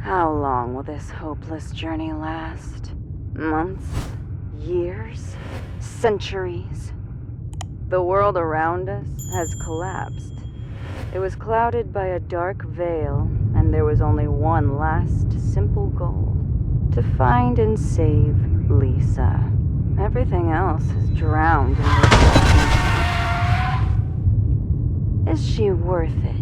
How long will this hopeless journey last? Months? Years? Centuries? The world around us has collapsed. It was clouded by a dark veil, and there was only one last simple goal: to find and save Lisa. Everything else is drowned in the darkness. Is she worth it?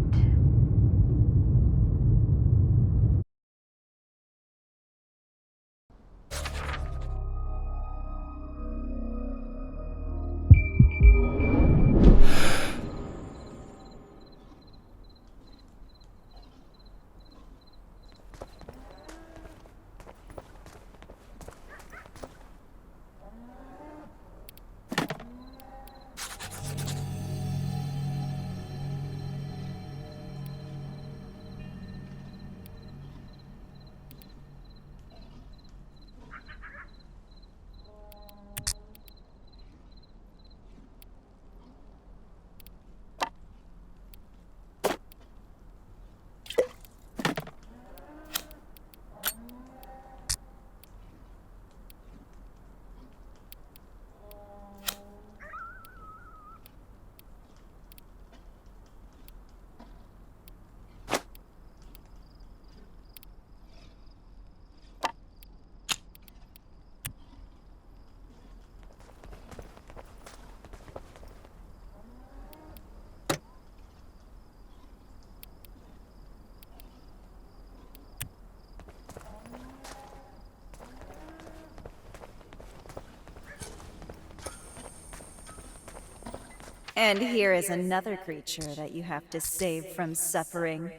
And here is another creature that you have to save from suffering.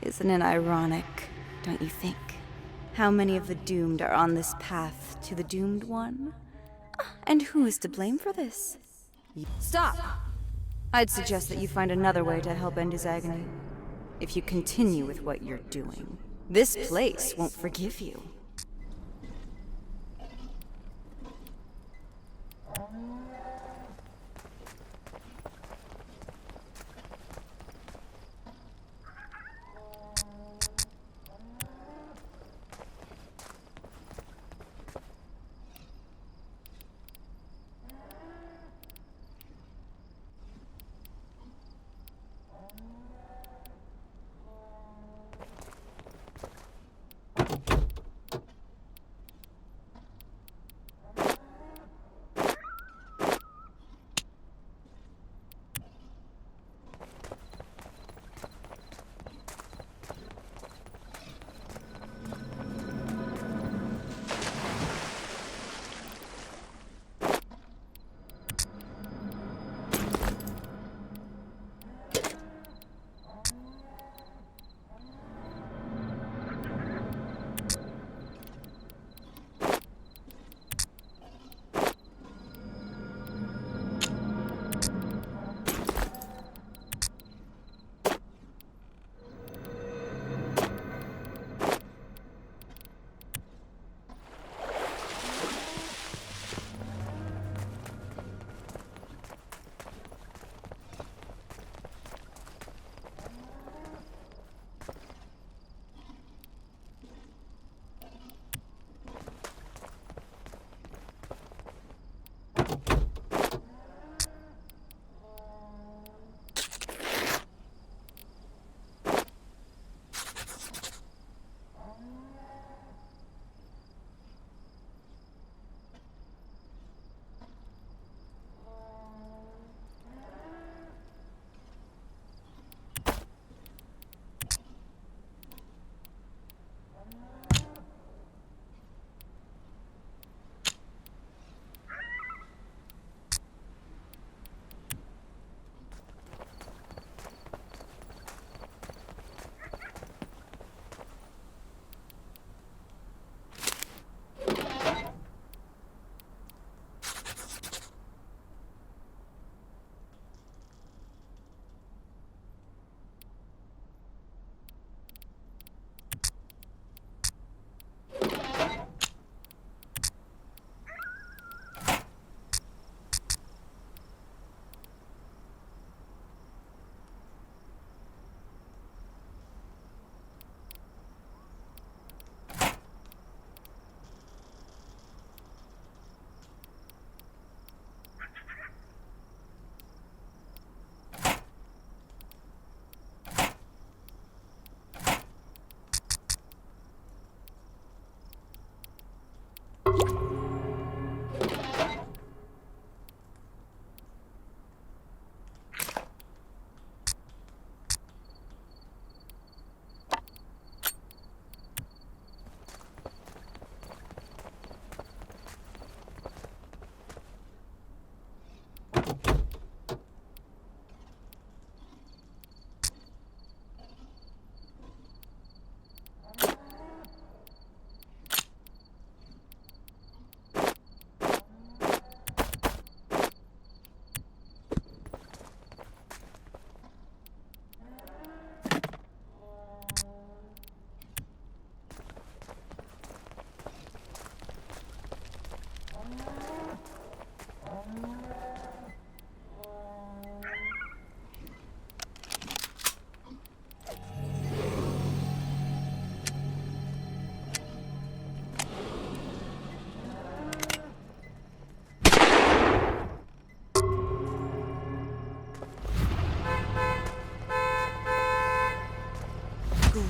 Isn't it ironic, don't you think? How many of the doomed are on this path to the doomed one? And who is to blame for this? Stop! I'd suggest that you find another way to help end his agony. If you continue with what you're doing, this place won't forgive you.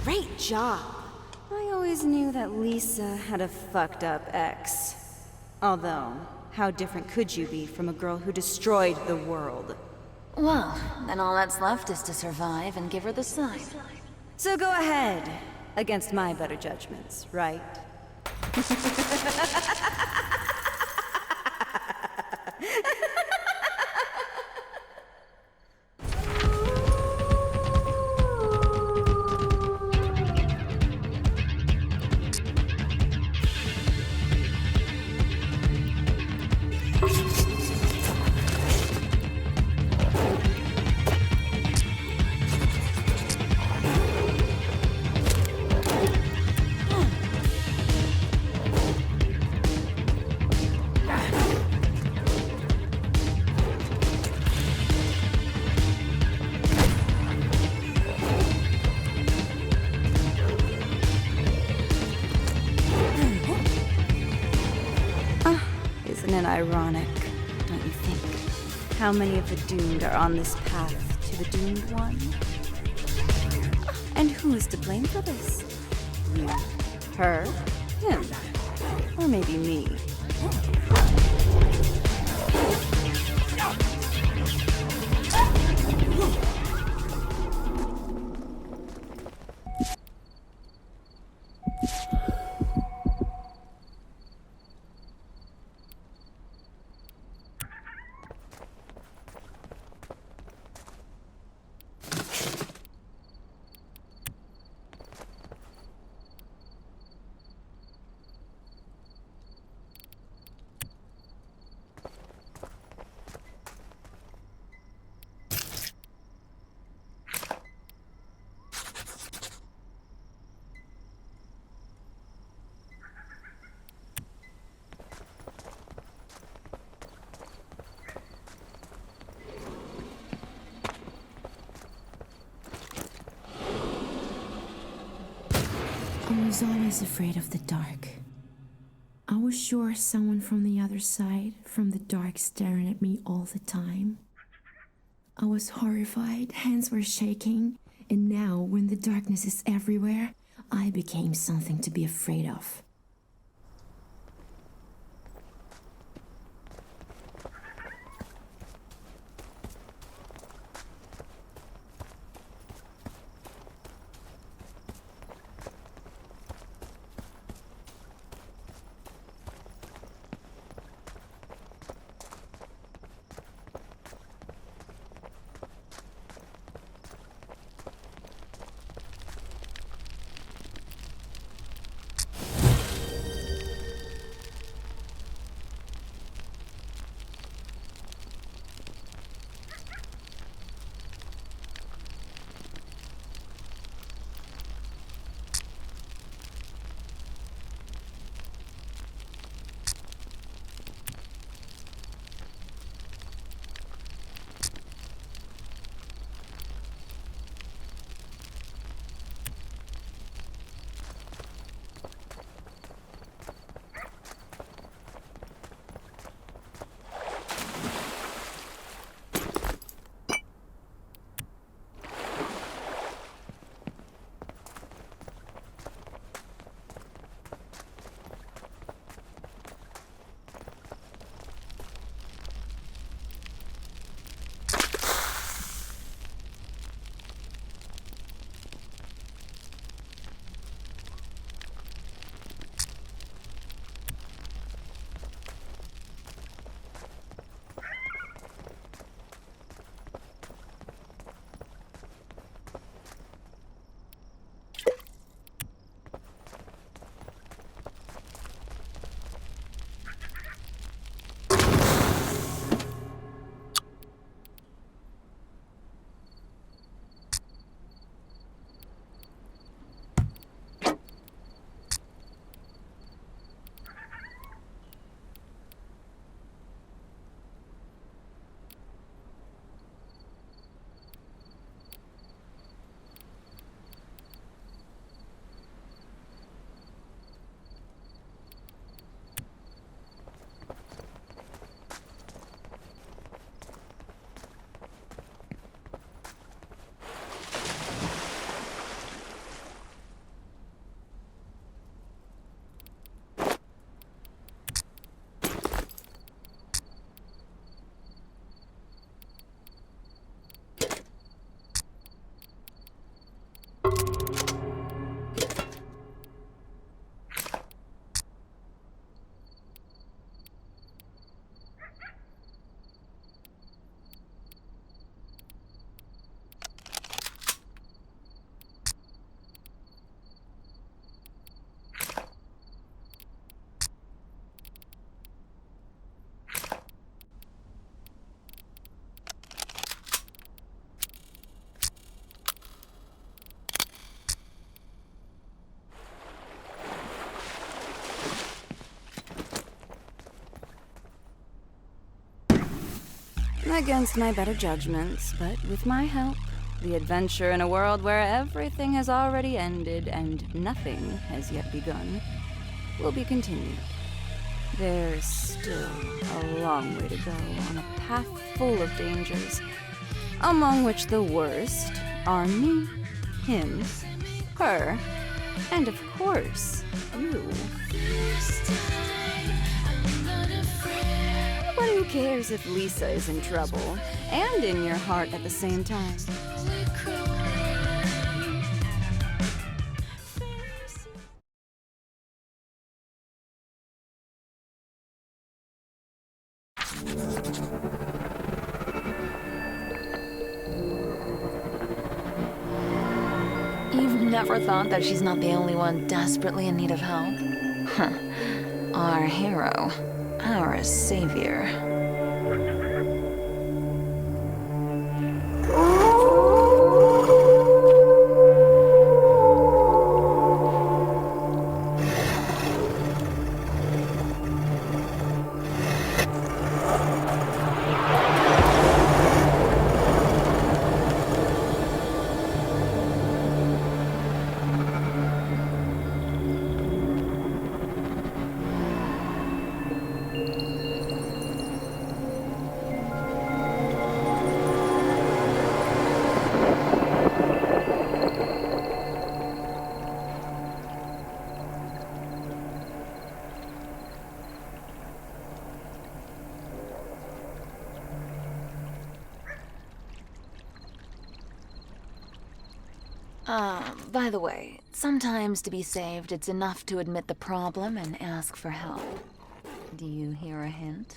Great job! I always knew that Lisa had a fucked up ex. Although, how different could you be from a girl who destroyed the world? Well, then all that's left is to survive and give her the sign. So go ahead, against my better judgments, right? and ironic, don't you think? How many of the doomed are on this path to the doomed one? And who is to blame for this? You, her, him, or maybe me? I was always afraid of the dark. I was sure someone from the other side, from the dark, staring at me all the time. I was horrified, hands were shaking, and now, when the darkness is everywhere, I became something to be afraid of. Against my better judgments, but with my help, the adventure in a world where everything has already ended and nothing has yet begun will be continued. There's still a long way to go on a path full of dangers, among which the worst are me, him, her, and of course, you. But who cares if Lisa is in trouble and in your heart at the same time? You've never thought that she's not the only one desperately in need of help? Huh. Our hero. Our savior. By the way, sometimes to be saved, it's enough to admit the problem and ask for help. Do you hear a hint?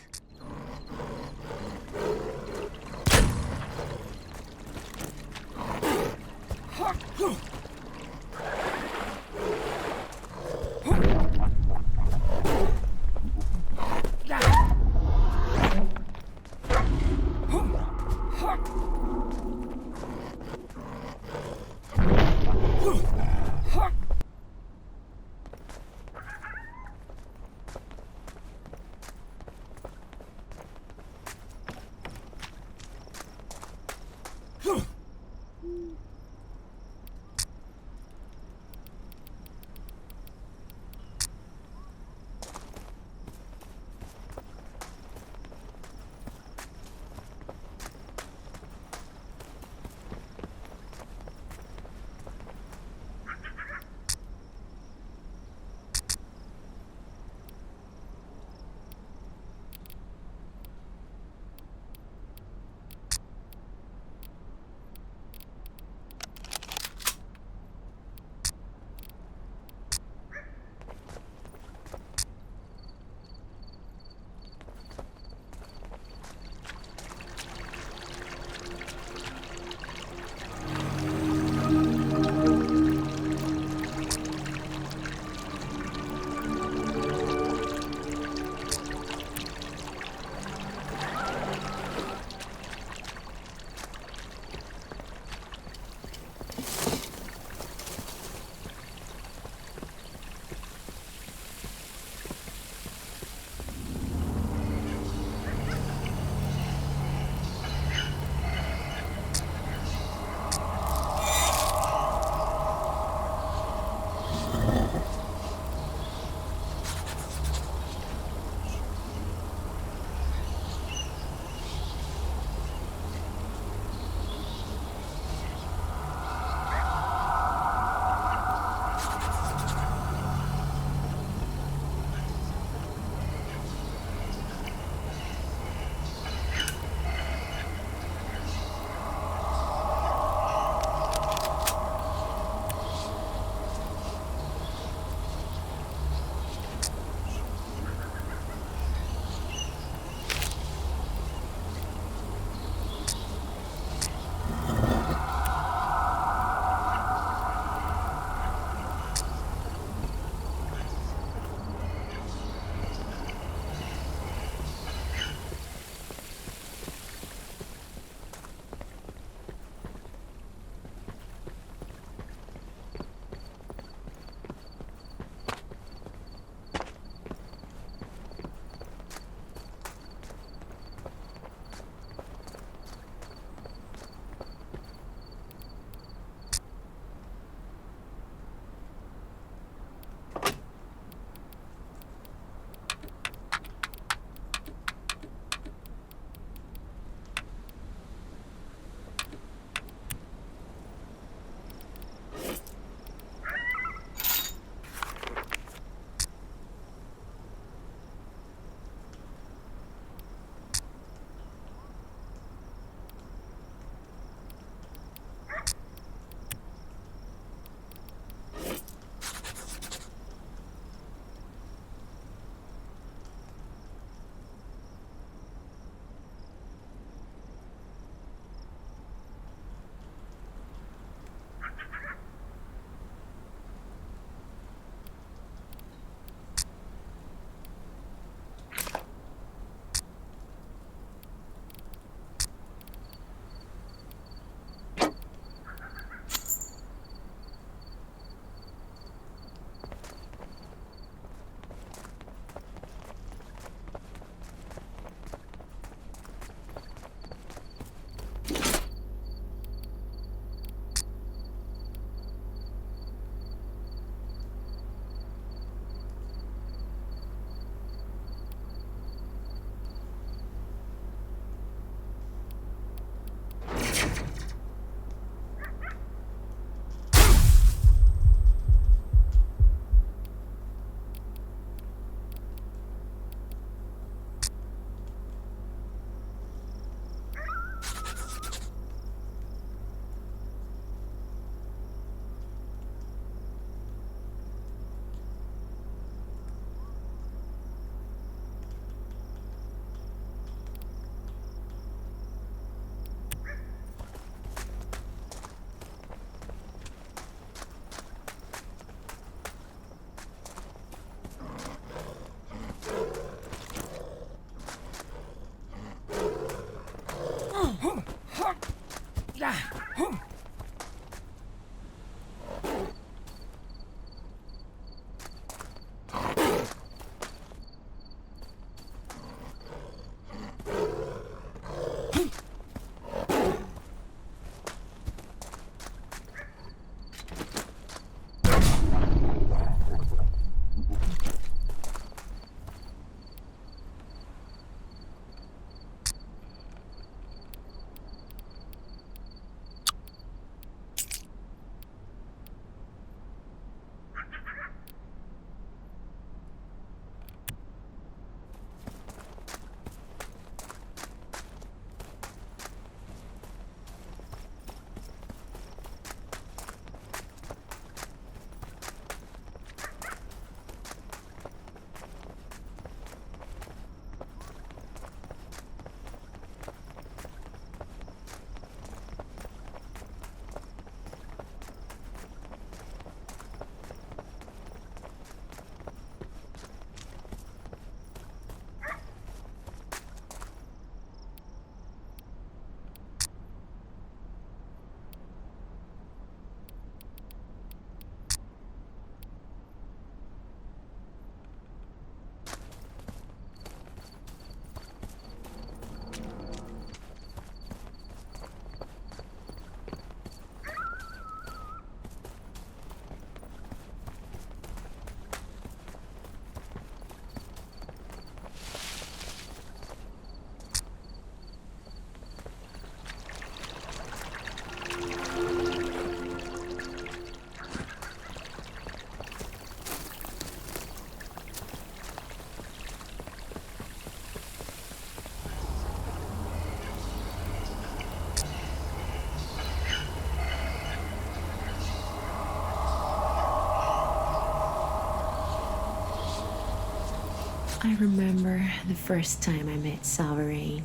I remember the first time I met Sovereign.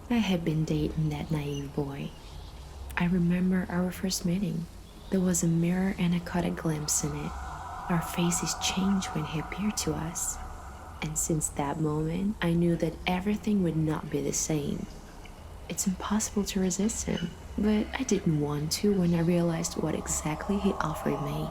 I had been dating that naive boy. I remember our first meeting. There was a mirror and I caught a glimpse in it. Our faces changed when he appeared to us. And since that moment, I knew that everything would not be the same. It's impossible to resist him, but I didn't want to when I realized what exactly he offered me.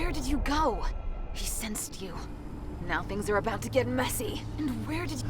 Where did you go? He sensed you. Now things are about to get messy. And where did you...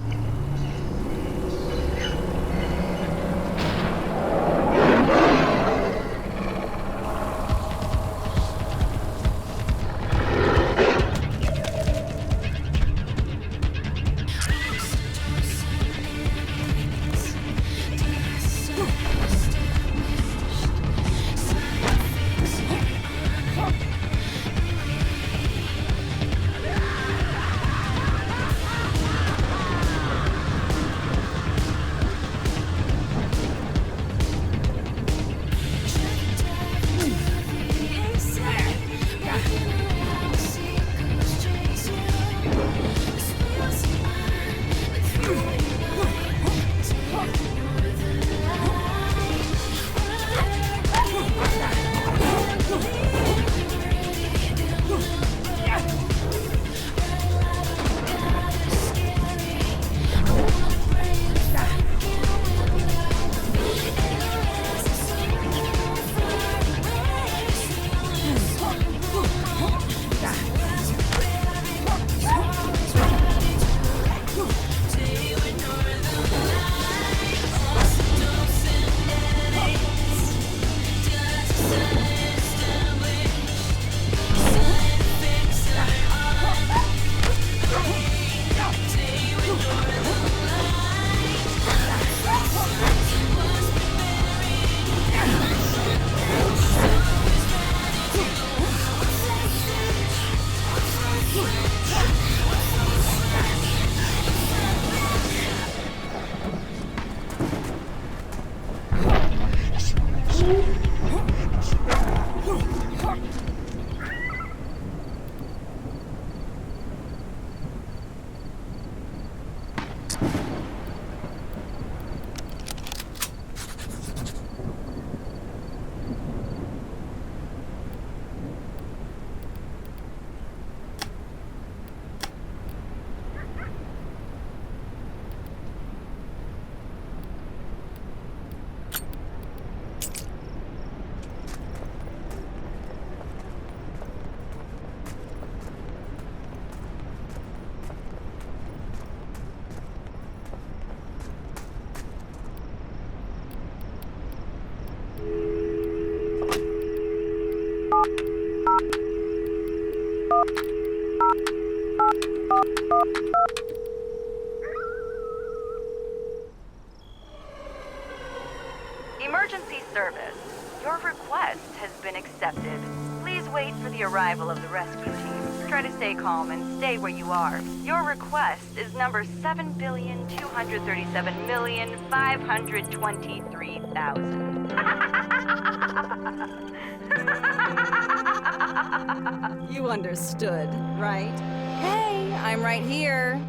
Emergency service. Your request has been accepted. Please wait for the arrival of the rescue team. Try to stay calm and stay where you are. Your request is number 7,237,523,000. You understood, right? Hey, I'm right here.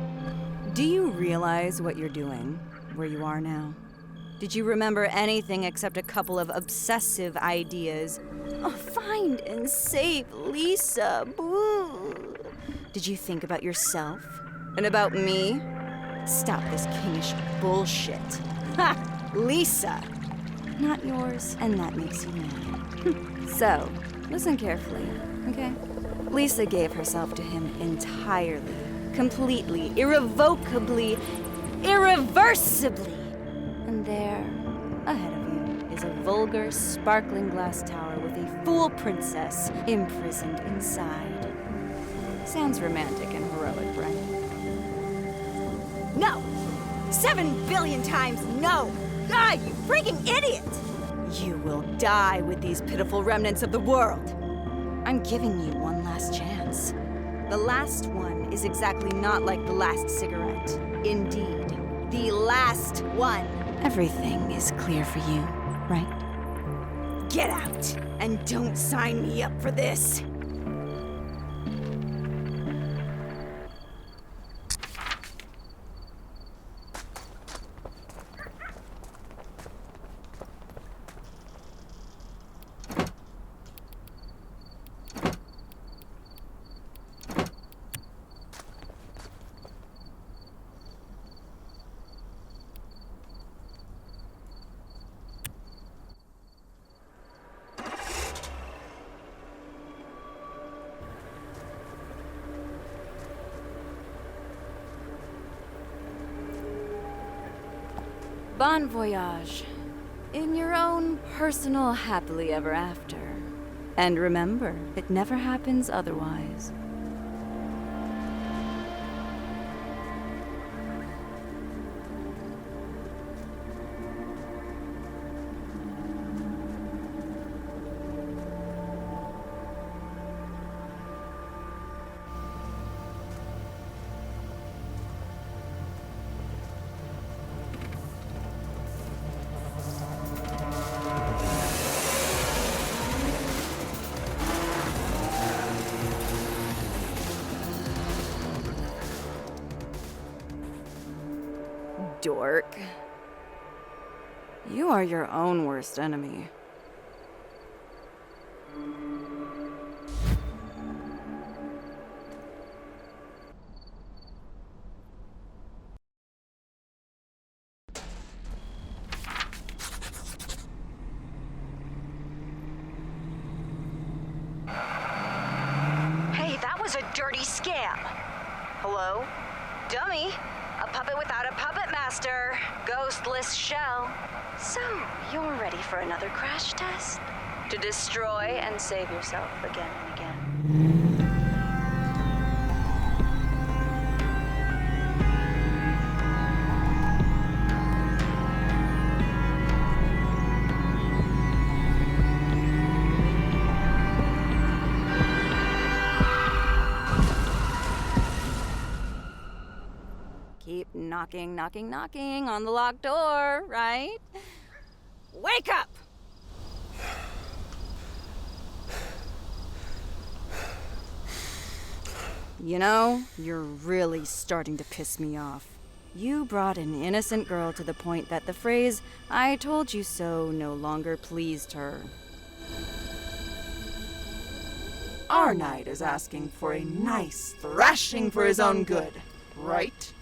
Do you realize what you're doing, where you are now? Did you remember anything except a couple of obsessive ideas? Oh, find and save Lisa. Boo. Did you think about yourself? And about me? Stop this kingish bullshit. Ha! Lisa! Not yours, and that makes you mad. So, listen carefully, okay? Lisa gave herself to him entirely, completely, irrevocably, irreversibly. And there, ahead of you, is a vulgar, sparkling glass tower with a fool princess imprisoned inside. Sounds romantic and heroic, right? No! 7 billion times no! Ah, you freaking idiot! You will die with these pitiful remnants of the world. I'm giving you one last chance. The last one is exactly not like the last cigarette. Indeed, the last one. Everything is clear for you, right? Get out, and don't sign me up for this. Bon voyage. In your own personal happily ever after. And remember, it never happens otherwise. Dork. You are your own worst enemy. Hey, that was a dirty scam. Hello? Dummy? A puppet without a puppet master. Ghostless shell. So, you're ready for another crash test? To destroy and save yourself again and again. Keep knocking, knocking, knocking on the locked door, right? Wake up! You know, you're really starting to piss me off. You brought an innocent girl to the point that the phrase, "I told you so," no longer pleased her. Our knight is asking for a nice thrashing for his own good, right?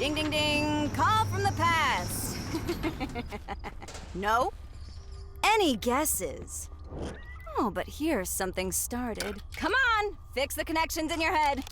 Ding, ding, ding! Call from the past! No? Any guesses? Oh, but here's something started. Come on! Fix the connections in your head!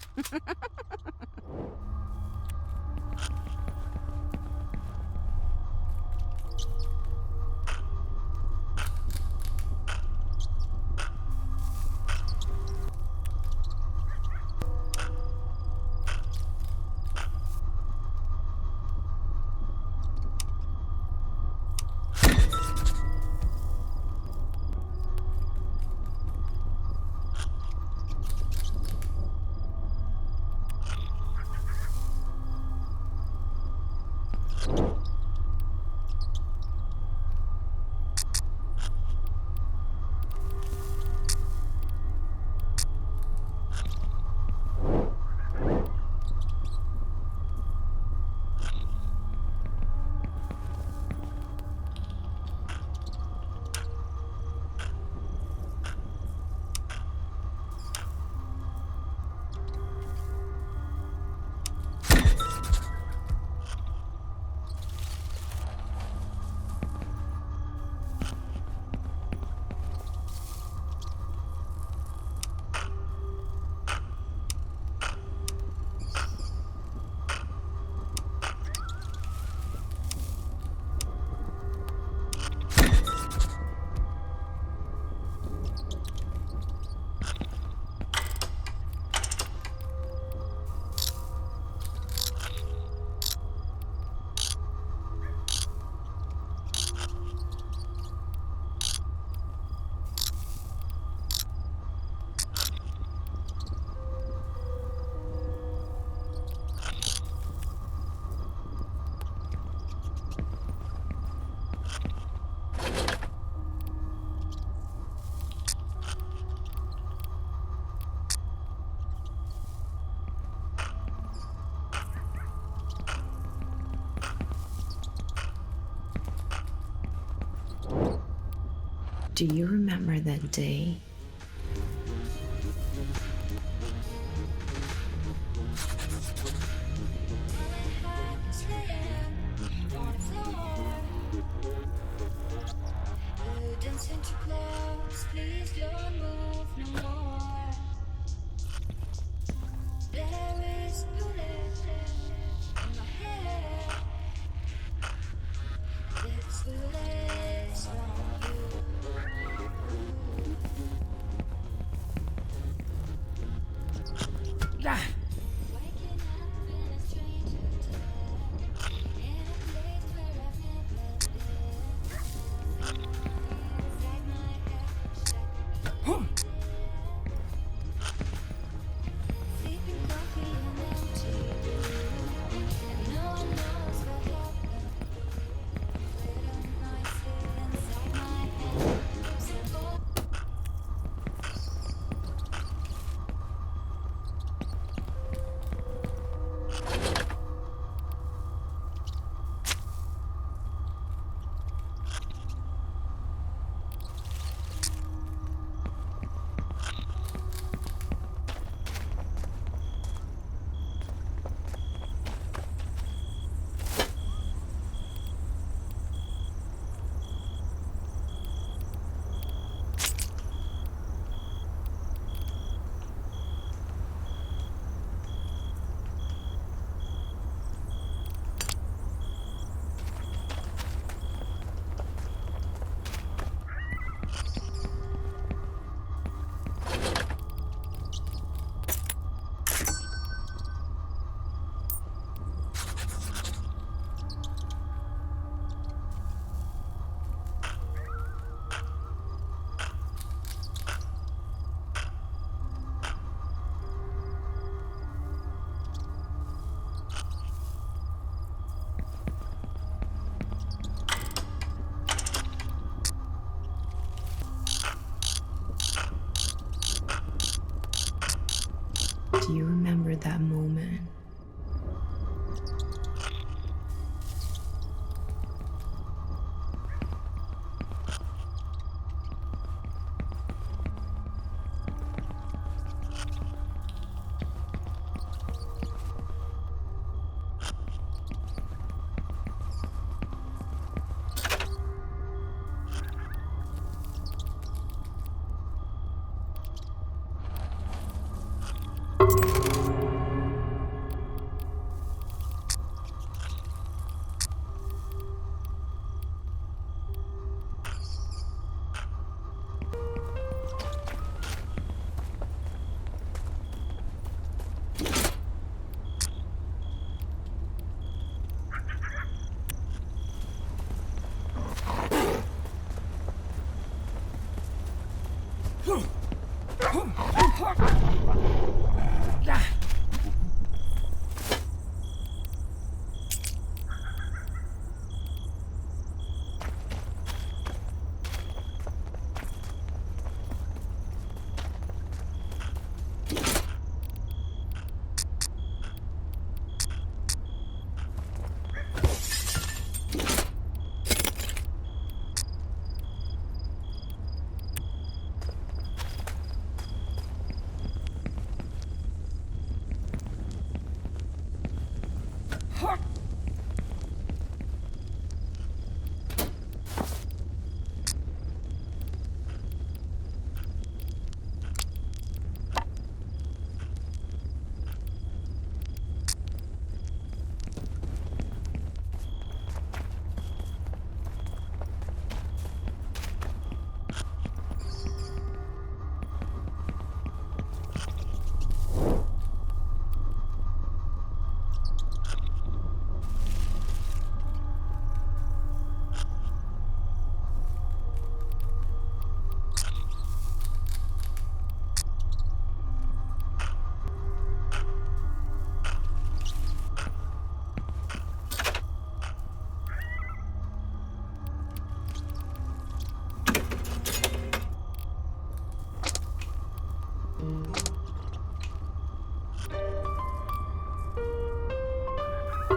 Do you remember that day? Do you remember that moment?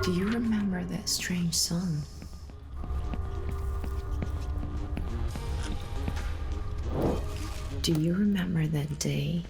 Do you remember that strange song? Do you remember that day?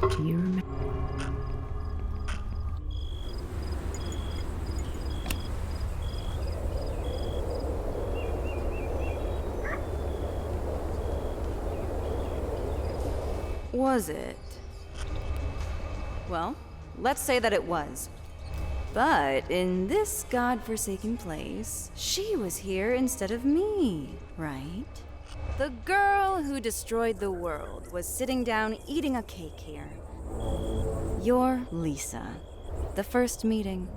Do you remember? Was it? Well, let's say that it was. But in this godforsaken place, she was here instead of me, right? The girl who destroyed the world was sitting down eating a cake here. You're Lisa. The first meeting.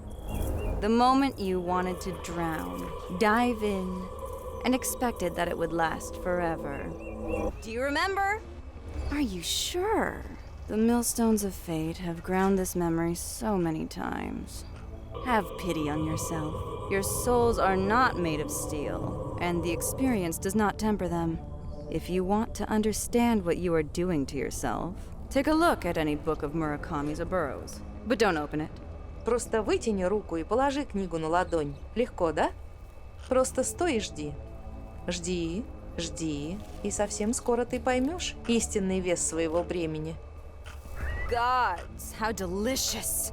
The moment you wanted to drown, dive in, and expected that it would last forever. Do you remember? Are you sure? The millstones of fate have ground this memory so many times. Have pity on yourself. Your souls are not made of steel, and the experience does not temper them. If you want to understand what you are doing to yourself, take a look at any book of Murakami's or Burroughs. But don't open it. Просто вытяни руку и положи книгу на ладонь. Легко, да? Просто стой и жди. Жди, жди, и совсем скоро ты поймешь истинный вес своего бремени. Gods, how delicious!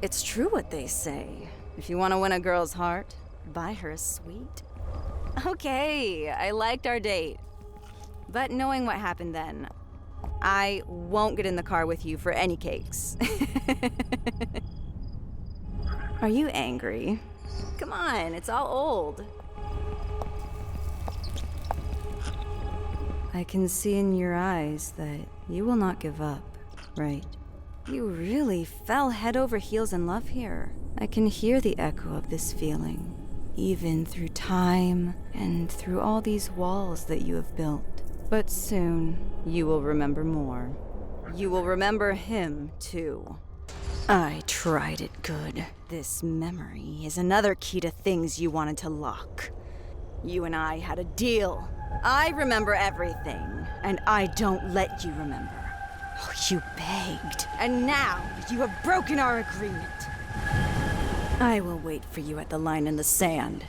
It's true what they say. If you want to win a girl's heart, buy her a sweet. Okay, I liked our date. But knowing what happened then, I won't get in the car with you for any cakes. Are you angry? Come on, it's all old. I can see in your eyes that you will not give up, right? You really fell head over heels in love here. I can hear the echo of this feeling, even through time and through all these walls that you have built. But soon, you will remember more. You will remember him, too. I tried it good. This memory is another key to things you wanted to lock. You and I had a deal. I remember everything, and I don't let you remember. Oh, you begged, and now you have broken our agreement. I will wait for you at the line in the sand.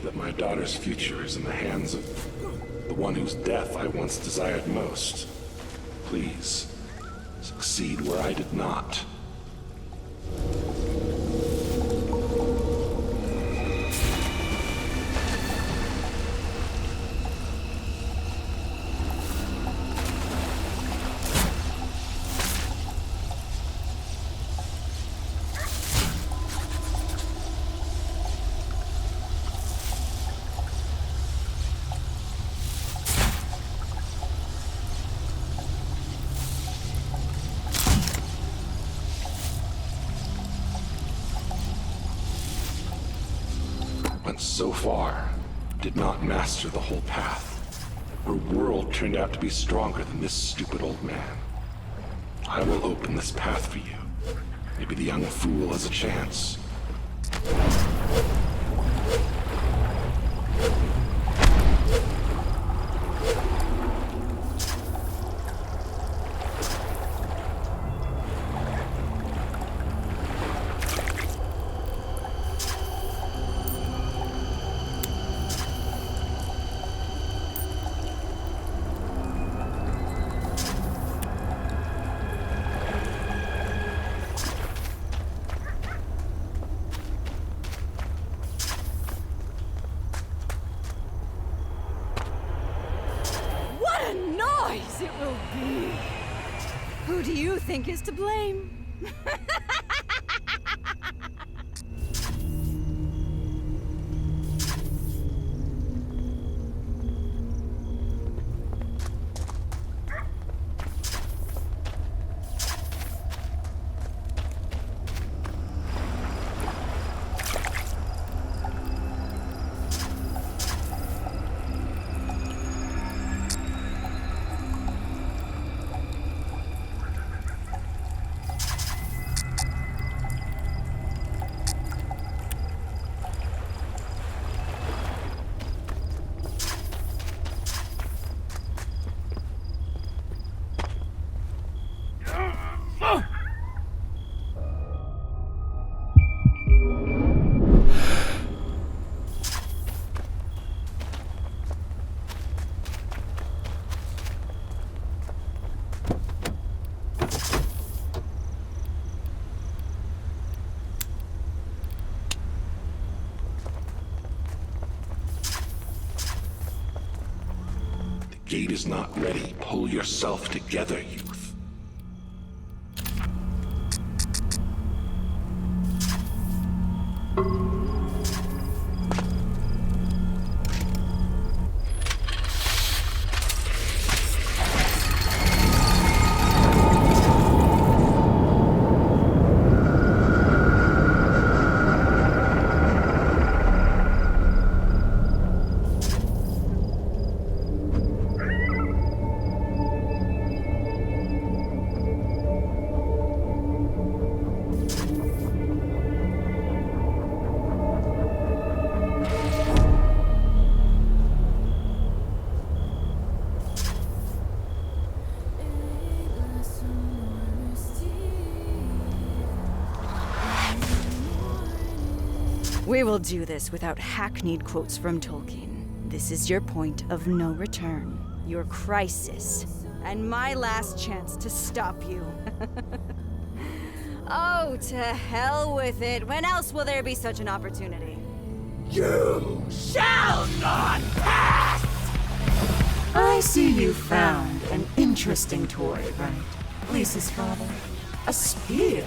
that my daughter's future is in the hands of the one whose death I once desired most. Please, succeed where I did not. Went so far, did not master the whole path. Her world turned out to be stronger than this stupid old man. I will open this path for you. Maybe the young fool has a chance. It will be. Who do you think is to blame? The gate is not ready. Pull yourself together, youth. We will do this without hackneyed quotes from Tolkien. This is your point of no return, your crisis, and my last chance to stop you. Oh, to hell with it. When else will there be such an opportunity? You shall not pass! I see you found an interesting toy, right? Lisa's father. A spear.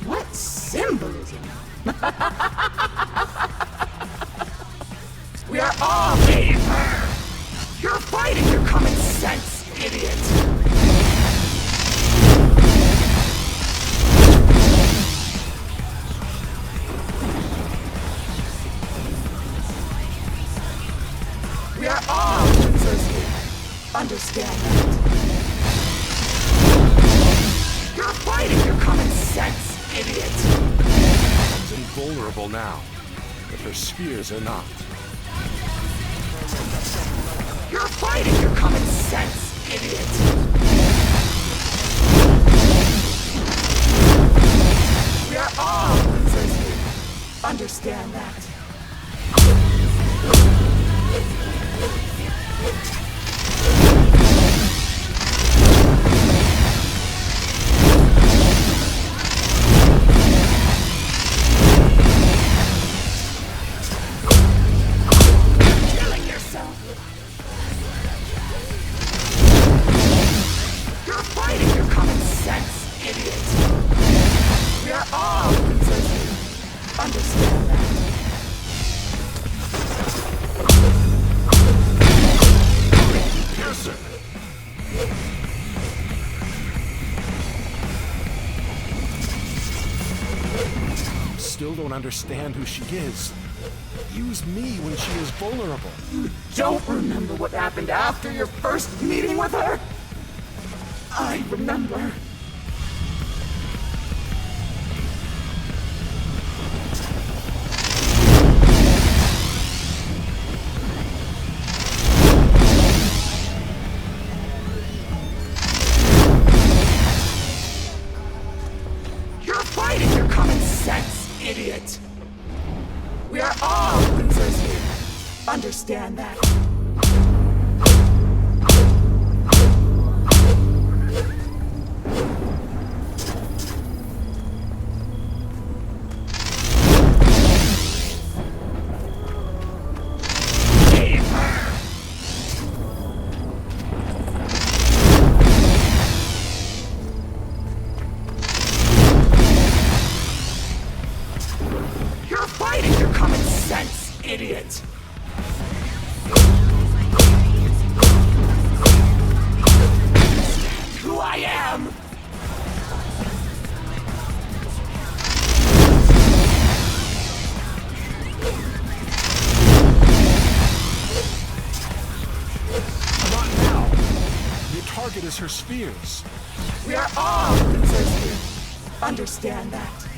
What symbolism? We are all being hurt! You're fighting your common sense, idiot! We are all losers here. Understand that? You're fighting your common sense, idiot! Invulnerable now, but her spears are not. You're fighting your common sense, idiot! We are all losers here. Understand that? Still don't understand who she is. Use me when she is vulnerable. You don't remember what happened after your first meeting with her? I remember. You're fighting your common sense, idiot! We are all losers here. Understand that. You're fighting your common sense, idiot! Who I am! Not now. Your target is her spheres. We are all losers here. Understand that.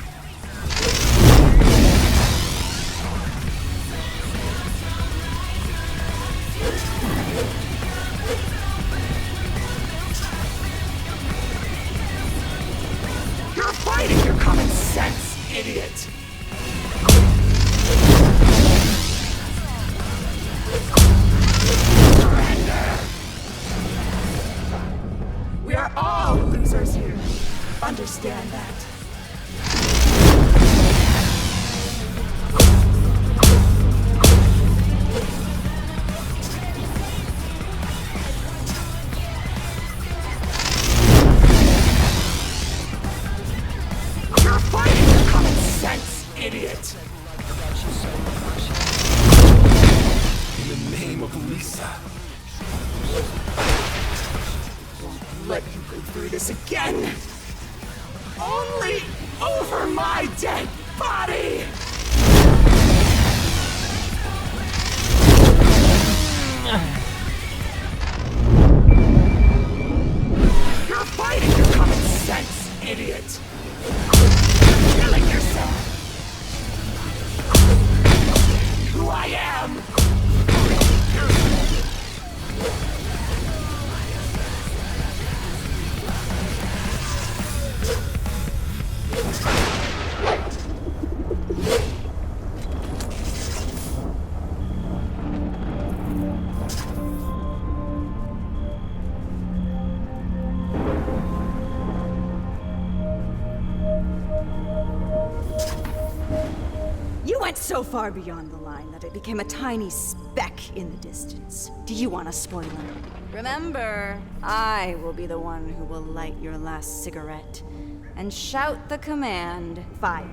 You're fighting your common sense, idiot! Surrender! We are all losers here. Understand that. You're fighting your common sense, idiot! In the name of Lisa. Let you go through this again! Only over my dead body! You're fighting your common sense, idiot! You're killing yourself! Who I am! You went so far beyond the line that it became a tiny speck in the distance. Do you want a spoiler? Remember, I will be the one who will light your last cigarette and shout the command, fire.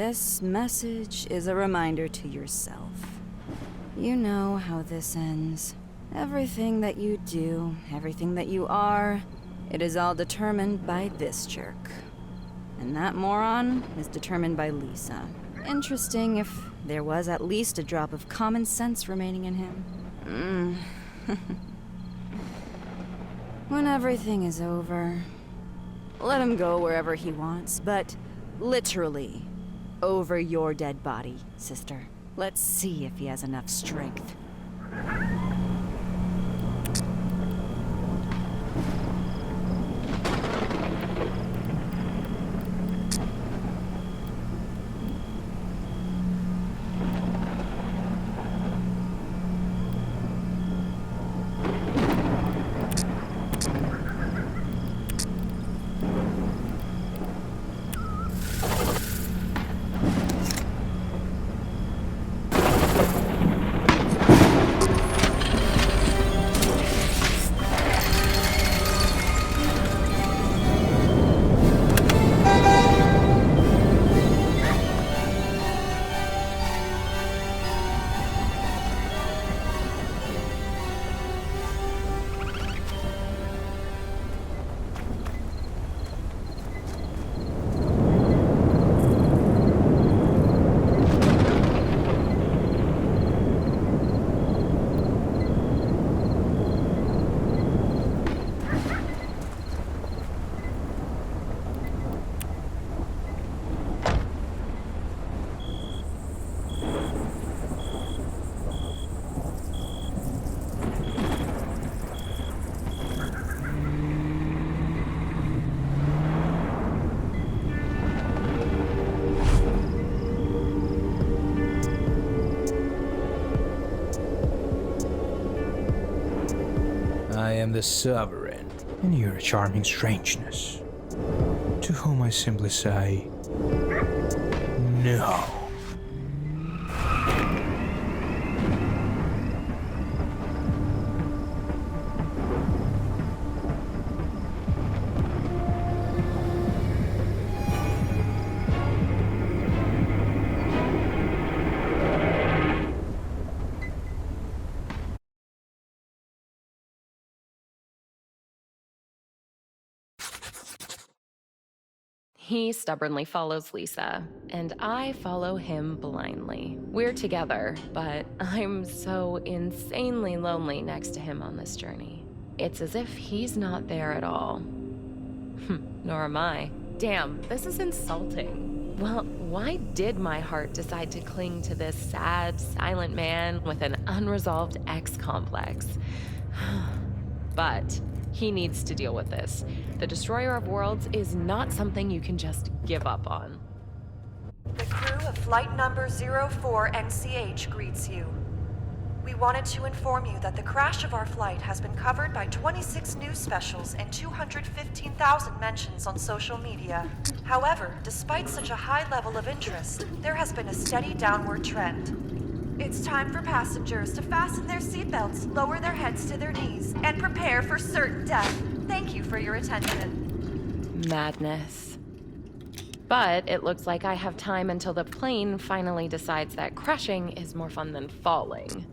This message is a reminder to yourself. You know how this ends. Everything that you do, everything that you are, it is all determined by this jerk. And that moron is determined by Lisa. Interesting if there was at least a drop of common sense remaining in him. When everything is over, let him go wherever he wants, but literally over your dead body, sister. Let's see if he has enough strength. I am the Sovereign, and you're a charming strangeness, to whom I simply say, no. He stubbornly follows Lisa, and I follow him blindly. We're together, but I'm so insanely lonely next to him on this journey. It's as if he's not there at all. Nor am I. Damn, this is insulting. Well, why did my heart decide to cling to this sad, silent man with an unresolved X-complex? But he needs to deal with this. The Destroyer of Worlds is not something you can just give up on. The crew of flight number 04 NCH greets you. We wanted to inform you that the crash of our flight has been covered by 26 news specials and 215,000 mentions on social media. However, despite such a high level of interest, there has been a steady downward trend. It's time for passengers to fasten their seatbelts, lower their heads to their knees, and prepare for certain death. Thank you for your attention. Madness. But it looks like I have time until the plane finally decides that crashing is more fun than falling.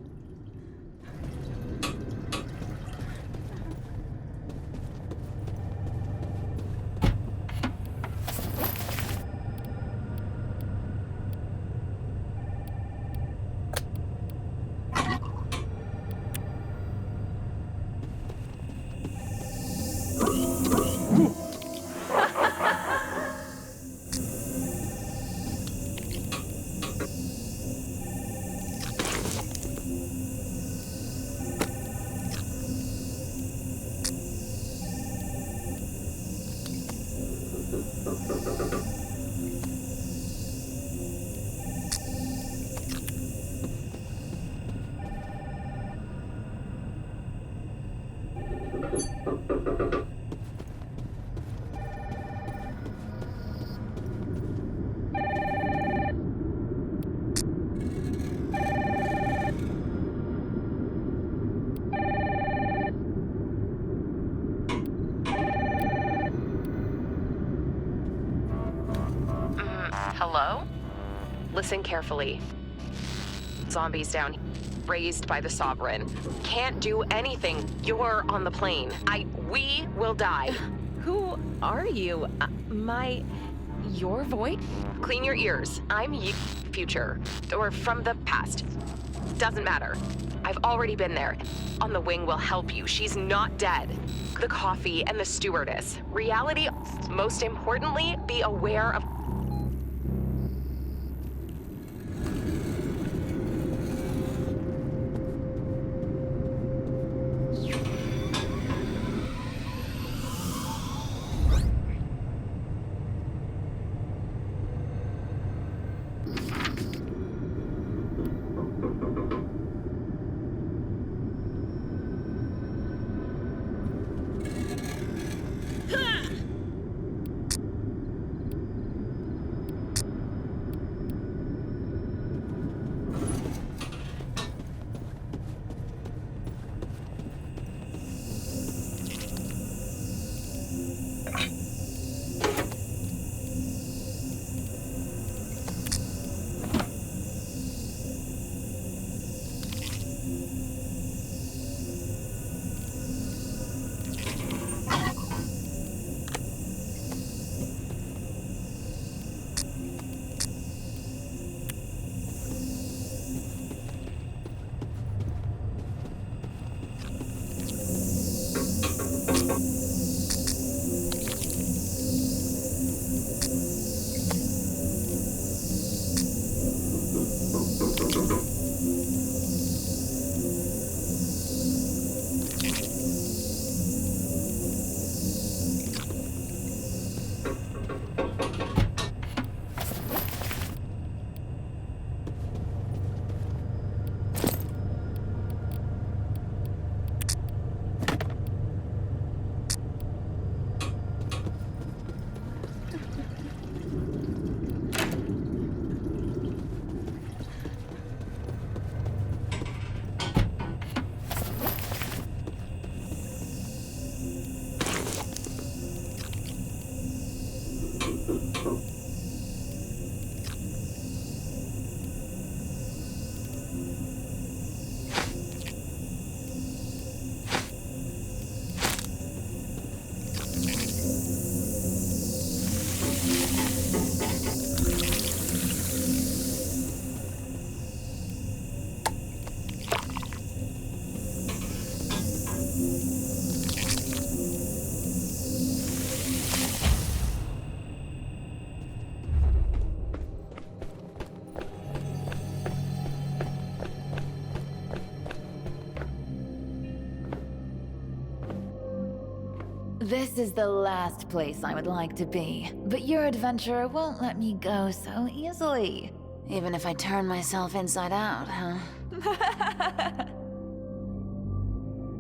Hello? Listen carefully. Zombies down here, raised by the Sovereign. Can't do anything. You're on the plane. We will die. Who are you? Your voice? Clean your ears. I'm you, future. Or from the past. Doesn't matter. I've already been there. On the wing will help you. She's not dead. The coffee and the stewardess. Reality, most importantly, be aware of. This is the last place I would like to be, but your adventurer won't let me go so easily. Even if I turn myself inside out, huh?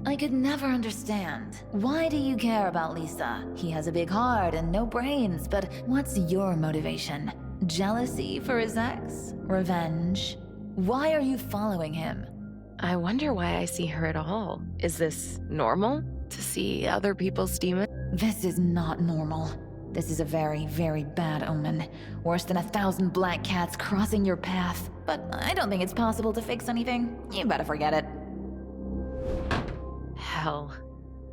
I could never understand. Why do you care about Lisa? He has a big heart and no brains, but what's your motivation? Jealousy for his ex? Revenge? Why are you following him? I wonder why I see her at all. Is this normal? To see other people's demons? This is not normal. This is a very, very bad omen. Worse than 1,000 black cats crossing your path. But I don't think it's possible to fix anything. You better forget it. Hell.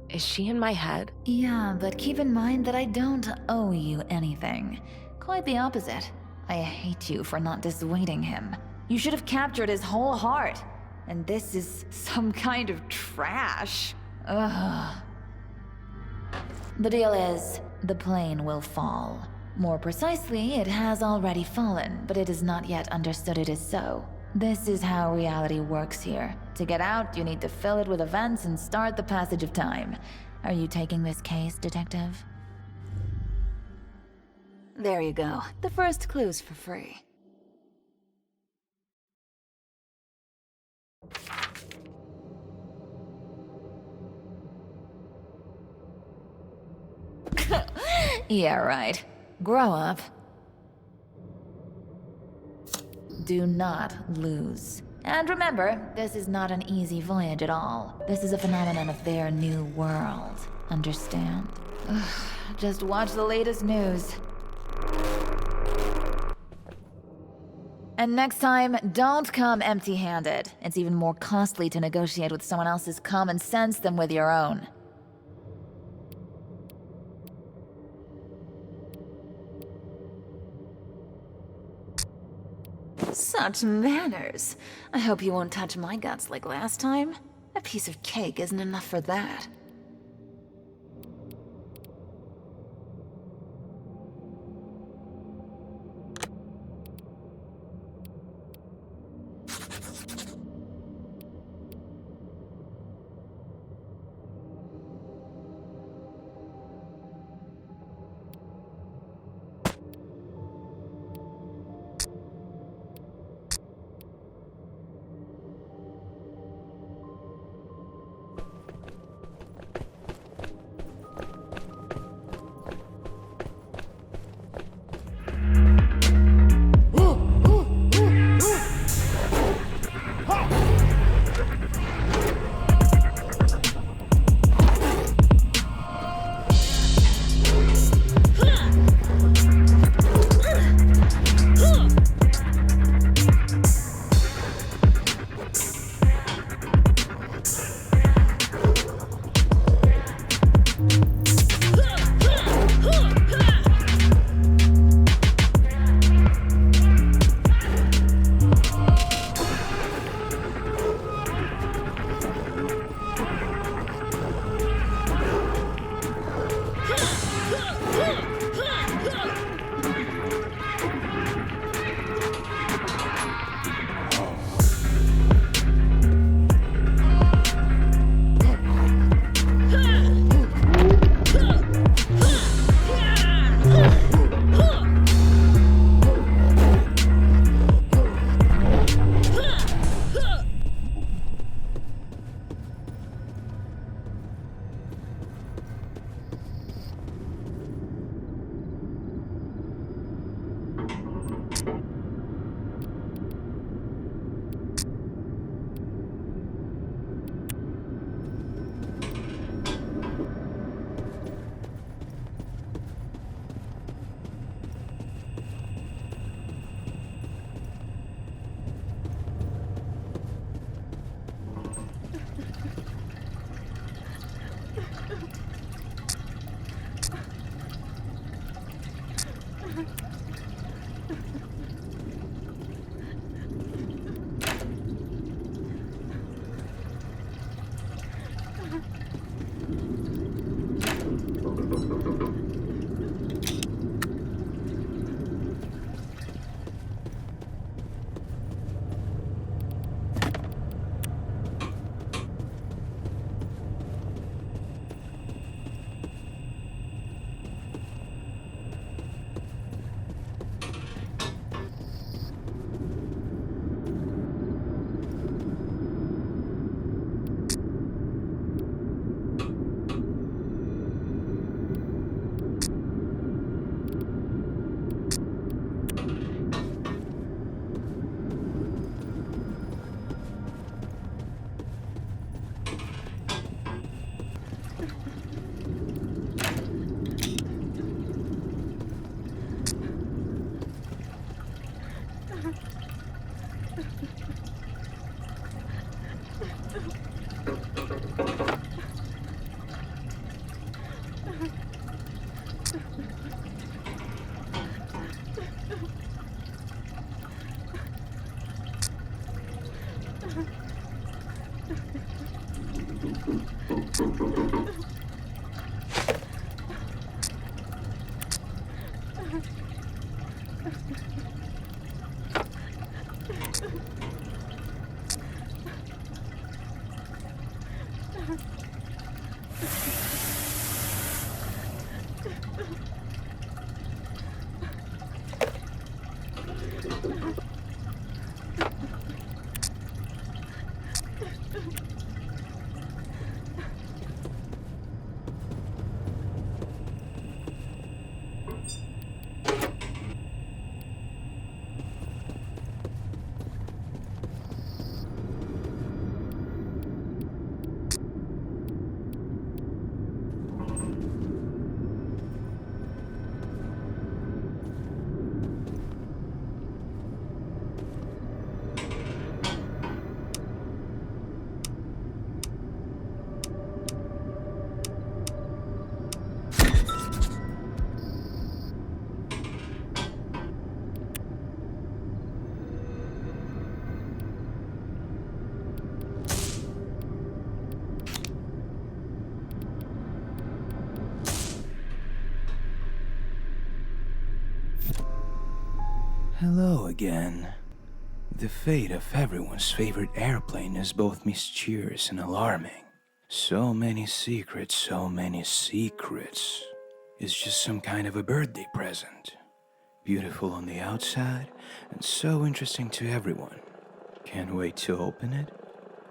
Is she in my head? Yeah, but keep in mind that I don't owe you anything. Quite the opposite. I hate you for not dissuading him. You should have captured his whole heart. And this is some kind of trash. Ugh. The deal is, the plane will fall. More precisely, it has already fallen, but it is not yet understood it is so. This is how reality works here. To get out, you need to fill it with events and start the passage of time. Are you taking this case, detective? There you go. The first clue's for free. Yeah, right. Grow up. Do not lose. And remember, this is not an easy voyage at all. This is a phenomenon of their new world. Understand? Ugh, just watch the latest news. And next time, don't come empty-handed. It's even more costly to negotiate with someone else's common sense than with your own. Such manners. I hope you won't touch my guts like last time. A piece of cake isn't enough for that. Hello again. The fate of everyone's favorite airplane is both mysterious and alarming. So many secrets, so many secrets. It's just some kind of a birthday present. Beautiful on the outside and so interesting to everyone. Can't wait to open it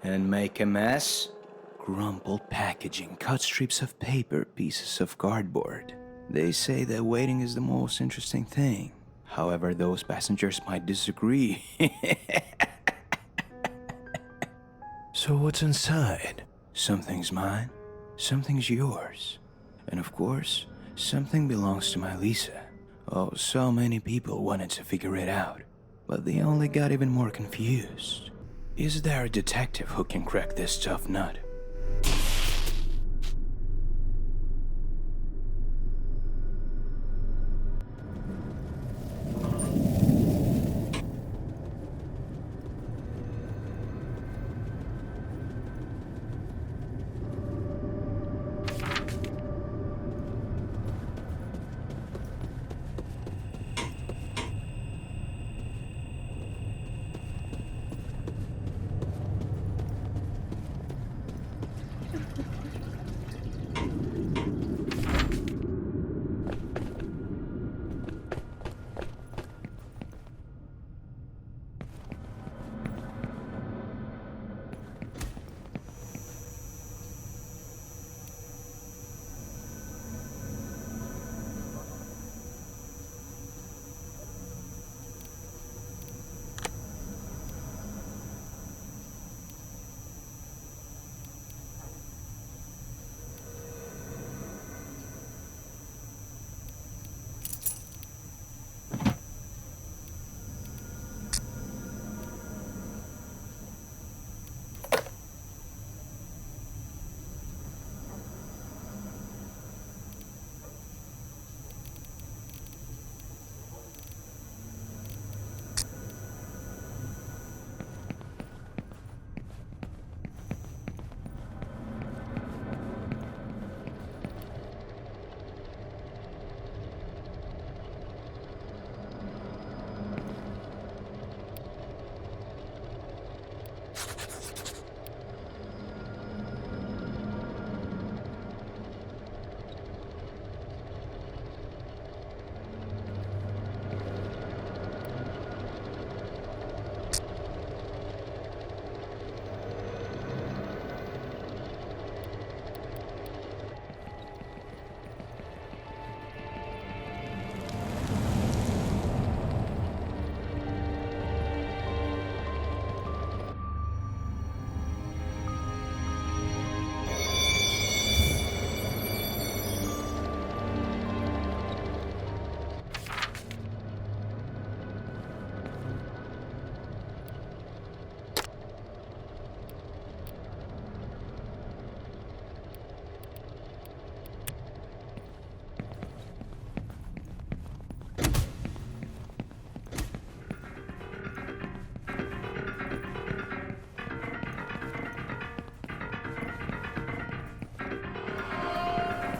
and make a mess. Crumpled packaging, cut strips of paper, pieces of cardboard. They say that waiting is the most interesting thing. However, those passengers might disagree. So what's inside? Something's mine, something's yours. And of course, something belongs to my Lisa. Oh, so many people wanted to figure it out, but they only got even more confused. Is there a detective who can crack this tough nut?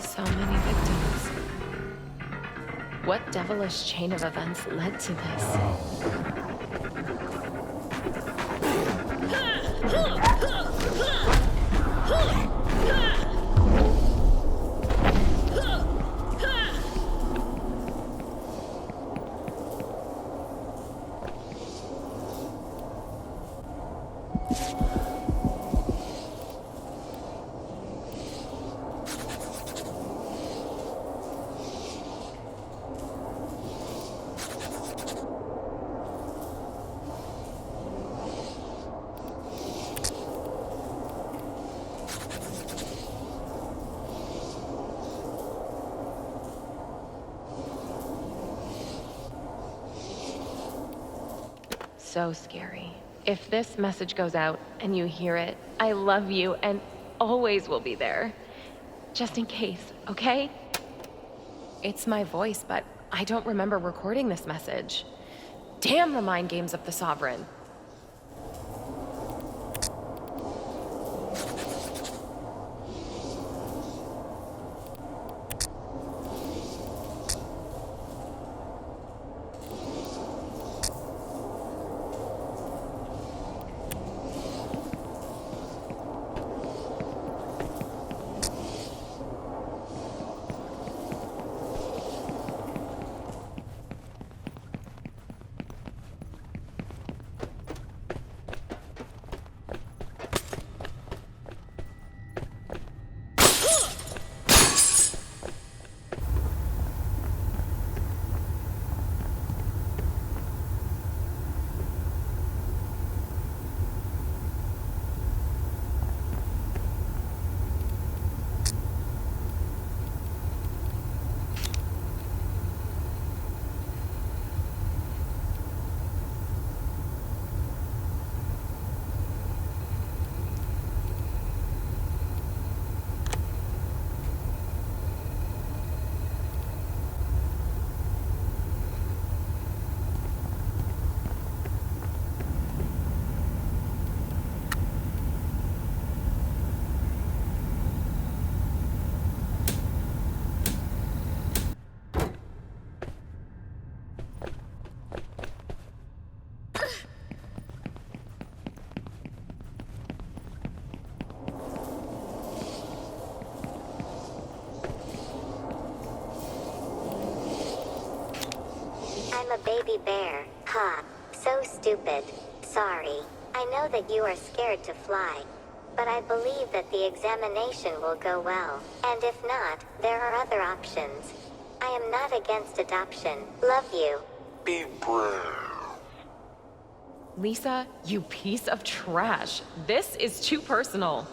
So many victims. What devilish chain of events led to this? So scary. If this message goes out and you hear it, I love you and always will be there. Just in case, okay? It's my voice, but I don't remember recording this message. Damn the mind games of the Sovereign. a baby bear. Ha. So stupid. Sorry. I know that you are scared to fly. But I believe that the examination will go well. And if not, there are other options. I am not against adoption. Love you. Be brave. Lisa, you piece of trash. This is too personal.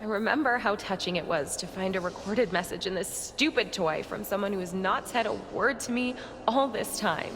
I remember how touching it was to find a recorded message in this stupid toy from someone who has not said a word to me all this time.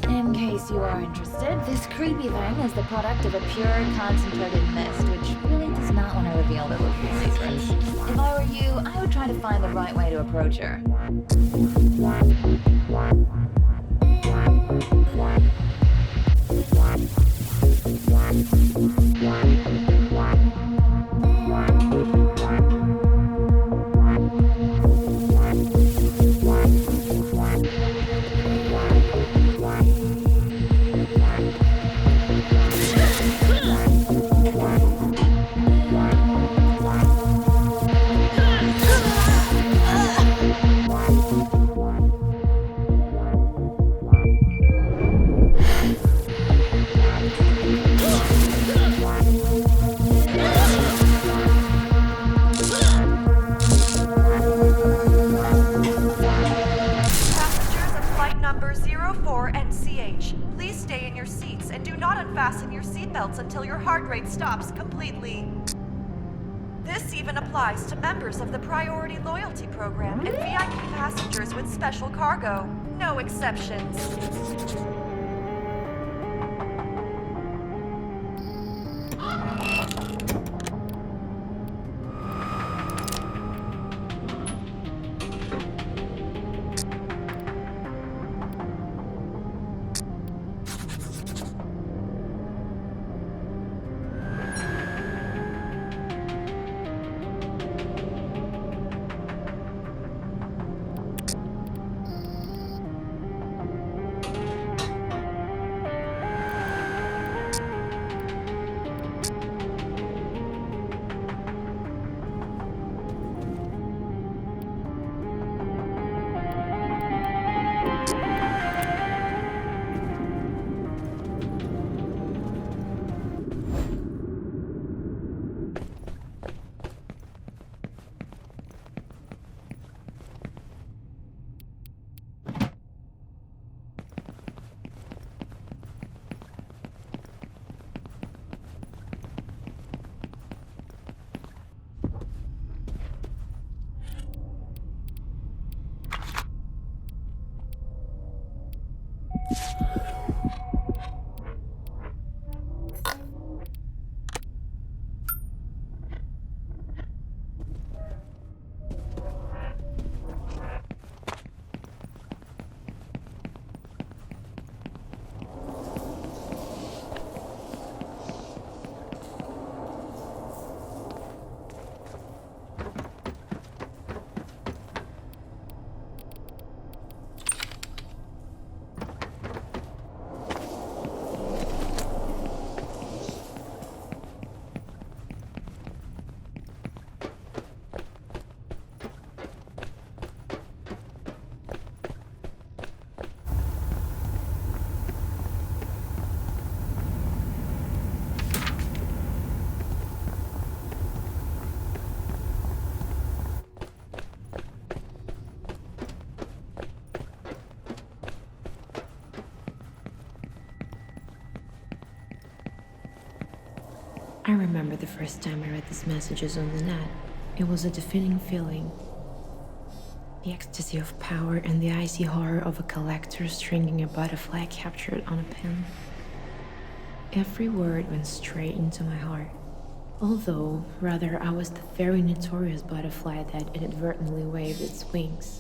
In case you are interested, this creepy thing is the product of a pure, concentrated mist, which really does not want to reveal their little secrets. If I were you, I would try to find the right way to approach her. Until your heart rate stops completely. This even applies to members of the Priority Loyalty Program and VIP passengers with special cargo. No exceptions. I remember the first time I read these messages on the net. It was a defeating feeling. The ecstasy of power and the icy horror of a collector stringing a butterfly captured on a pin. Every word went straight into my heart. Although, rather, I was the very notorious butterfly that inadvertently waved its wings.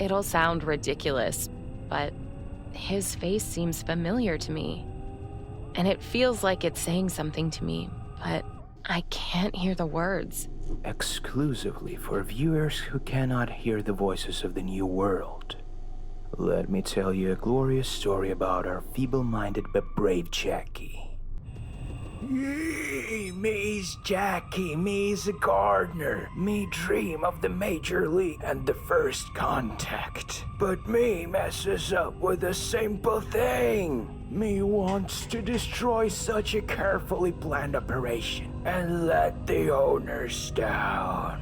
It'll sound ridiculous, but his face seems familiar to me. And it feels like it's saying something to me, but I can't hear the words. Exclusively for viewers who cannot hear the voices of the new world, let me tell you a glorious story about our feeble-minded but brave Jackie. Me's Jackie, me's a gardener. Me dream of the major league and the first contact. But me messes up with a simple thing. Me wants to destroy such a carefully planned operation and let the owners down.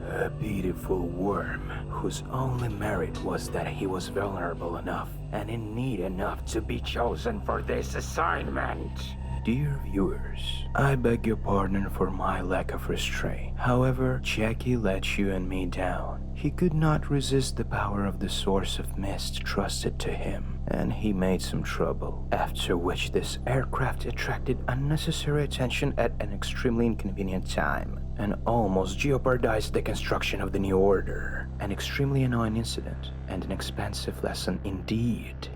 A beautiful worm whose only merit was that he was vulnerable enough and in need enough to be chosen for this assignment. Dear viewers, I beg your pardon for my lack of restraint. However, Jackie let you and me down. He could not resist the power of the source of mist trusted to him, and he made some trouble, after which this aircraft attracted unnecessary attention at an extremely inconvenient time, and almost jeopardized the construction of the new order. An extremely annoying incident, and an expensive lesson indeed.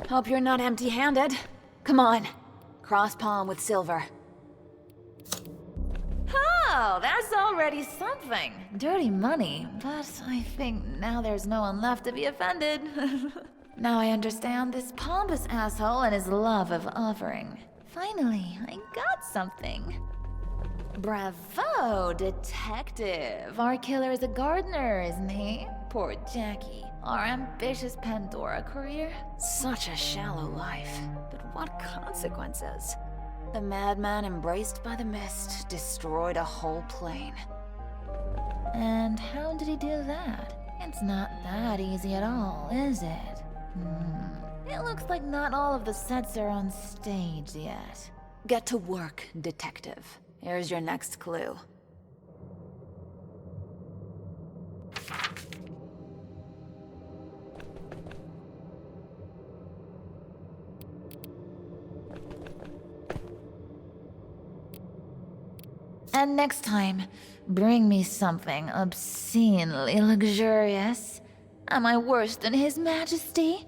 Hope you're not empty-handed. Come on. Cross palm with silver. Oh, that's already something. Dirty money, but I think now there's no one left to be offended. Now I understand this pompous asshole and his love of offering. Finally, I got something. Bravo, detective. Our killer is a gardener, isn't he? Poor Jackie. Our ambitious Pandora career. Such a shallow life. But what consequences? The madman embraced by the mist destroyed a whole plane. And how did he do that? It's not that easy at all, is it? It looks like not all of the sets are on stage yet. Get to work, detective. Here's your next clue. And next time, bring me something obscenely luxurious. Am I worse than His Majesty?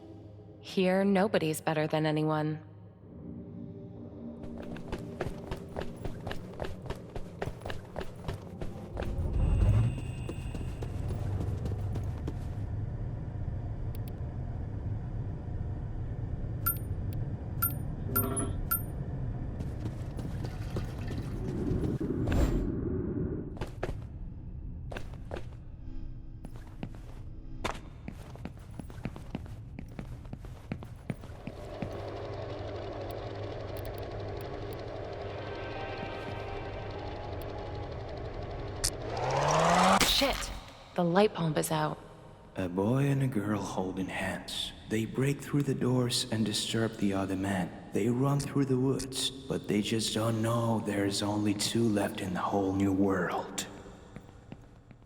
Here, nobody's better than anyone. Shit! The light pump is out. A boy and a girl holding hands. They break through the doors and disturb the other man. They run through the woods, but they just don't know there's only two left in the whole new world.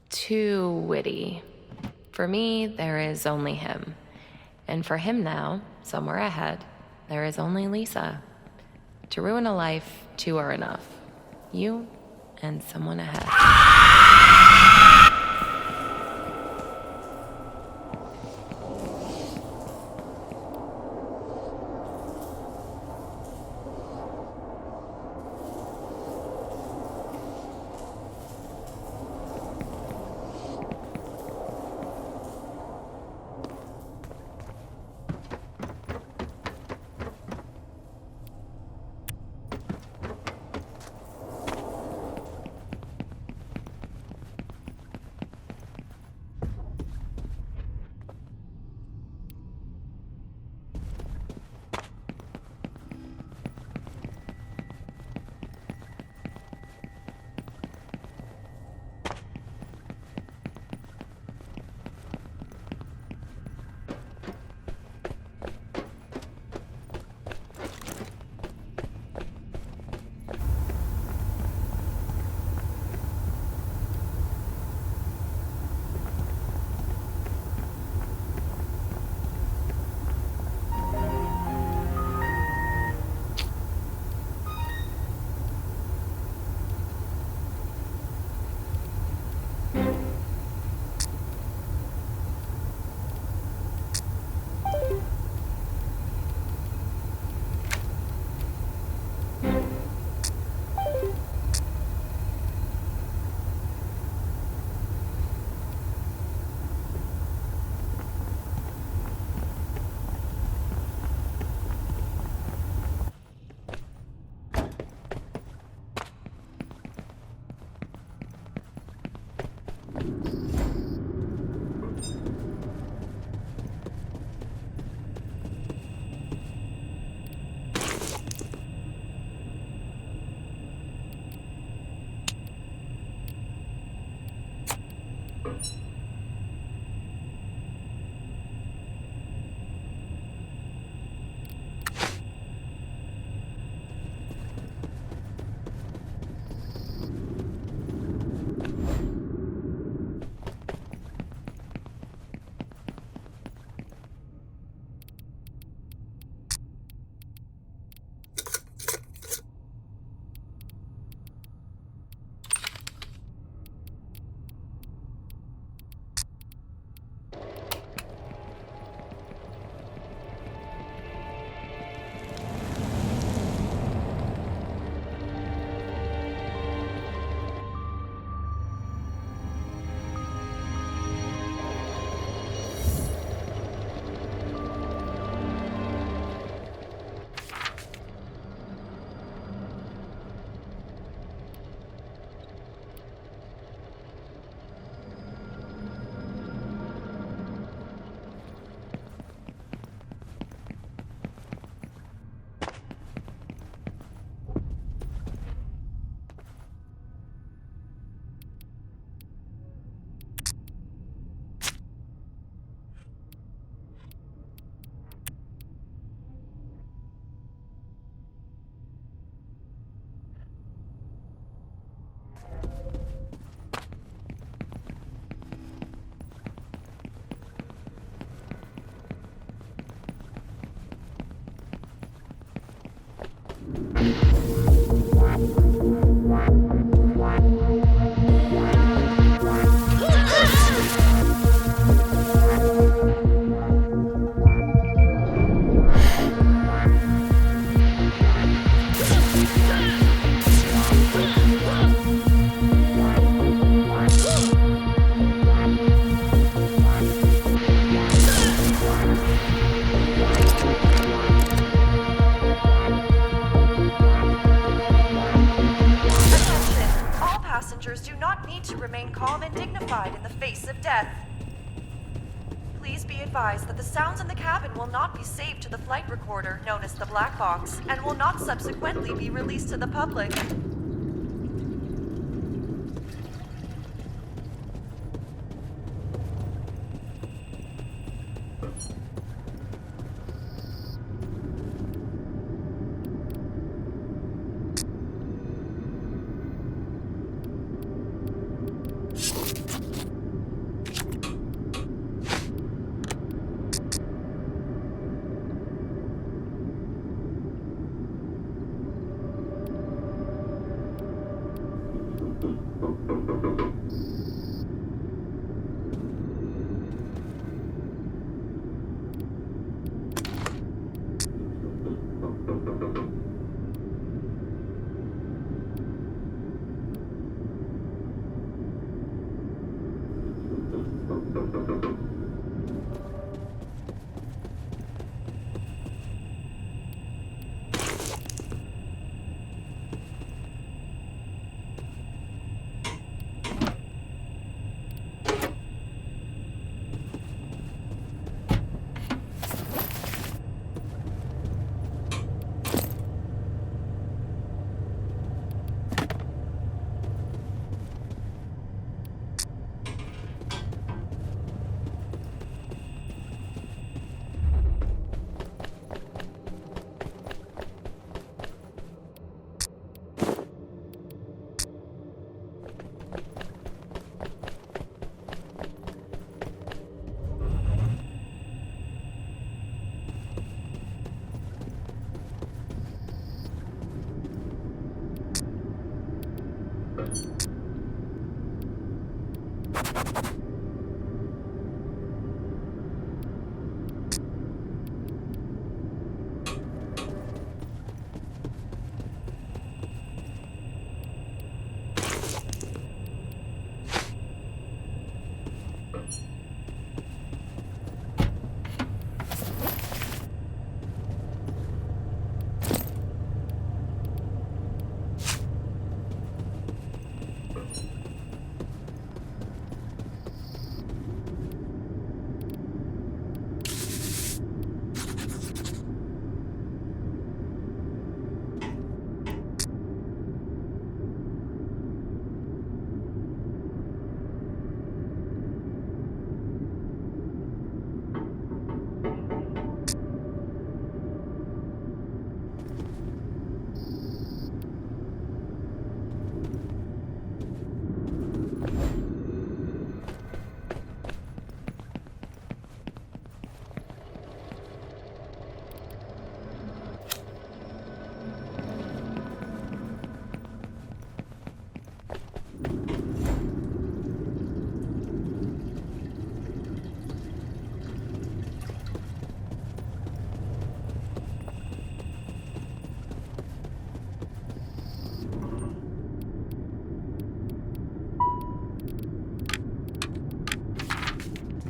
Too witty. For me, there is only him. And for him now, somewhere ahead, there is only Lisa. To ruin a life, two are enough. You and someone ahead. death. Please be advised that the sounds in the cabin will not be saved to the flight recorder, known as the black box, and will not subsequently be released to the public.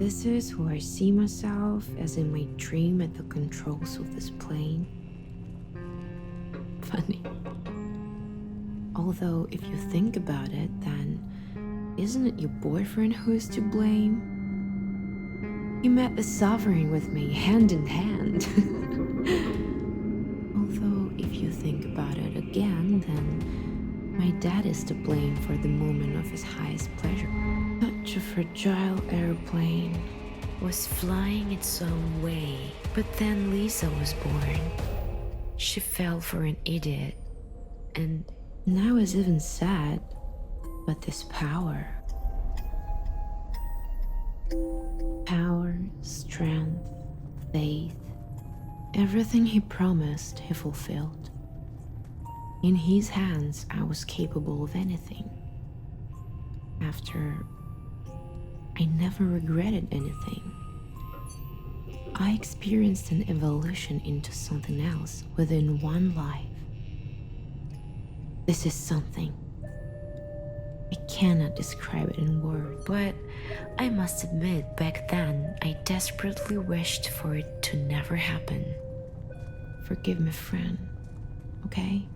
This is who I see myself as in my dream at the controls of this plane. Funny. Although, if you think about it, then isn't it your boyfriend who is to blame? You met the Sovereign with me, hand in hand. Although, if you think about it again, then my dad is to blame for the moment of his highest pleasure. Such a fragile airplane was flying its own way, but then Lisa was born. She fell for an idiot, and now is even sad, but this power, strength, faith, everything he promised he fulfilled. In his hands, I was capable of anything. After, I never regretted anything. I experienced an evolution into something else within one life. This is something. I cannot describe it in words, but I must admit back then I desperately wished for it to never happen. Forgive me, friend, okay?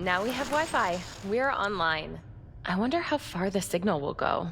now we have Wi-Fi. We're online. I wonder how far the signal will go.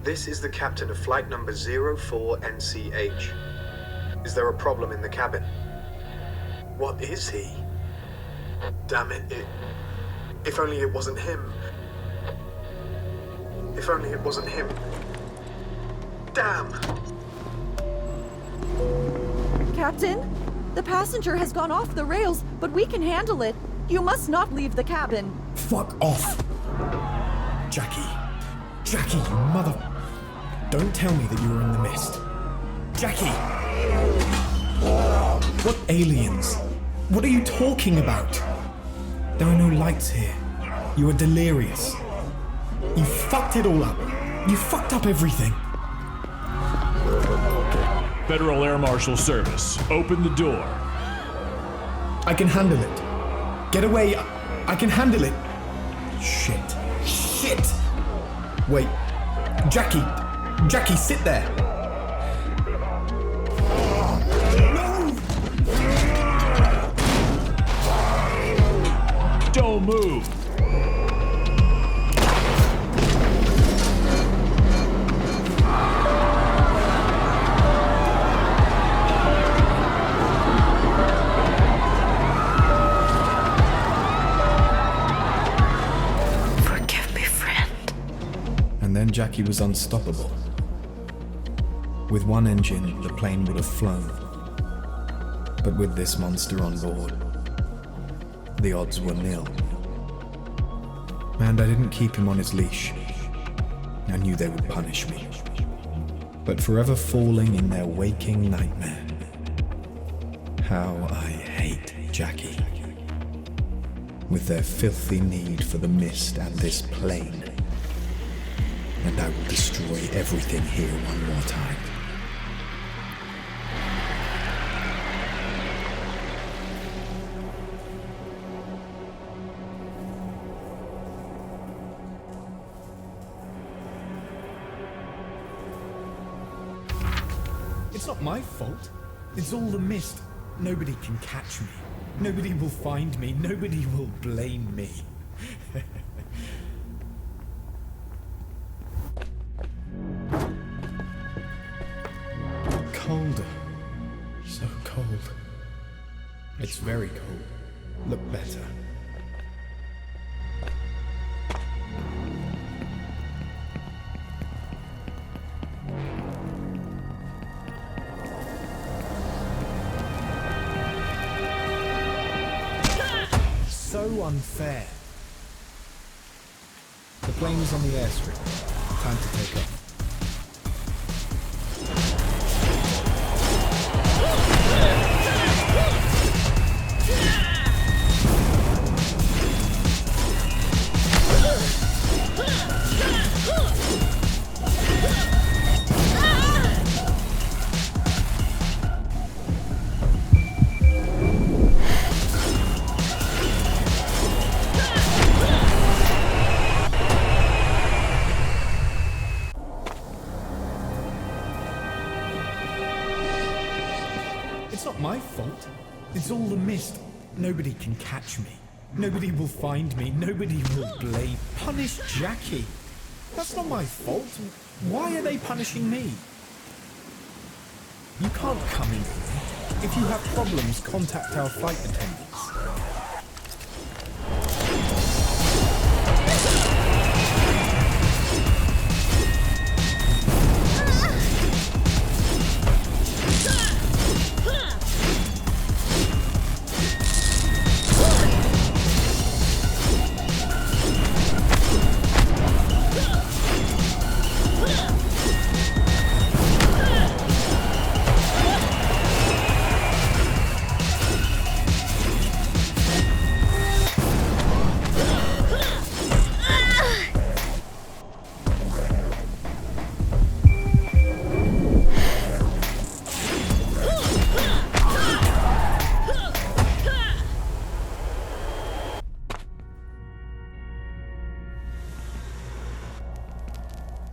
This is the captain of flight number 04NCH. Is there a problem in the cabin? What is he? Damn it, if only it wasn't him. If only it wasn't him. Damn! Captain, the passenger has gone off the rails, but we can handle it. You must not leave the cabin. Fuck off! Jackie, you mother... Don't tell me that you were in the mist. Jackie! What aliens? What are you talking about? There are no lights here. You are delirious. You fucked it all up. You fucked up everything. Federal Air Marshal Service, open the door. I can handle it. Get away. I can handle it. Shit. Wait. Jackie, sit there. No! Don't move. Then Jackie was unstoppable. With one engine, the plane would have flown. But with this monster on board, the odds were nil. And I didn't keep him on his leash. I knew they would punish me. But forever falling in their waking nightmare. How I hate Jackie. With their filthy need for the mist and this plane. And I will destroy everything here one more time. It's not my fault. It's all the mist. Nobody can catch me. Nobody will find me. Nobody will blame me. Colder. So cold. It's very cold. Look better. So unfair. The plane is on the airstrip. Time to take off. It's not my fault. It's all the mist. Nobody can catch me. Nobody will find me. Nobody will blame. Punish Jackie. That's not my fault. Why are they punishing me? You can't come in here. If you have problems, contact our flight attendants.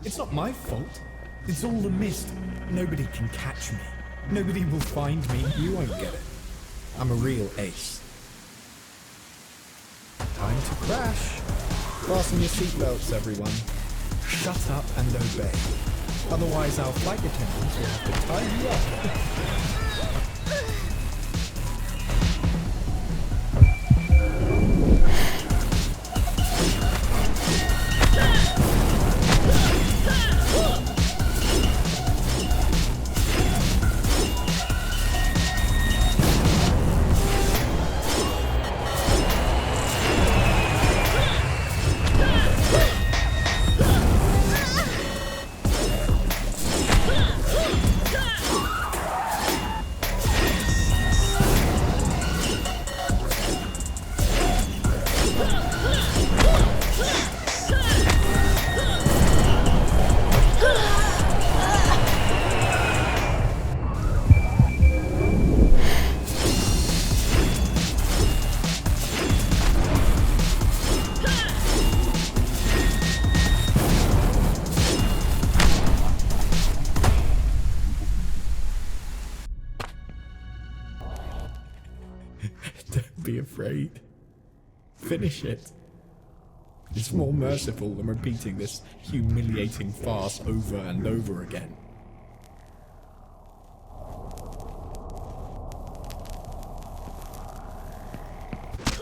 It's not my fault. It's all the mist. Nobody can catch me. Nobody will find me. You won't get it. I'm a real ace. Time to crash. Fasten your seatbelts, everyone. shut up and obey. Otherwise, our flight attendants will have to tie you up. Don't be afraid. Finish it. It's more merciful than repeating this humiliating farce over and over again.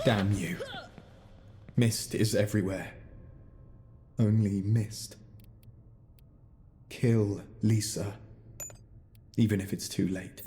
Damn you. Mist is everywhere. Only mist. Kill Lisa. Even if it's too late.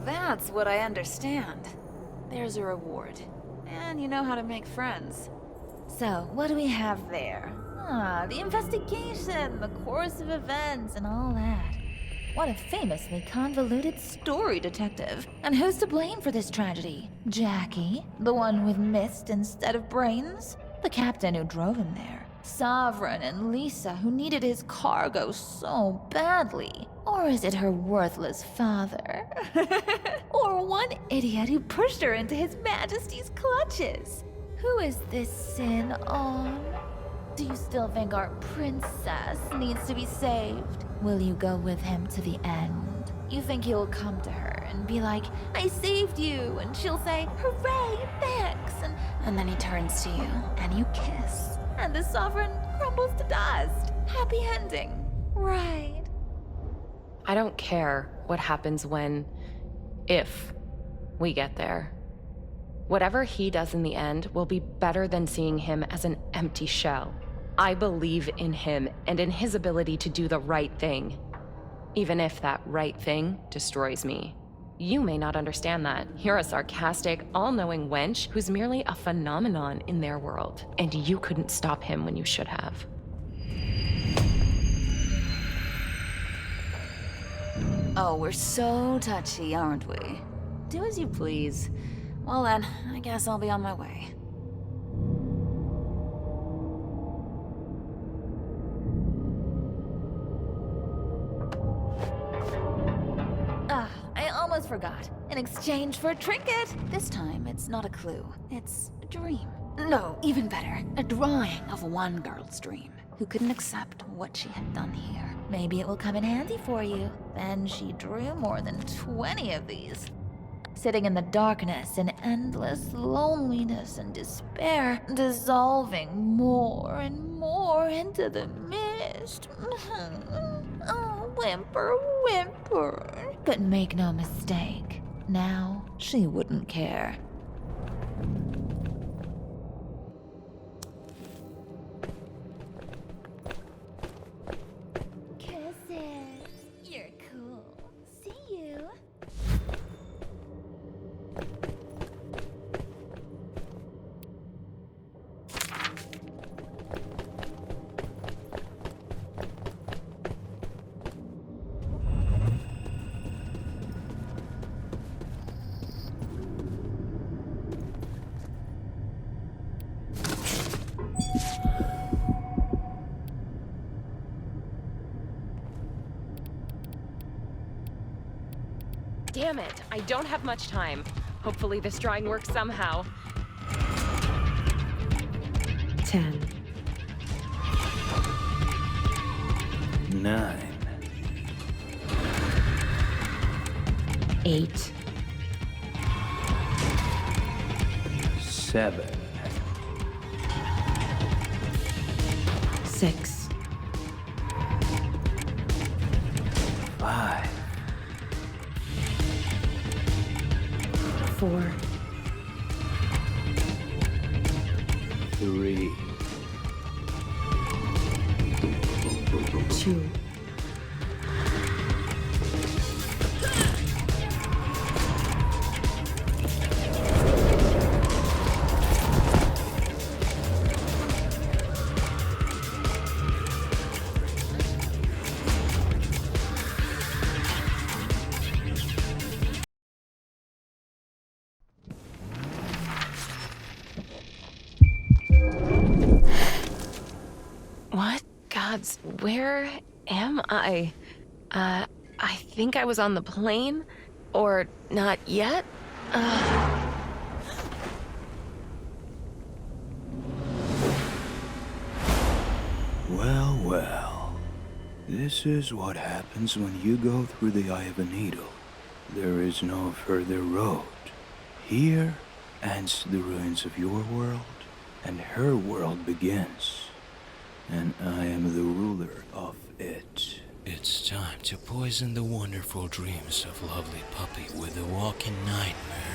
That's what I understand. There's a reward. And you know how to make friends. So, what do we have there? Ah, the investigation, the course of events, and all that. What a famously convoluted story, Detective. And who's to blame for this tragedy? Jackie? The one with mist instead of brains? The captain who drove him there? Sovereign and Lisa, who needed his cargo so badly? Or is it her worthless father? Or one idiot who pushed her into His Majesty's clutches? Who is this sin on? Do you still think our princess needs to be saved? Will you go with him to the end? You think he'll come to her and be like, I saved you, and she'll say, hooray, thanks, and then he turns to you, and you kiss, and the sovereign crumbles to dust. Happy ending, right? I don't care what happens if we get there. Whatever he does in the end will be better than seeing him as an empty shell. I believe in him and in his ability to do the right thing, even if that right thing destroys me. You may not understand that. You're a sarcastic, all-knowing wench who's merely a phenomenon in their world, and you couldn't stop him when you should have. Oh, we're so touchy, aren't we? Do as you please. Well then, I guess I'll be on my way. I almost forgot. In exchange for a trinket! This time, it's not a clue. It's a dream. No, even better. A drawing of one girl's dream, who couldn't accept what she had done here. Maybe it will come in handy for you. Then she drew more than 20 of these. Sitting in the darkness in endless loneliness and despair, dissolving more and more into the mist. Oh, whimper, whimper. But make no mistake, now she wouldn't care. Kisses. You're cool. See you. Damn it, I don't have much time. Hopefully this drawing works somehow. 10, 9, 8, 7, 6, 5, 4, 3, 2, What? Gods, where am I? I think I was on the plane? Or not yet? Well, well. This is what happens when you go through the eye of a needle. There is no further road. Here ends the ruins of your world, and her world begins. And I am the ruler of it. It's time to poison the wonderful dreams of lovely puppy with a walking nightmare.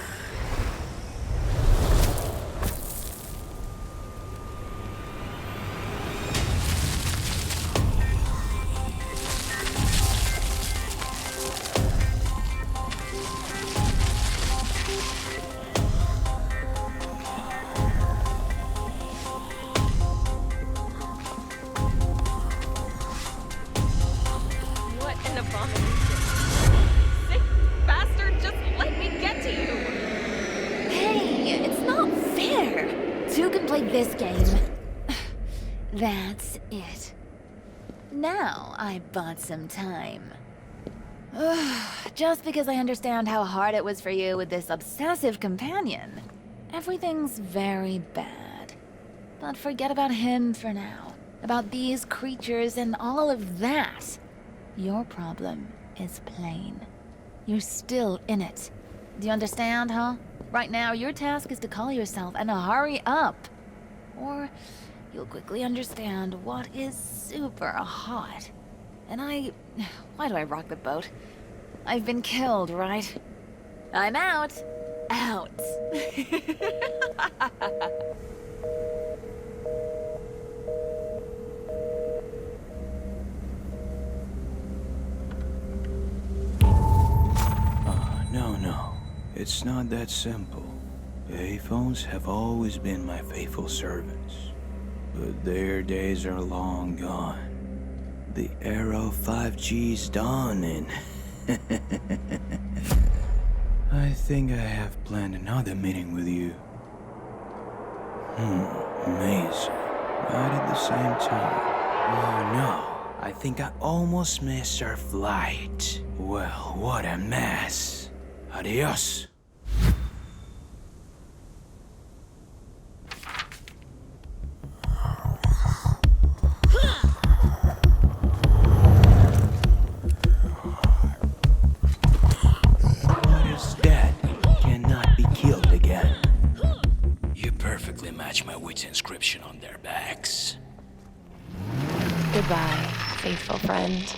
What an abomination. Sick bastard, just let me get to you! Hey, it's not fair. Two can play this game. That's it. Now I bought some time. Just because I understand how hard it was for you with this obsessive companion, everything's very bad. But forget about him for now. About these creatures and all of that. Your problem is plain. You're still in it. Do you understand, huh? Right now, your task is to call yourself and hurry up. Or you'll quickly understand what is super hot. And why do I rock the boat? I've been killed, right? I'm out. Out. No. It's not that simple. Payphones have always been my faithful servants. But their days are long gone. The era of 5G's dawning. I think I have planned another meeting with you. Amazing. Right at the same time. Oh no, I think I almost missed our flight. Well, what a mess. Adios. What is dead cannot be killed again. You perfectly match my wit's inscription on their backs. Goodbye, faithful friend.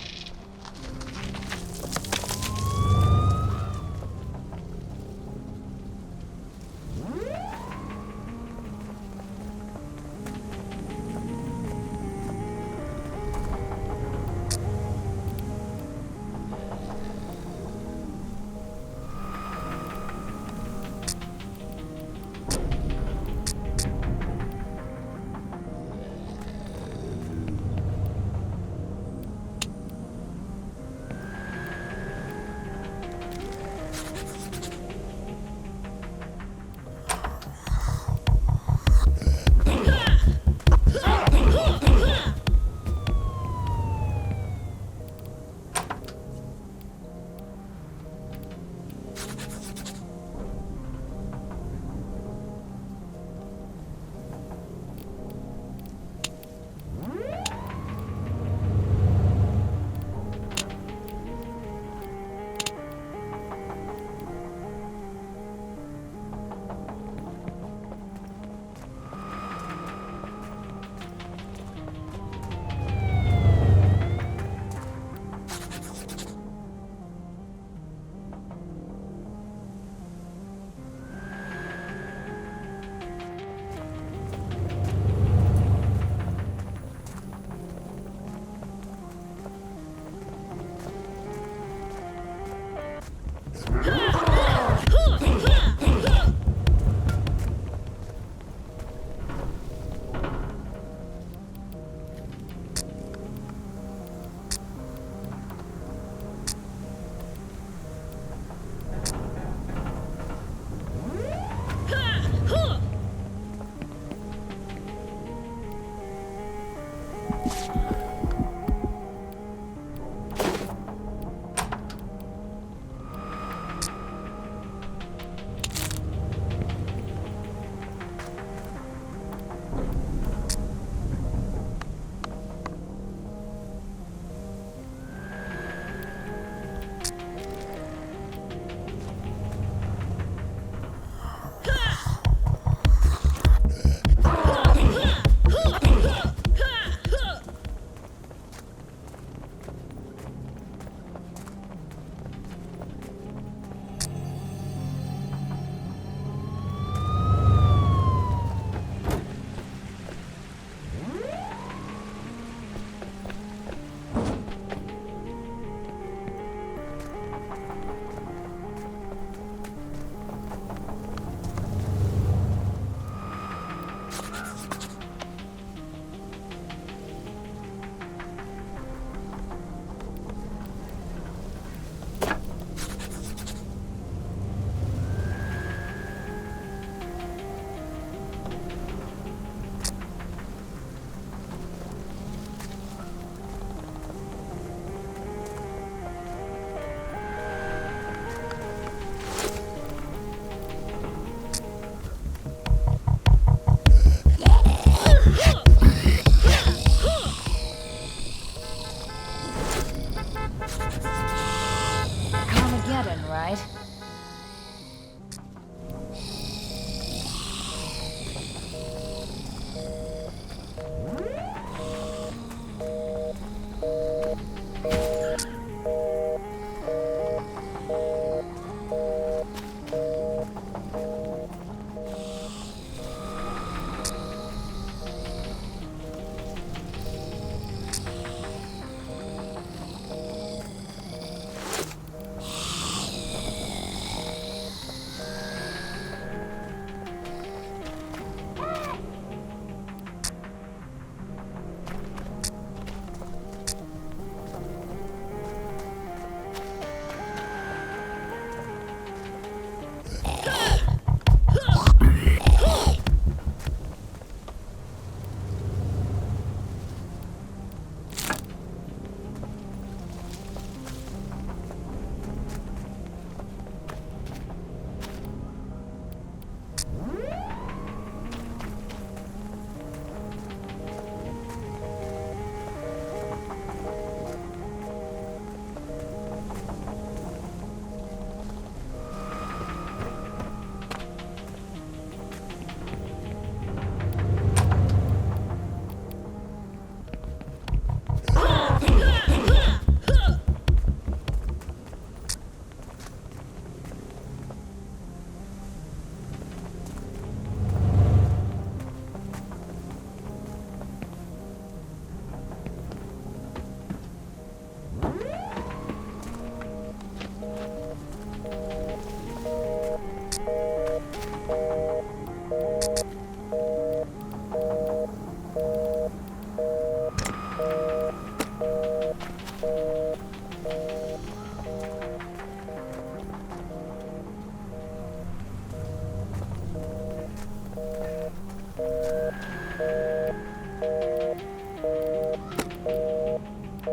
Oh,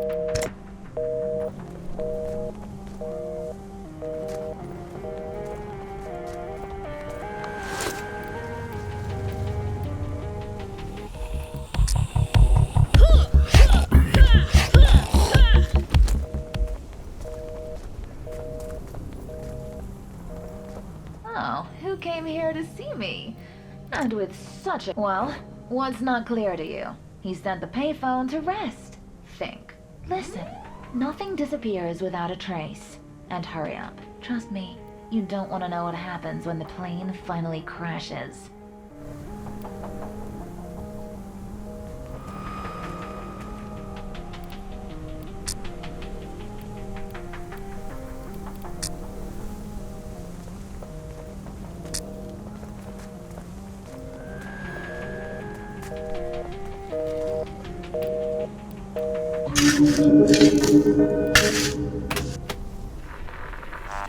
who came here to see me? And with such a... Well, what's not clear to you? He sent the payphone to rest. Think. Listen, nothing disappears without a trace. And hurry up. Trust me, you don't want to know what happens when the plane finally crashes.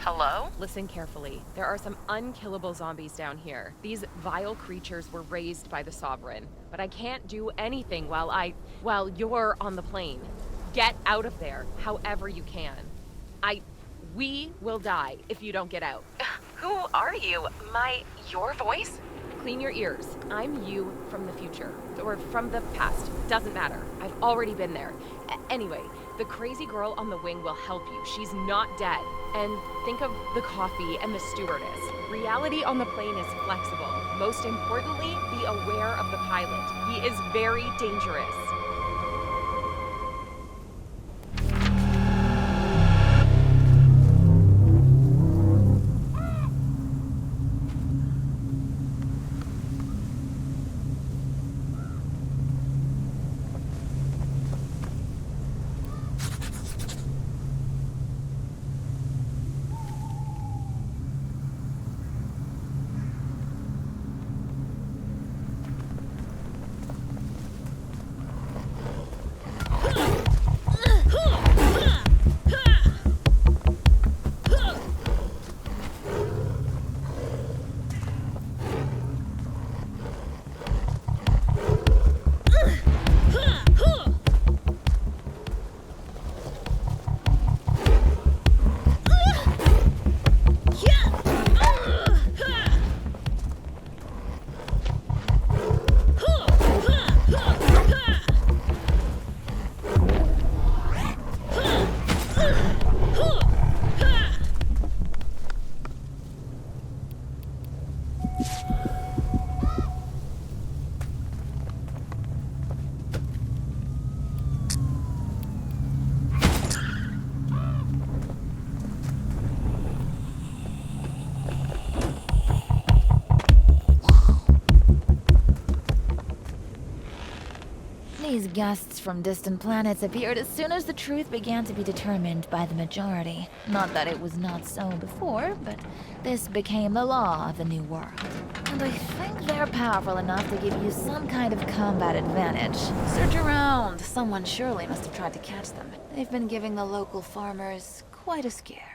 Hello? Listen carefully. There are some unkillable zombies down here. These vile creatures were raised by the Sovereign, but I can't do anything while you're on the plane. Get out of there, however you can. We will die if you don't get out. Who are you? Your voice? Clean your ears. I'm you from the future. Or from the past. Doesn't matter. I've already been there. Anyway, the crazy girl on the wing will help you. She's not dead. And think of the coffee and the stewardess. Reality on the plane is flexible. Most importantly, be aware of the pilot. He is very dangerous. These guests from distant planets appeared as soon as the truth began to be determined by the majority. Not that it was not so before, but this became the law of the new world. And I think they're powerful enough to give you some kind of combat advantage. Search around. Someone surely must have tried to catch them. They've been giving the local farmers quite a scare.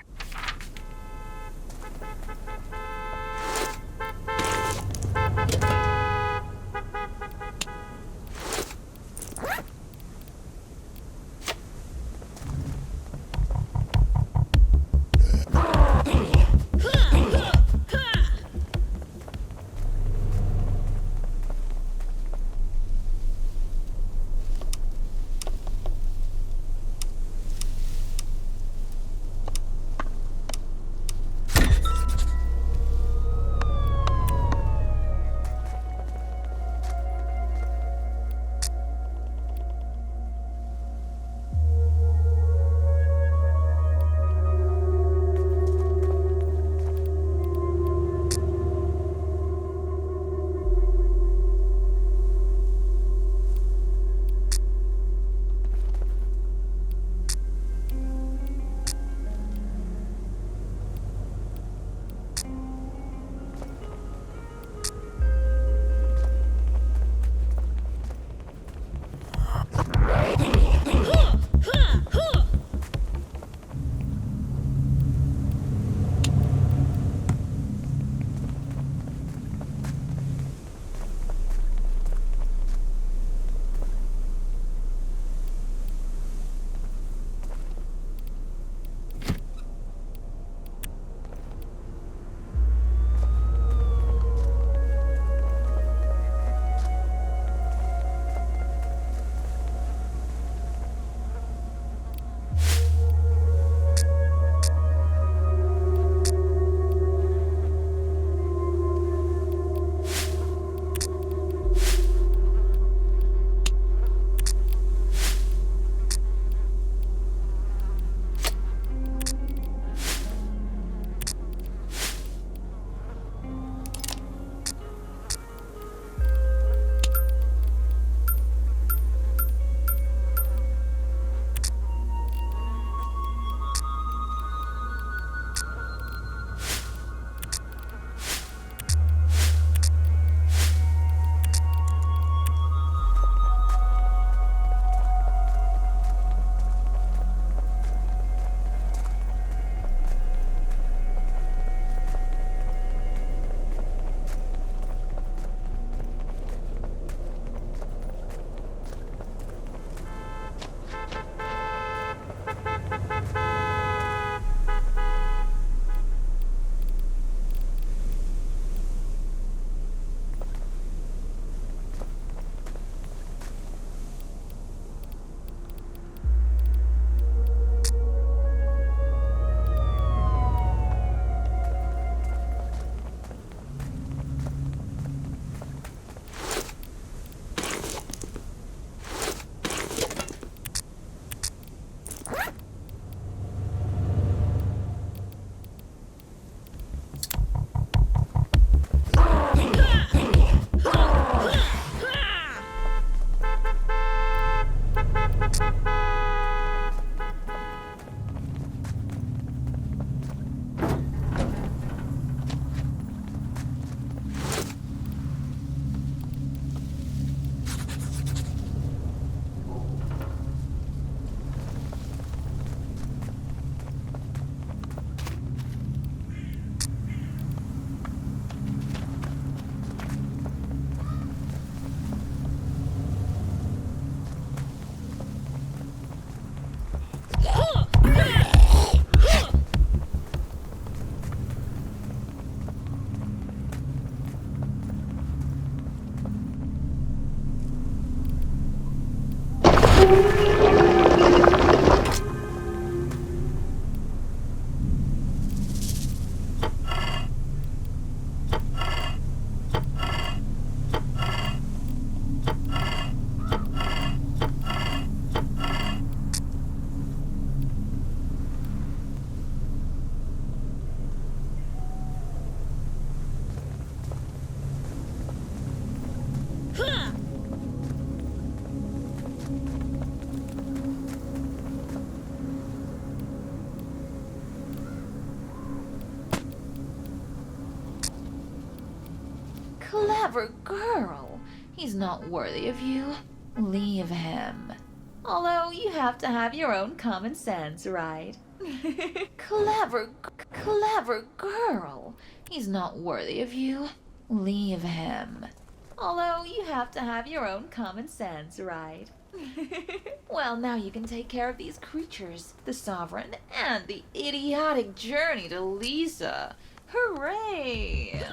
clever girl. He's not worthy of you. Leave him. Although you have to have your own common sense, right? Clever girl. He's not worthy of you. Leave him. Although you have to have your own common sense, right? Well, now you can take care of these creatures, the Sovereign, and the idiotic journey to Lisa. Hooray!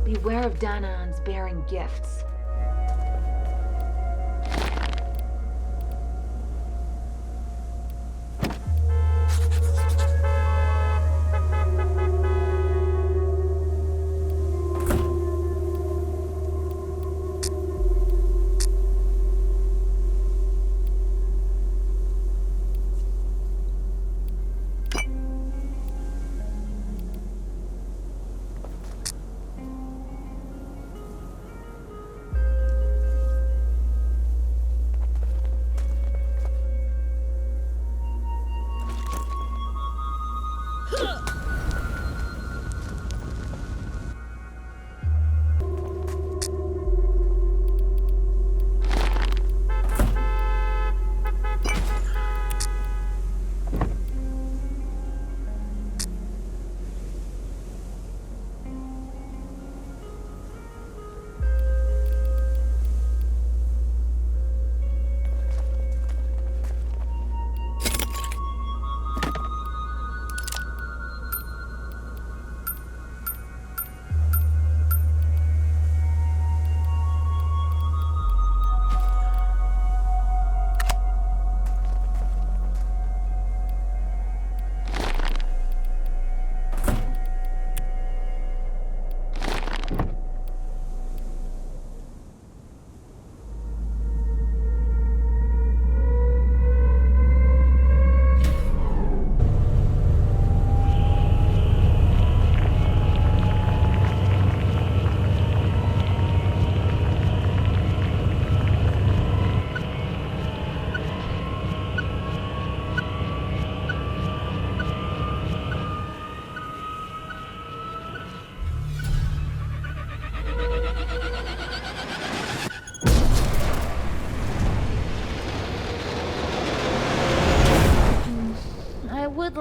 Beware of Danaans bearing gifts.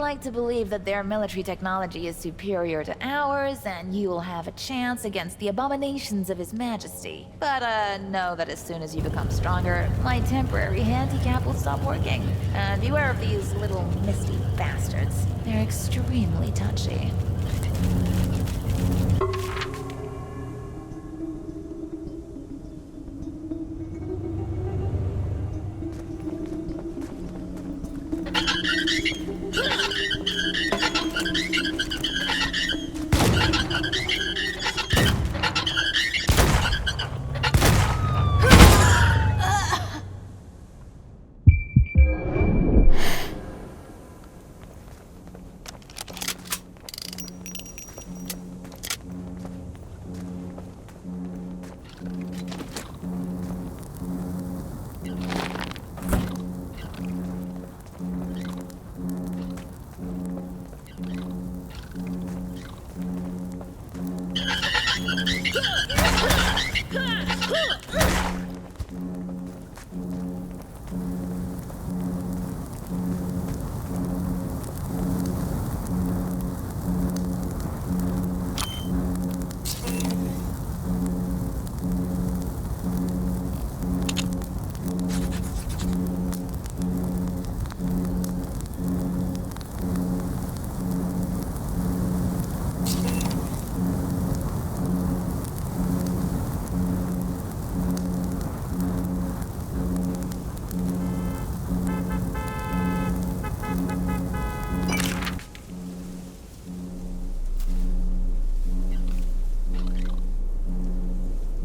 like to believe that their military technology is superior to ours, and you will have a chance against the abominations of His Majesty. But, know that as soon as you become stronger, my temporary handicap will stop working. And beware of these little misty bastards. They're extremely touchy.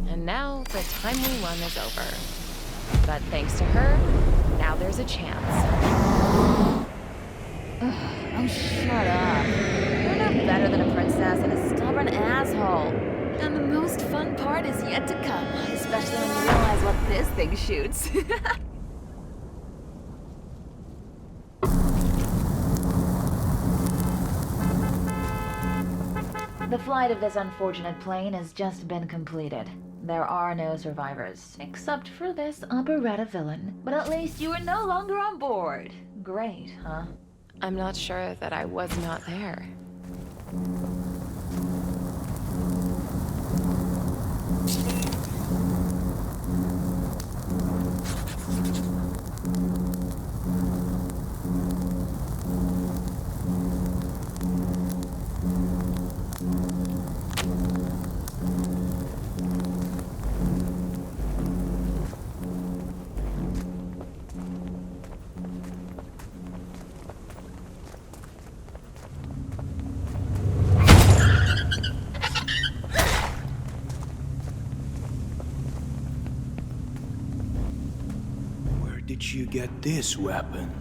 And now the timely run is over. But thanks to her, now there's a chance. Oh, shut up. You're not better than a princess and a stubborn asshole. And the most fun part is yet to come, especially when you realize what this thing shoots. The flight of this unfortunate plane has just been completed. There are no survivors, except for this operetta villain. But at least you are no longer on board. Great, huh? I'm not sure that I was not there. Did you get this weapon?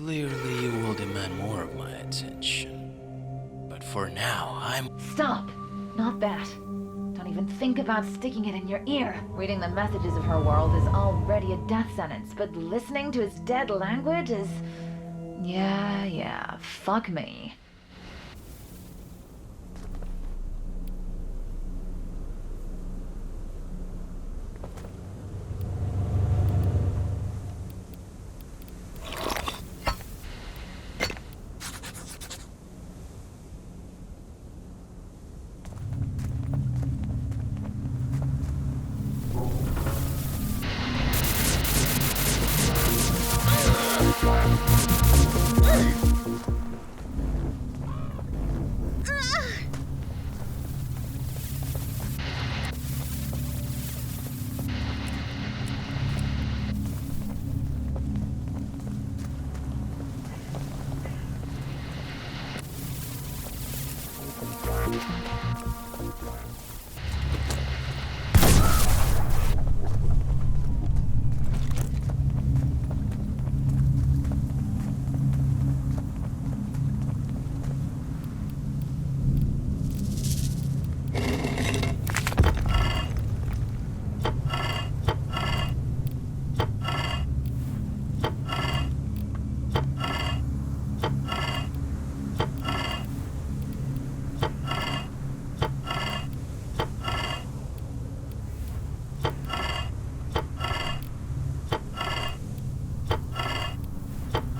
Clearly you will demand more of my attention. But for now, I'm... Stop! Not that. Don't even think about sticking it in your ear. Reading the messages of her world is already a death sentence, but listening to its dead language is... Yeah, fuck me.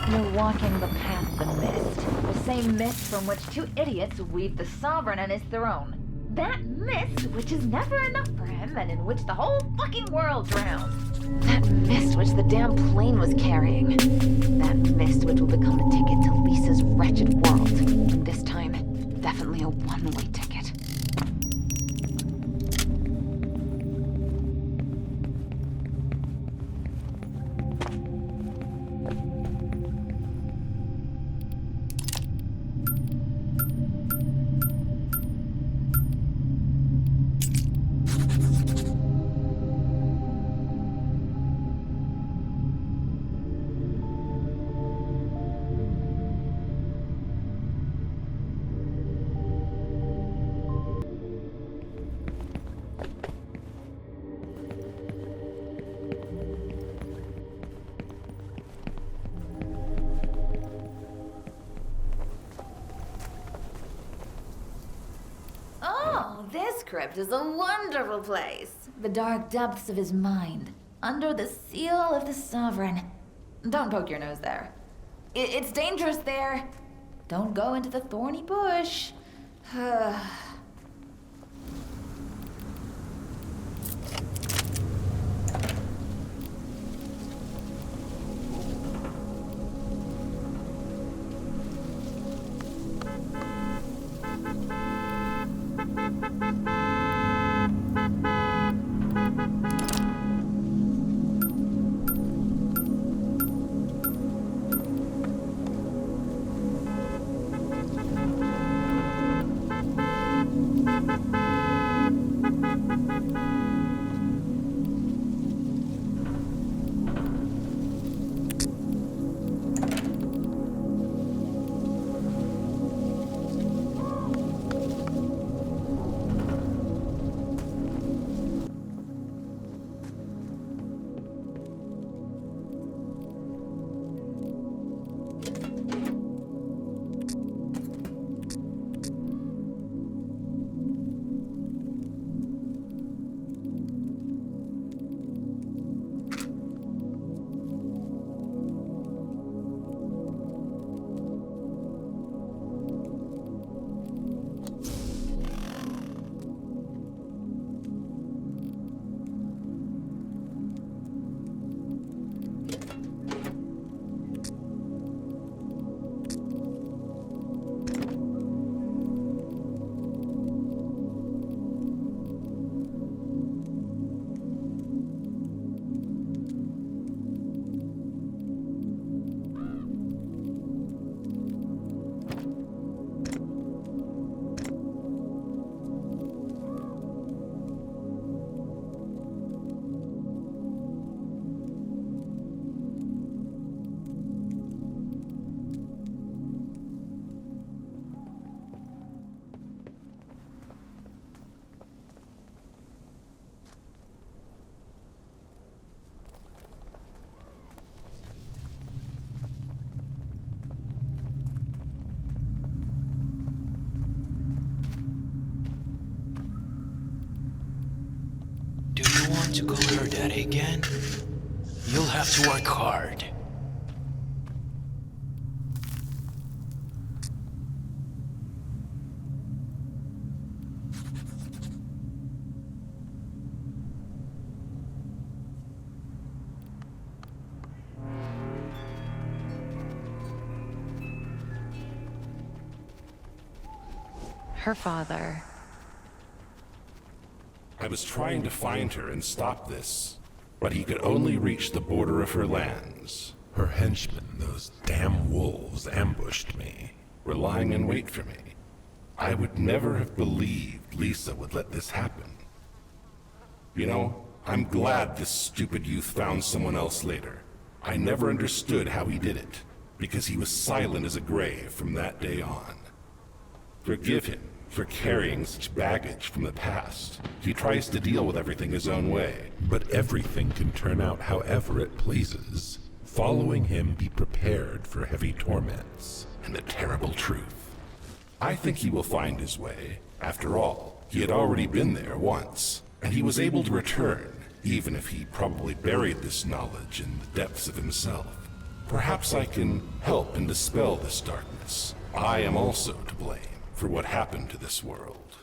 You're walking the path of the mist. The same mist from which two idiots weave the Sovereign and his throne. That mist which is never enough for him and in which the whole fucking world drowns. That mist which the damn plane was carrying. That mist which will become the ticket to Lisa's wretched world. And this time, definitely a one-way ticket. This crypt is a wonderful place. The dark depths of his mind, under the seal of the Sovereign. Don't poke your nose there. It's dangerous there. Don't go into the thorny bush. want to call her daddy again? You'll have to work hard. Her father. I was trying to find her and stop this, but he could only reach the border of her lands. Her henchmen, those damn wolves, ambushed me. Were lying in wait for me. I would never have believed Lisa would let this happen. You know, I'm glad this stupid youth found someone else later. I never understood how he did it, because he was silent as a grave from that day on. Forgive him for carrying such baggage from the past. He tries to deal with everything his own way. But everything can turn out however it pleases. Following him, be prepared for heavy torments. And the terrible truth. I think he will find his way. After all, he had already been there once, and he was able to return, even if he probably buried this knowledge in the depths of himself. Perhaps I can help and dispel this darkness. I am also to blame for what happened to this world.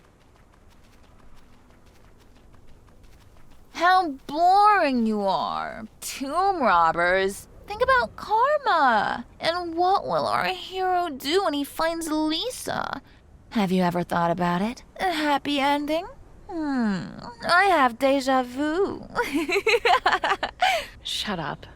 How boring you are. Tomb robbers. Think about karma. And what will our hero do when he finds Lisa? Have you ever thought about it? A happy ending? I have deja vu. Shut up.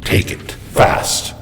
Take it, fast.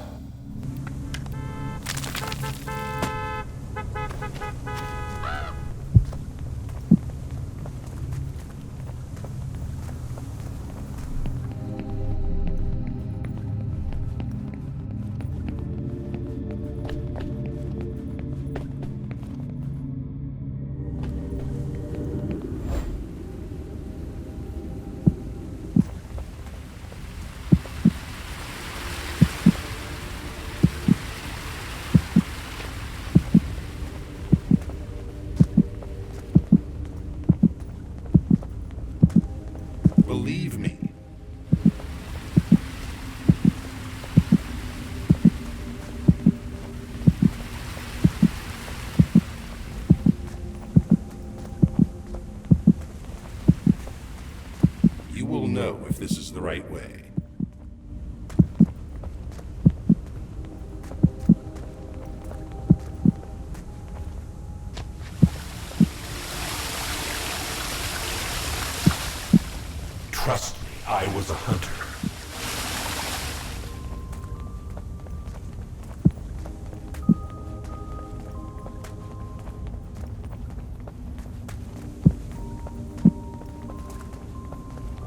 Believe me. You will know if this is the right way. Trust me, I was a hunter.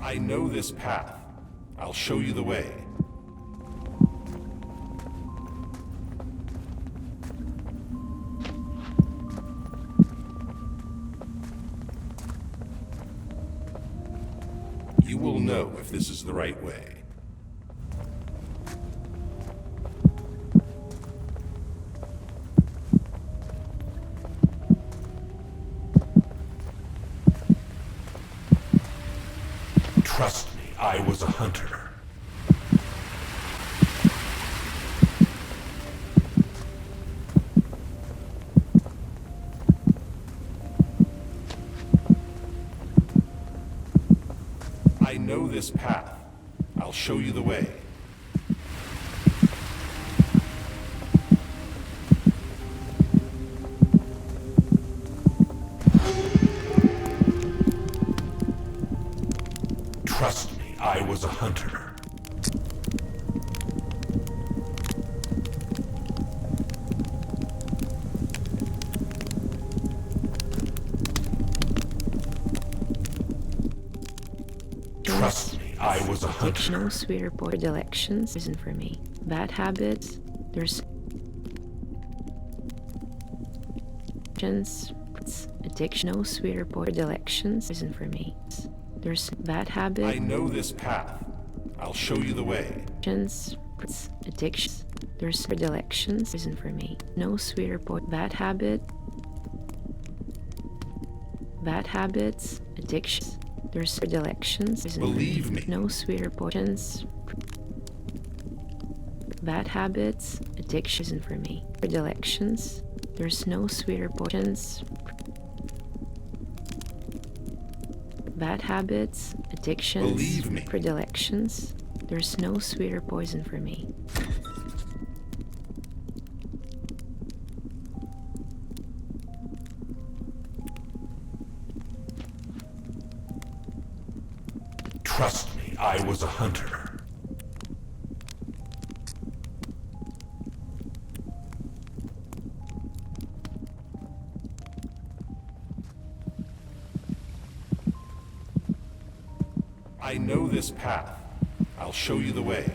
I know this path. I'll show you the way. You will know if this is the right way. Trust me, I was a hunter. I know this path. I'll show you the way. Trust me, I was a hunter. Trust me, I was a hunter. No sweeter predilections isn't for me. Bad habits, there's addiction. No sweeter predilections isn't for me. There's bad habits. I know this path. I'll show you the way. Addictions. There's predilections isn't for me. No sweeter bad habit. Bad habits, addictions. There's predilections isn't Believe for me. No sweeter portions. Bad habits, addictions isn't for me. Predilections. There's no sweeter portions. Bad habits, addictions, Believe me. Predilections. There's no sweeter poison for me. Trust me, I was a hunter. I know this path. I'll show you the way.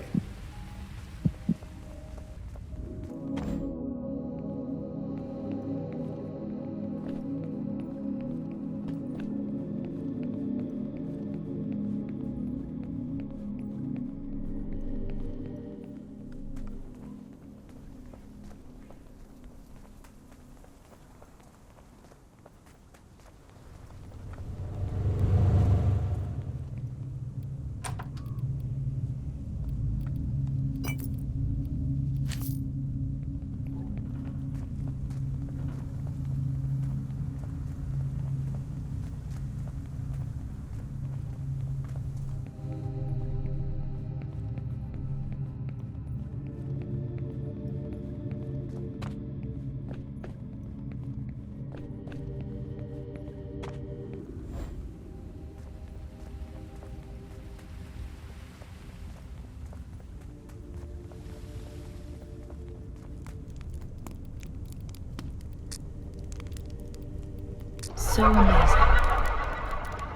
So amazing.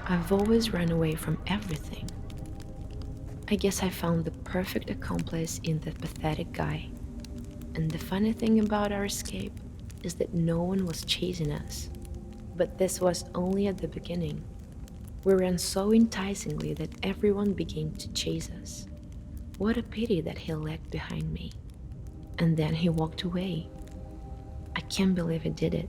I've always run away from everything. I guess I found the perfect accomplice in that pathetic guy. And the funny thing about our escape is that no one was chasing us. But this was only at the beginning. We ran so enticingly that everyone began to chase us. What a pity that he lagged behind me. And then he walked away. I can't believe he did it.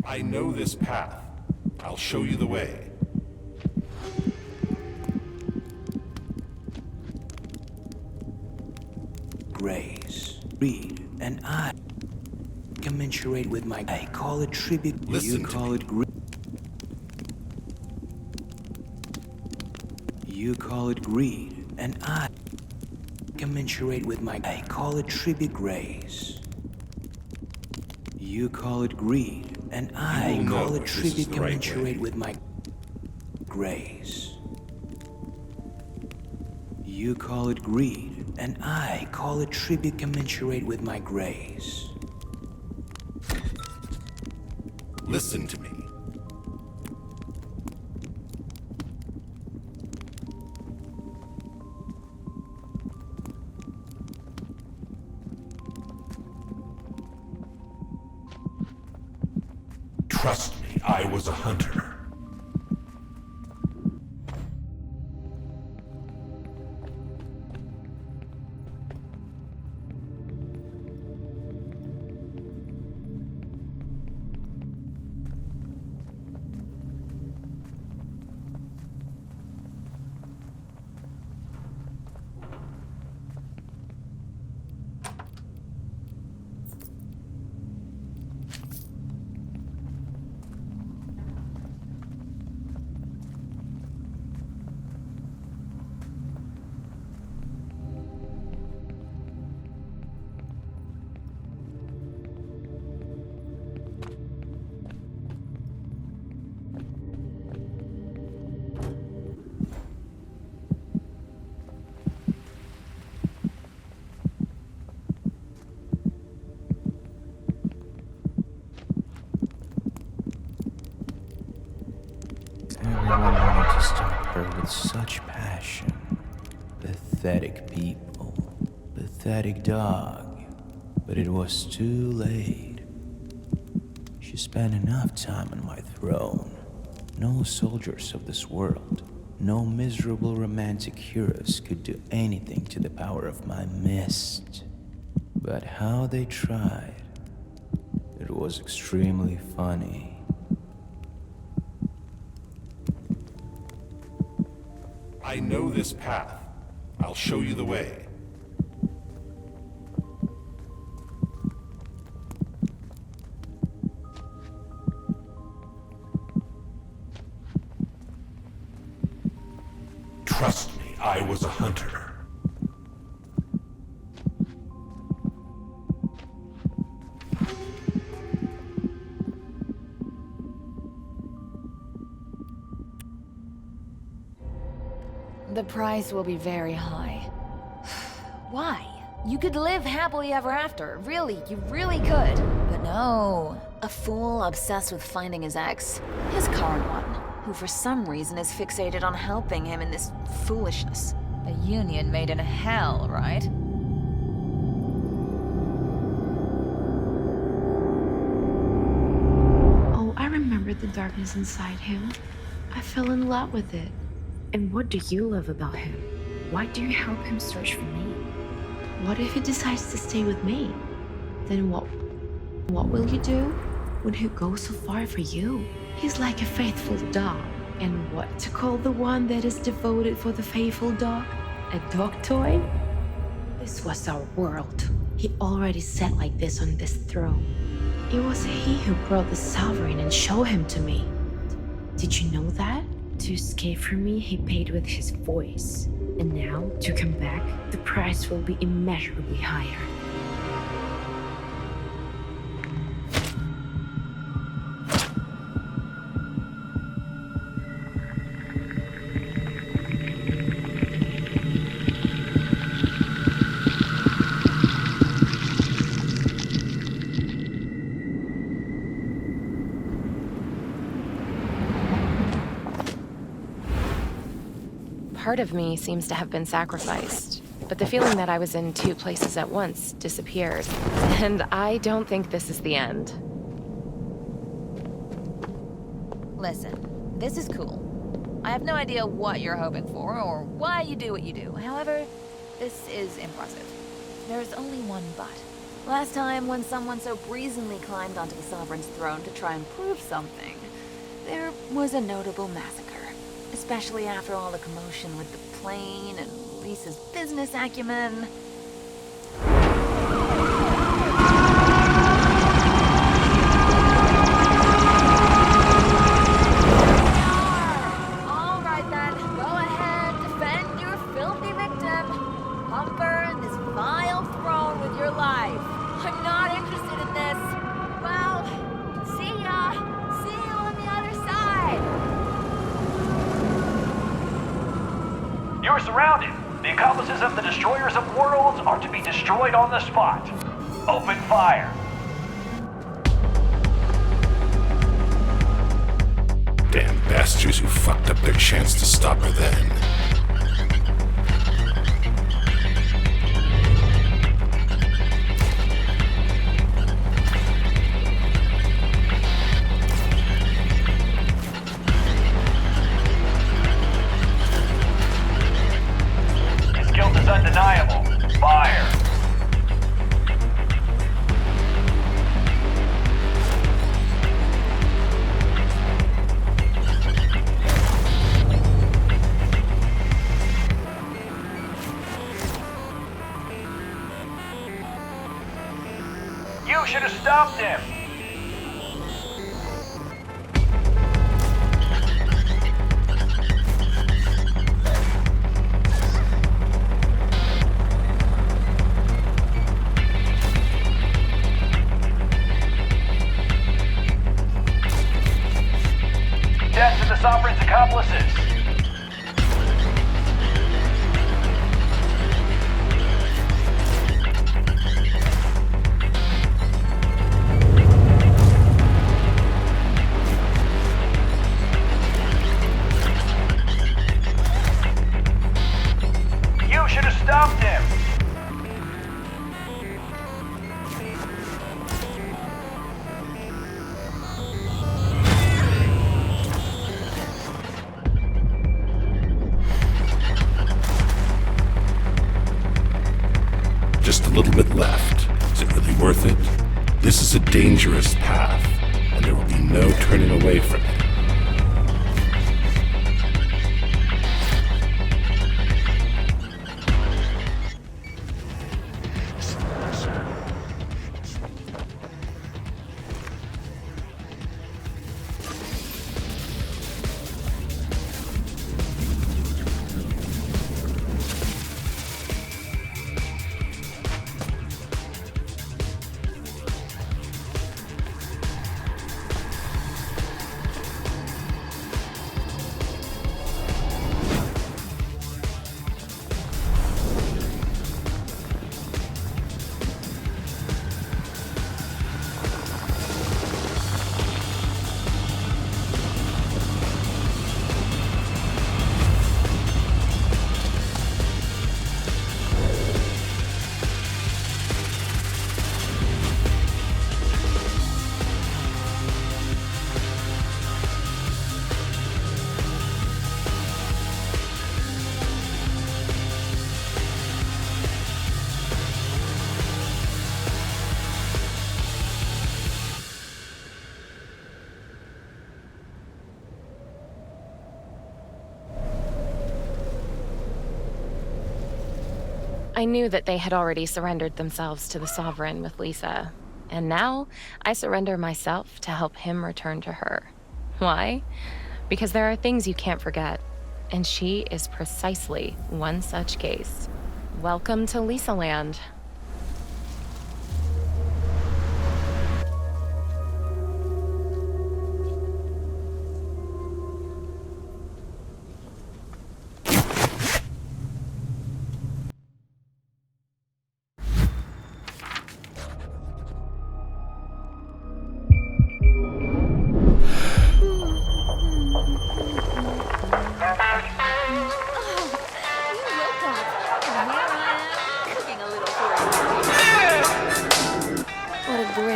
I know this path. I'll show you the way. Grace, read, and I commensurate with my. I call it tribute. Listen you call it You call it greed, and I commensurate with my. I call it tribute. Grace. You call it greed, and I call it tribute commensurate with my grace. You call it greed, and I call it tribute commensurate with my grace. Listen to me. Trust me, I was a hunter. much passion. Pathetic people. Pathetic dog. But it was too late. She spent enough time on my throne. No soldiers of this world, no miserable romantic heroes could do anything to the power of my mist. But how they tried, it was extremely funny. I know this path. I'll show you the way. Trust me, I was a hunter. The price will be very high. Why? You could live happily ever after. Really, you really could. But no. A fool obsessed with finding his ex. His current one. Who for some reason is fixated on helping him in this foolishness. A union made in hell, right? Oh, I remember the darkness inside him. I fell in love with it. And what do you love about him? Why do you help him search for me? What if he decides to stay with me? Then what will you do when he goes so far for you? He's like a faithful dog. And what to call the one that is devoted for the faithful dog? A dog toy? This was our world. He already sat like this on this throne. It was he who brought the sovereign and showed him to me. Did you know that? To escape from me, he paid with his voice. And now, to come back, the price will be immeasurably higher. Part of me seems to have been sacrificed, but the feeling that I was in two places at once disappeared. And I don't think this is the end. Listen, this is cool. I have no idea what you're hoping for or why you do what you do. However, this is impressive. There's only one but. Last time, when someone so brazenly climbed onto the Sovereign's throne to try and prove something, there was a notable massacre. Especially after all the commotion with the plane and Lisa's business acumen. All right then, go ahead, defend your filthy victim. Humper this vile throne with your life. I'm not interested in this. Well, see ya. See you on the other side. You're surrounded. The accomplices of the Destroyers of Worlds are to be destroyed on the spot. Open fire. Damn bastards who fucked up their chance to stop her then. Guilt is undeniable. Fire! You should have stopped him! Death to the Sovereign's accomplices! stopped him! Just a little bit left. Is it really worth it? This is a dangerous path, and there will be no turning away from it. I knew that they had already surrendered themselves to the Sovereign with Lisa, and now I surrender myself to help him return to her. Why? Because there are things you can't forget, and she is precisely one such case. Welcome to Lisa Land.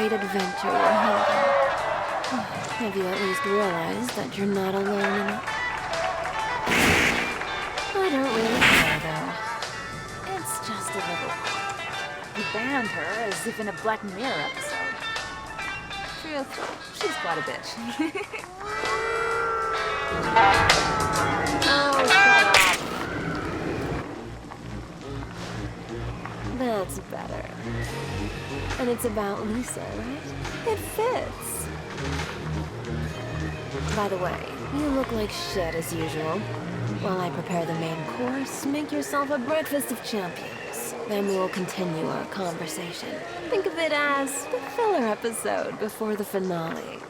Adventure you're having. Have you at least realized that you're not alone in it? I don't really care, though. It's just a little... You banned her as if in a Black Mirror episode. Truth, she's quite a bitch. Oh, shut up. That's better. And it's about Lisa, right? It fits. By the way, you look like shit as usual. While I prepare the main course, make yourself a breakfast of champions. Then we'll continue our conversation. Think of it as the filler episode before the finale.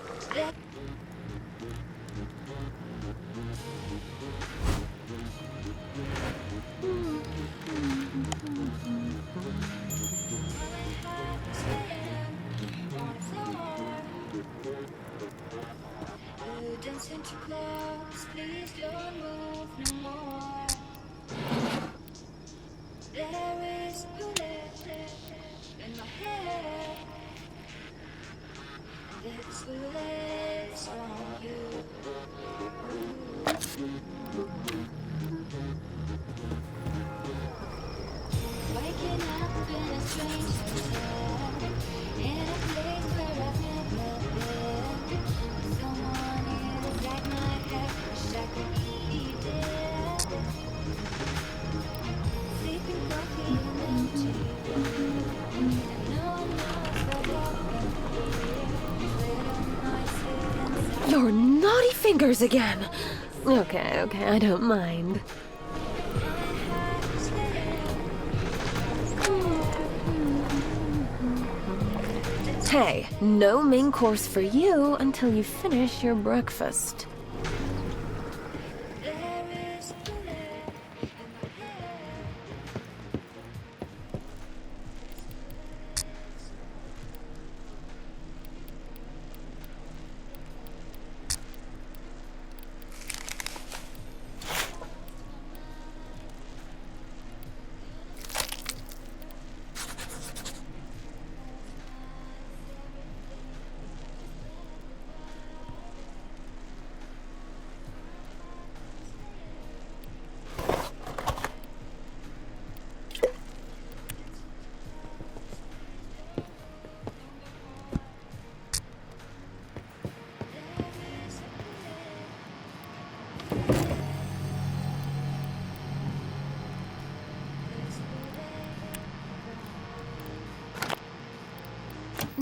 Your naughty fingers again. Okay, I don't mind. Hey, no main course for you until you finish your breakfast.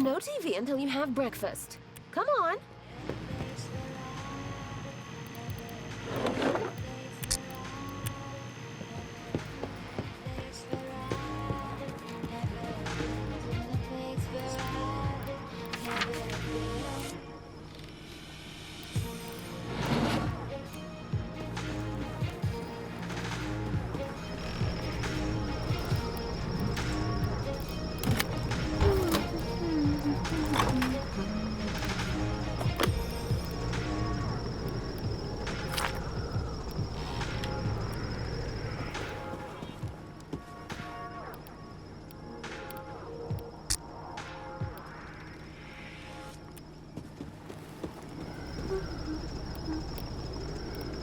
no TV until you have breakfast. Come on.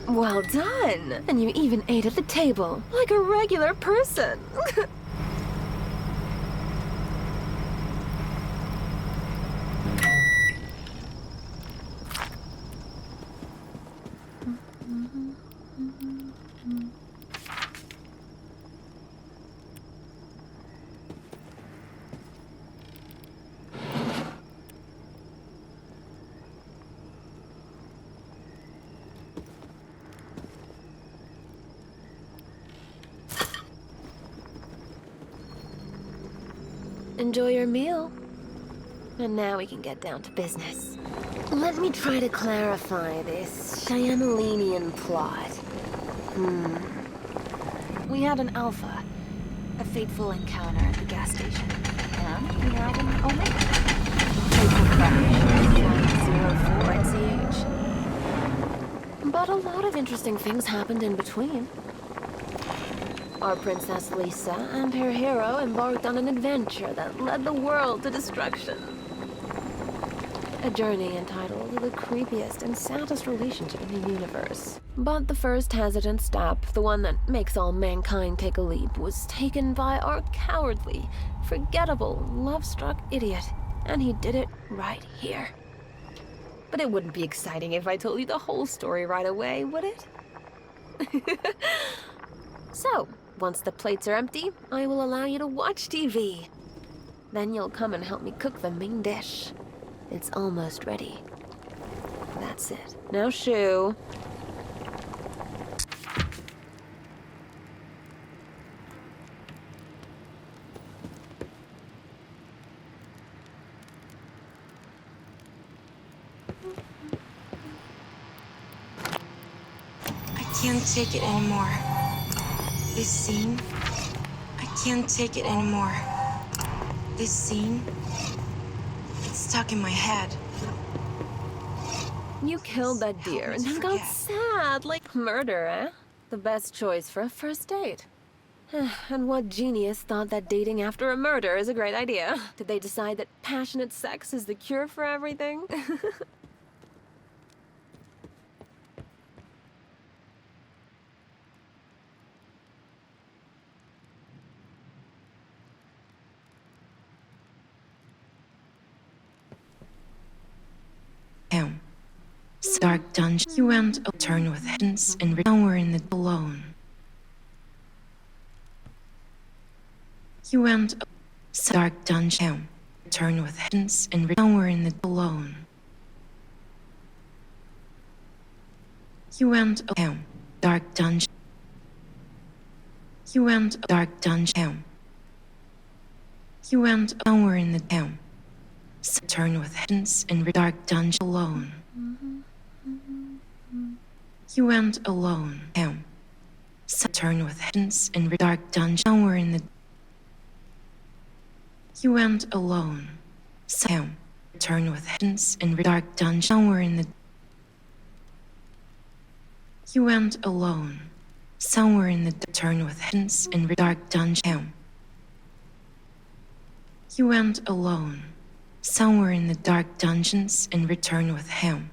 Well done! And you even ate at the table, like a regular person. Enjoy your meal. And now we can get down to business. Let me try to clarify this Cheyenne-Lenian plot. We had an Alpha, a fateful encounter at the gas station. And we had an Omega, a fateful crash at 04 NCH. But a lot of interesting things happened in between. Our Princess Lisa and her hero embarked on an adventure that led the world to destruction. A journey entitled The Creepiest and Saddest Relationship in the Universe. But the first hesitant step, the one that makes all mankind take a leap, was taken by our cowardly, forgettable, love-struck idiot. And he did it right here. But it wouldn't be exciting if I told you the whole story right away, would it? So, once the plates are empty, I will allow you to watch TV. Then you'll come and help me cook the main dish. It's almost ready. That's it. Now shoo. I can't take it anymore. This scene, I can't take it anymore. This scene, it's stuck in my head. You killed that deer and then got sad, like murder, eh? The best choice for a first date. And what genius thought that dating after a murder is a great idea? Did they decide that passionate sex is the cure for everything? Him. Dark dungeon. You went a turn with hints and somewhere in the alone. You went a dark dungeon. Turn with hints and somewhere in the alone. You went a dark dungeon. You went a dark dungeon. You went somewhere in the town. Turn with hints and dark dungeon alone. You went alone. Turn with hints and dark dungeon somewhere in the. You went alone. Turn with hints and dark dungeon somewhere in the. You went alone. Somewhere in the turn with hints and dark dungeon. You went alone. Somewhere in the dark dungeons and return with him.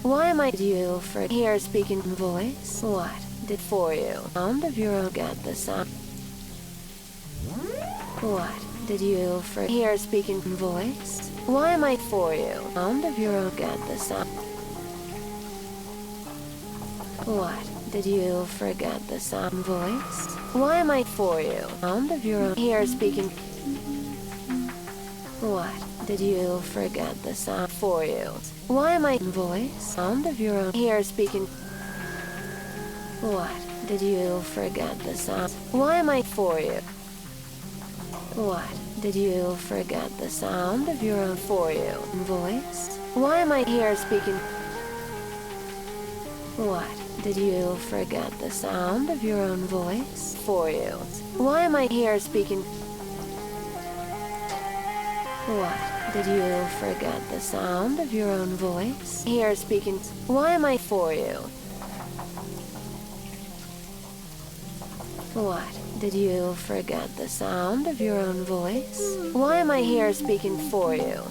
Why am I you for here speaking voice? What did for you? Sound of your own get the sound. What did you for here speaking voice? Why am I for you? Sound of your own get the sound. What did you forget the sound voice? Why am I for you? Sound of your own here speaking. What did you forget the sound for you? Why am I voice? Sound of your own here speaking. What did you forget the sound? Why am I for you? What did you forget the sound of your own for you voice? Why am I here speaking? What did you forget the sound of your own voice for you? Why am I here speaking? What did you forget the sound of your own voice? Here speaking. Why am I for you? What did you forget the sound of your own voice? Why am I here speaking for you?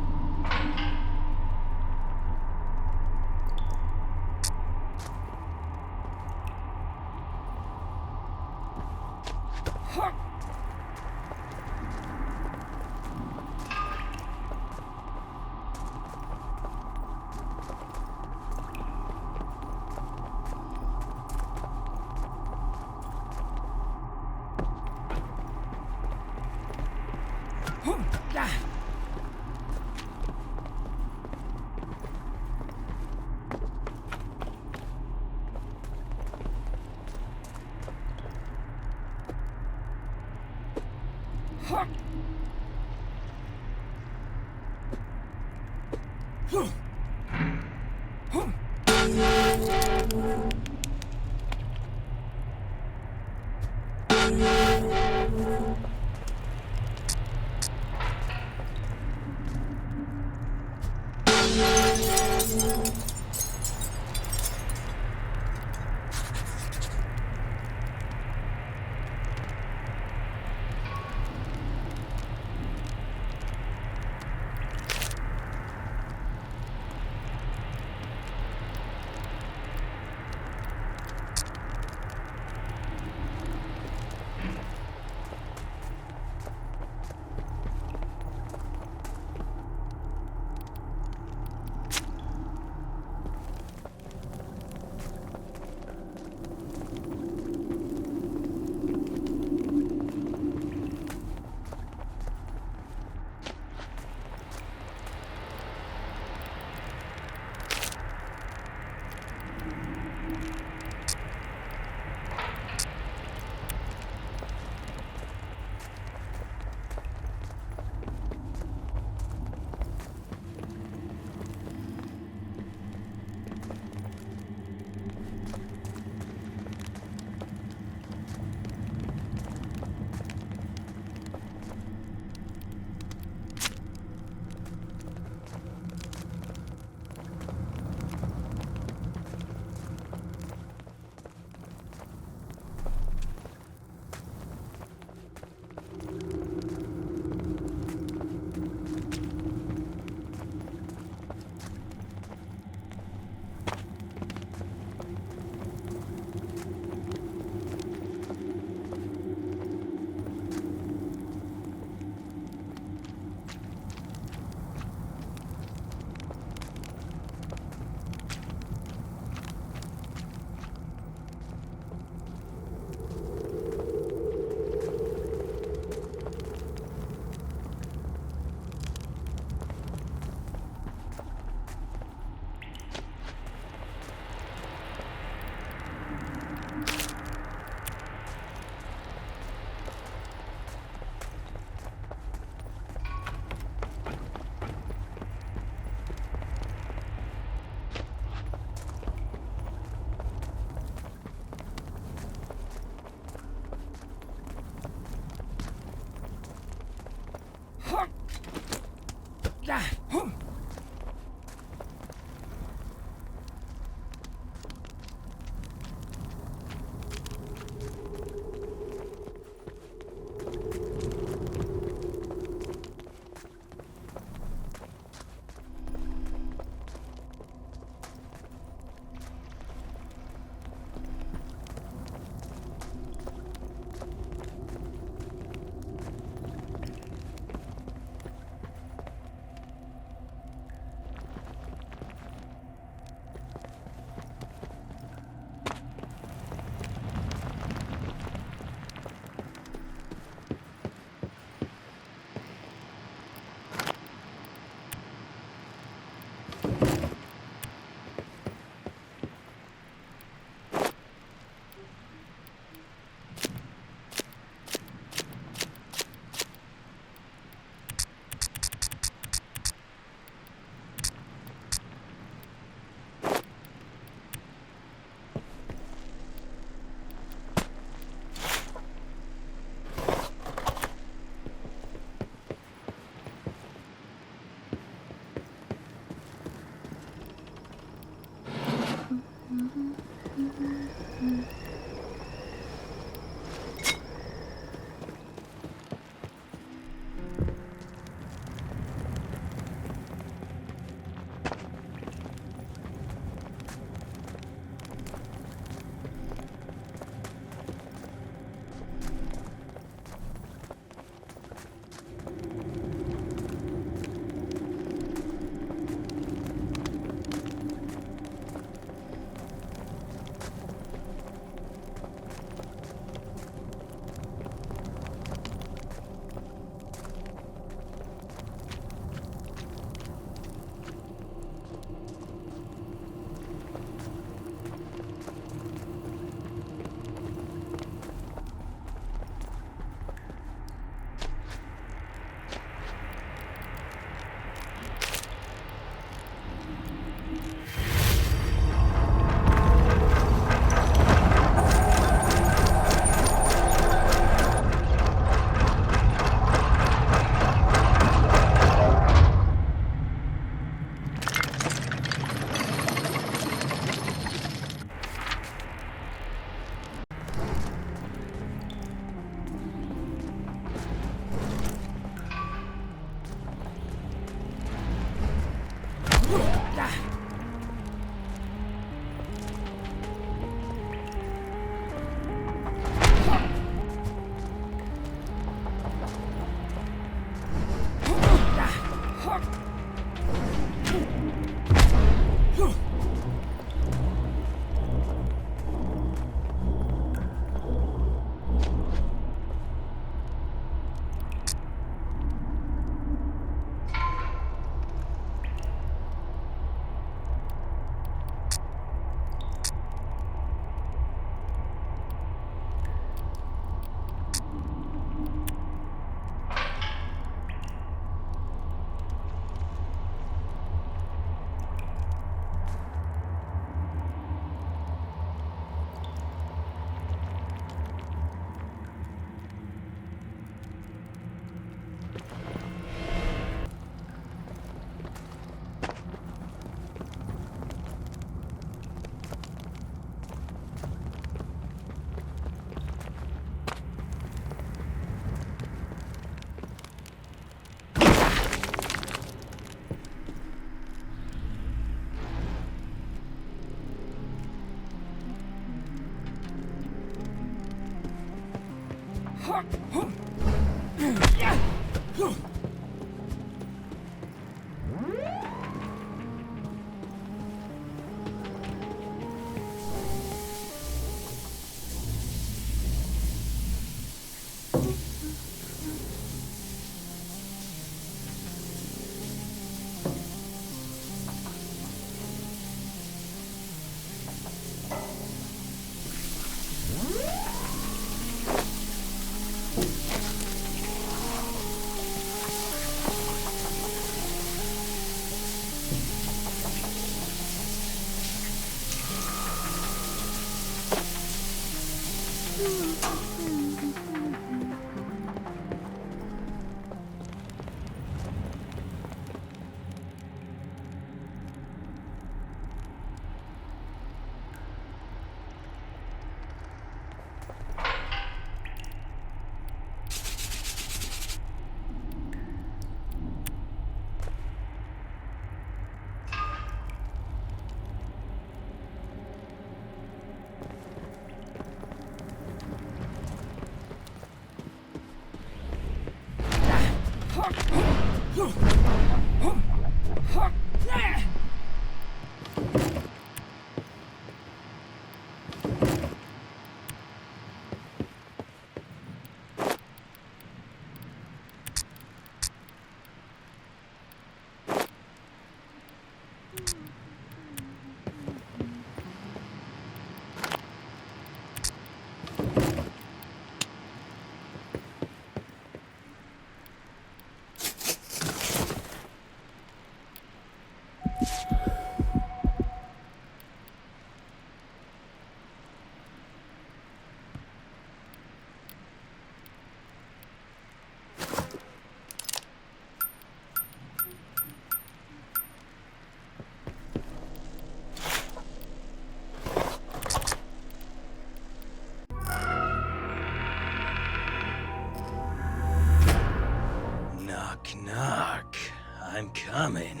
Knock. I'm coming.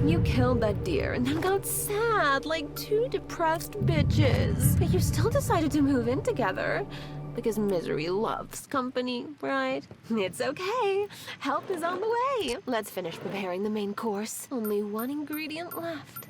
You killed that deer and then got sad like two depressed bitches. But you still decided to move in together. Because misery loves company, right? It's okay. Help is on the way. Let's finish preparing the main course. Only one ingredient left.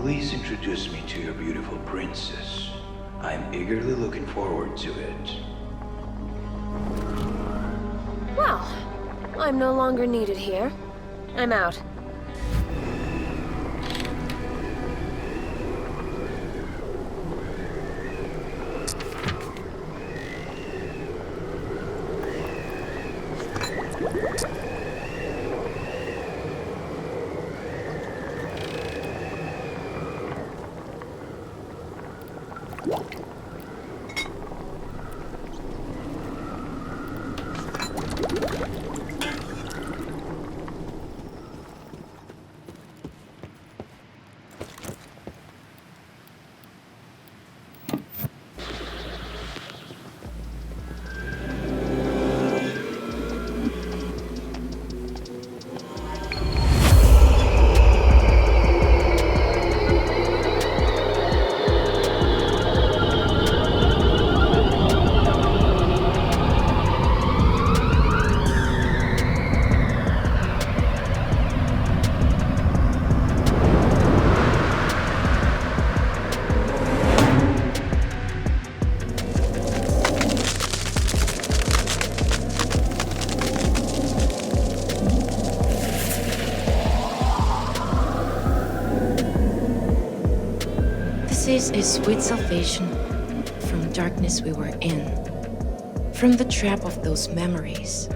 Please introduce me to your beautiful princess. I'm eagerly looking forward to it. Well, I'm no longer needed here. I'm out. us a sweet salvation from the darkness we were in, from the trap of those memories.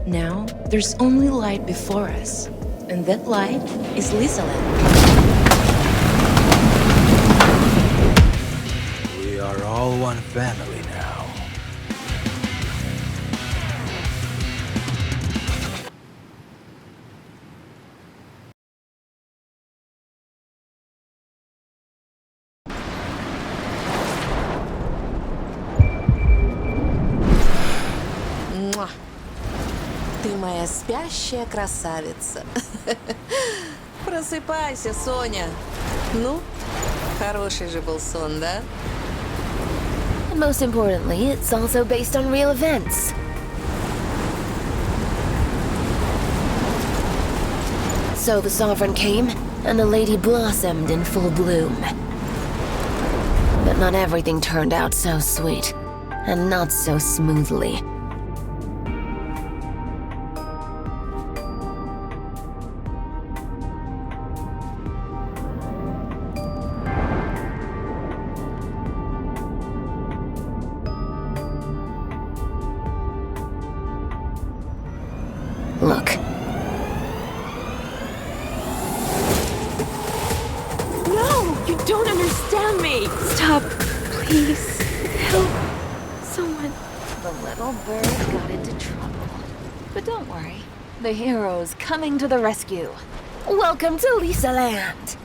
Now, there's only light before us, and that light is Lisaland. We are all one family now. Муа. Ты моя спящая красавица. Просыпайся, Соня. Ну, хороший же был сон, да? And most importantly, it's also based on real events. So the Sovereign came, and the lady blossomed in full bloom. But not everything turned out so sweet, and not so smoothly. Look. No! You don't understand me! Stop. Please. Help. Someone. The little bird got into trouble. But don't worry. The hero's coming to the rescue. Welcome to Lisaland!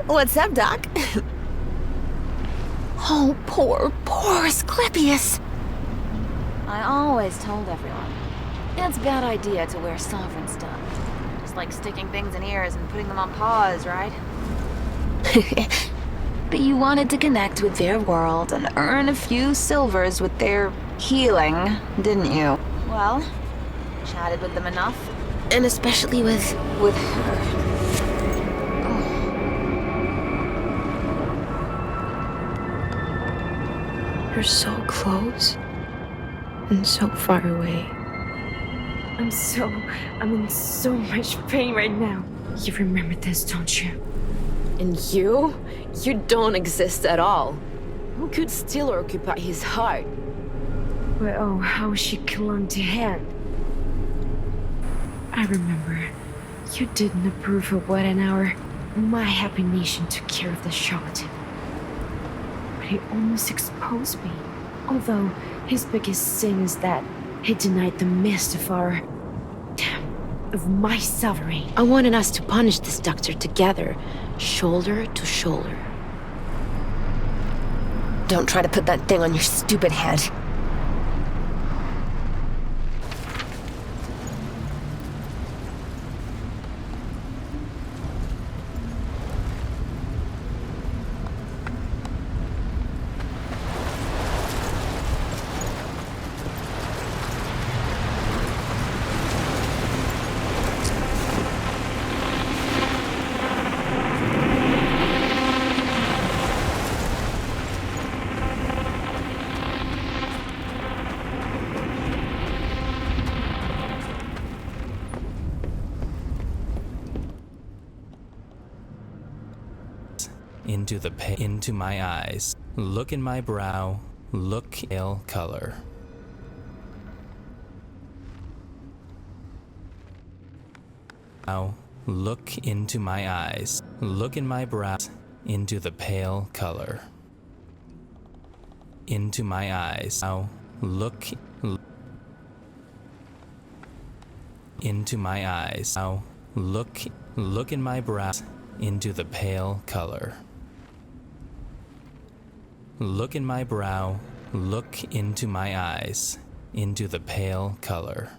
What's up, Doc? Oh, poor Asclepius. I always told everyone, it's a bad idea to wear Sovereign stuff. Just like sticking things in ears and putting them on paws, right? But you wanted to connect with their world and earn a few silvers with their healing, didn't you? Well, chatted with them enough. And especially with her. You're so close and so far away. I'm in so much pain right now. You remember this, don't you? And you? You don't exist at all. Who could still occupy his heart? But oh, how she clung to hand. I remember. You didn't approve of what an hour my happy nation took care of the shot. But he almost exposed me. Although his biggest sin is that he denied the mist of my sovereign. I wanted us to punish this doctor together, shoulder to shoulder. Don't try to put that thing on your stupid head. into my eyes. Look in my brow. Look pale color. Now, look into my eyes. Look in my brow. Into the pale color. Into my eyes. Now, look into my eyes. Now, look in my brow. Into the pale color. Look in my brow. Look into my eyes. Into the pale color.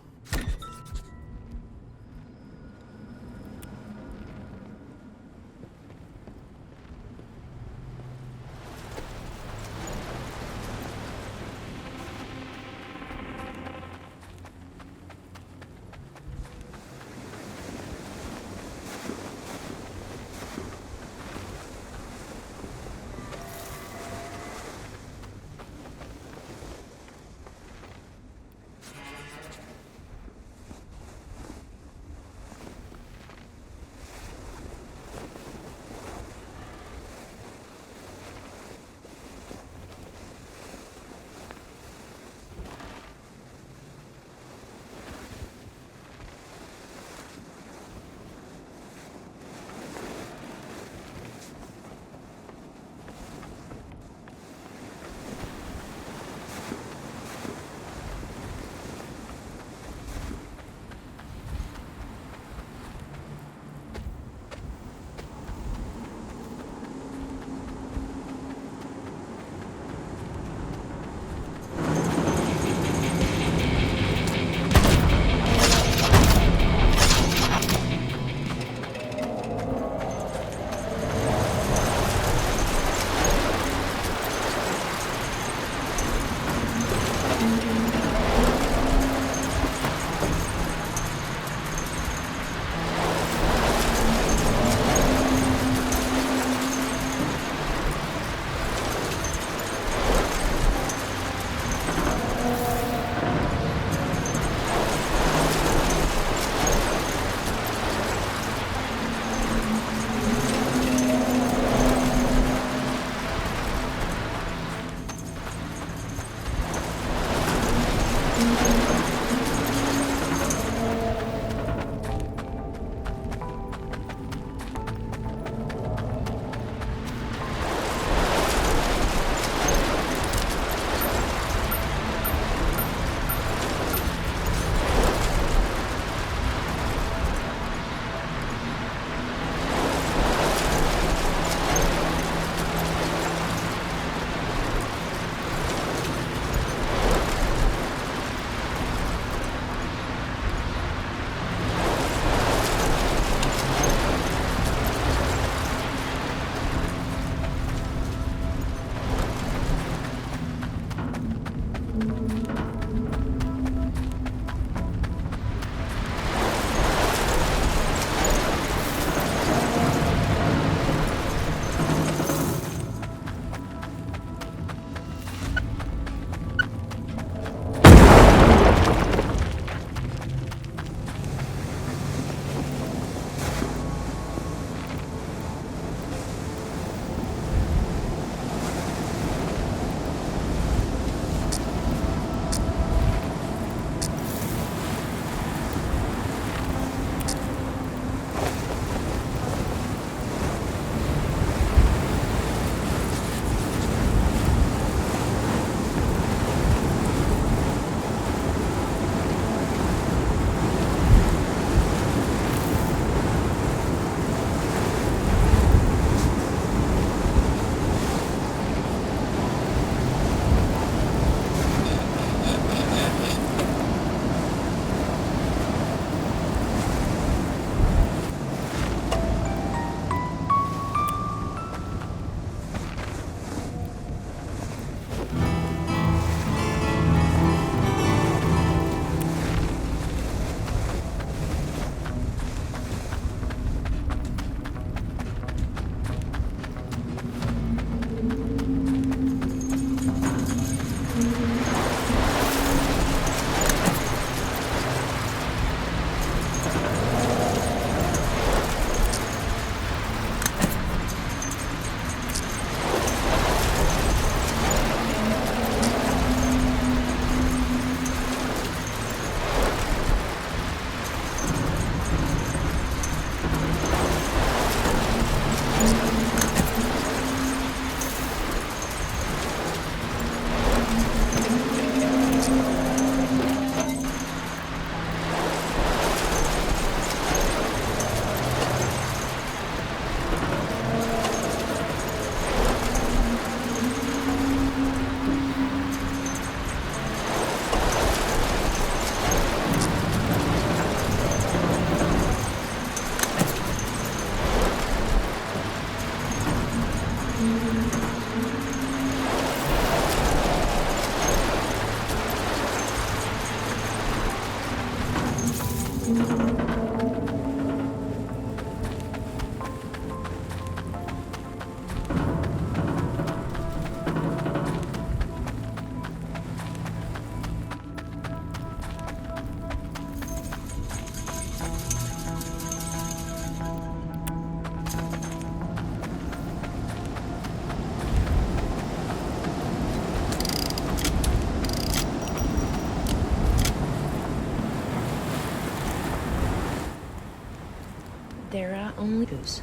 There are only those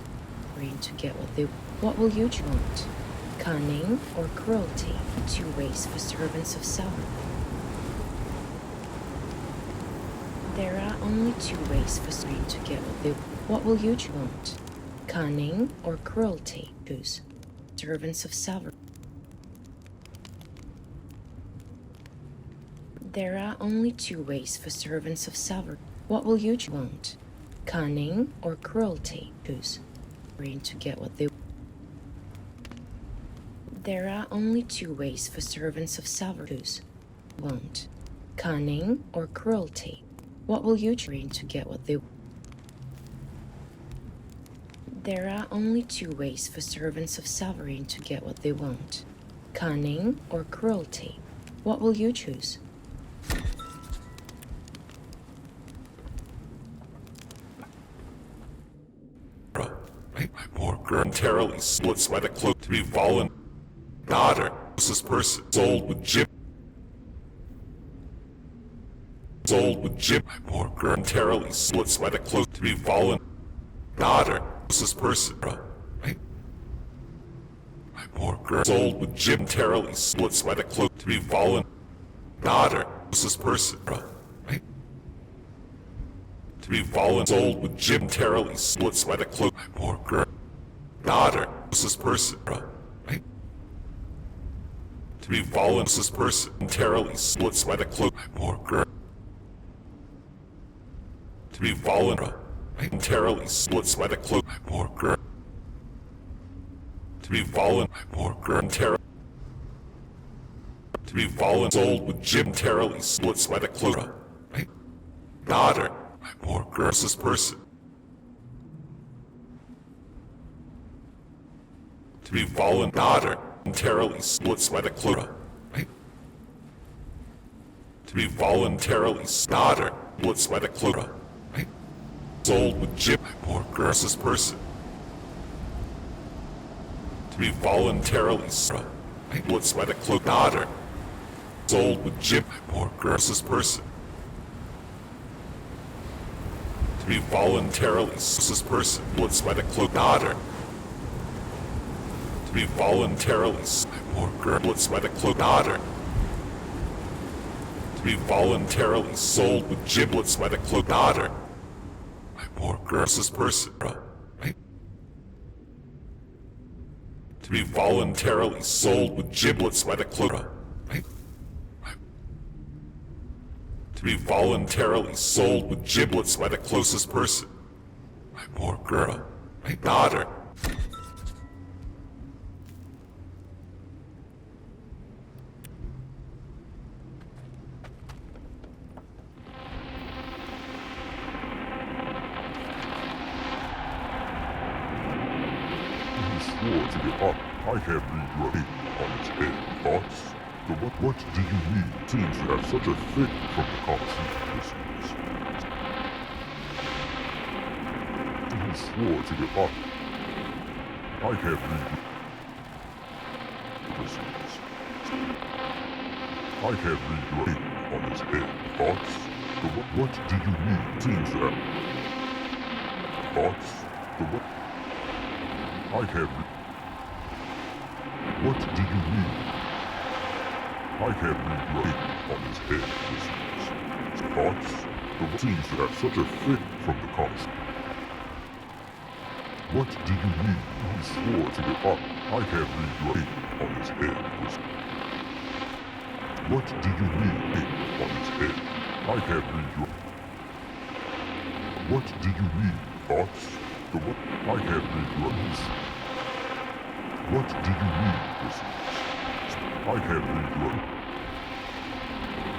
going to get what they. What will you want? Cunning or cruelty? Two ways for servants of Sauron. There are only two ways for servants to get what they. What will you want? Cunning or cruelty? Choose. Servants of Sauron. There are only two ways for servants of Sauron. What will you want? Cunning or cruelty? Choose. Going to get what they. There are only two ways for servants of Sauron. Choose. Want. Cunning or cruelty? What will you train to get what they. There are only two ways for servants of Sauron to get what they want. Cunning or cruelty? What will you choose? More momentarily splits by the cloak to be fallen. Daughter, this person sold with Jim. Sold with Jim. More momentarily splits by the cloak to be fallen. Daughter, this person. More sold with Jim. Momentarily splits by the cloak to be fallen. Daughter, this person. To be fallen, sold with Jim. Momentarily splits by the cloak. More daughter, this person. To be fallen, this person. Momentarily splits by the cloak. More to be fallen, momentarily splits by the cloak. More to be fallen, more momentarily. To be fallen, sold with Jim. Momentarily splits by the cloak. Daughter, more this person. To be fallen, daughter, momentarily splits by the cloak. To be voluntarily daughter, splits by the cloak. Sold with Jim. More this person. To be voluntarily splits by the cloak. Daughter, sold with Jim. More this person. To be voluntarily this person splits by the cloak. Daughter. To be voluntarily more splits by the cloak. Daughter. To be voluntarily sold with giblets by the cloak. Daughter. More this person. To be voluntarily sold with giblets by the cloak. To be voluntarily sold with giblets by the closest person. More girl. My daughter. You swore to get up. I have read your hate on its head. Thoughts? So what do you need? Seems to have such a fit from the Colosseum listeners. You swore to get up. I have read listeners. I have read your hate on its head. Thoughts? So what do you need? Seems to have thoughts? So I have what do you need? I have read your hate on his head, listeners. Thoughts? The seems to have such a fit from the Colosseum. What do you need? He swore to get up. I have read your hate on his head, listeners. What do you need? Hate on his head. I have read your. What do you need? Thoughts? The what? I have read your news. What do you need, listeners? I have read your.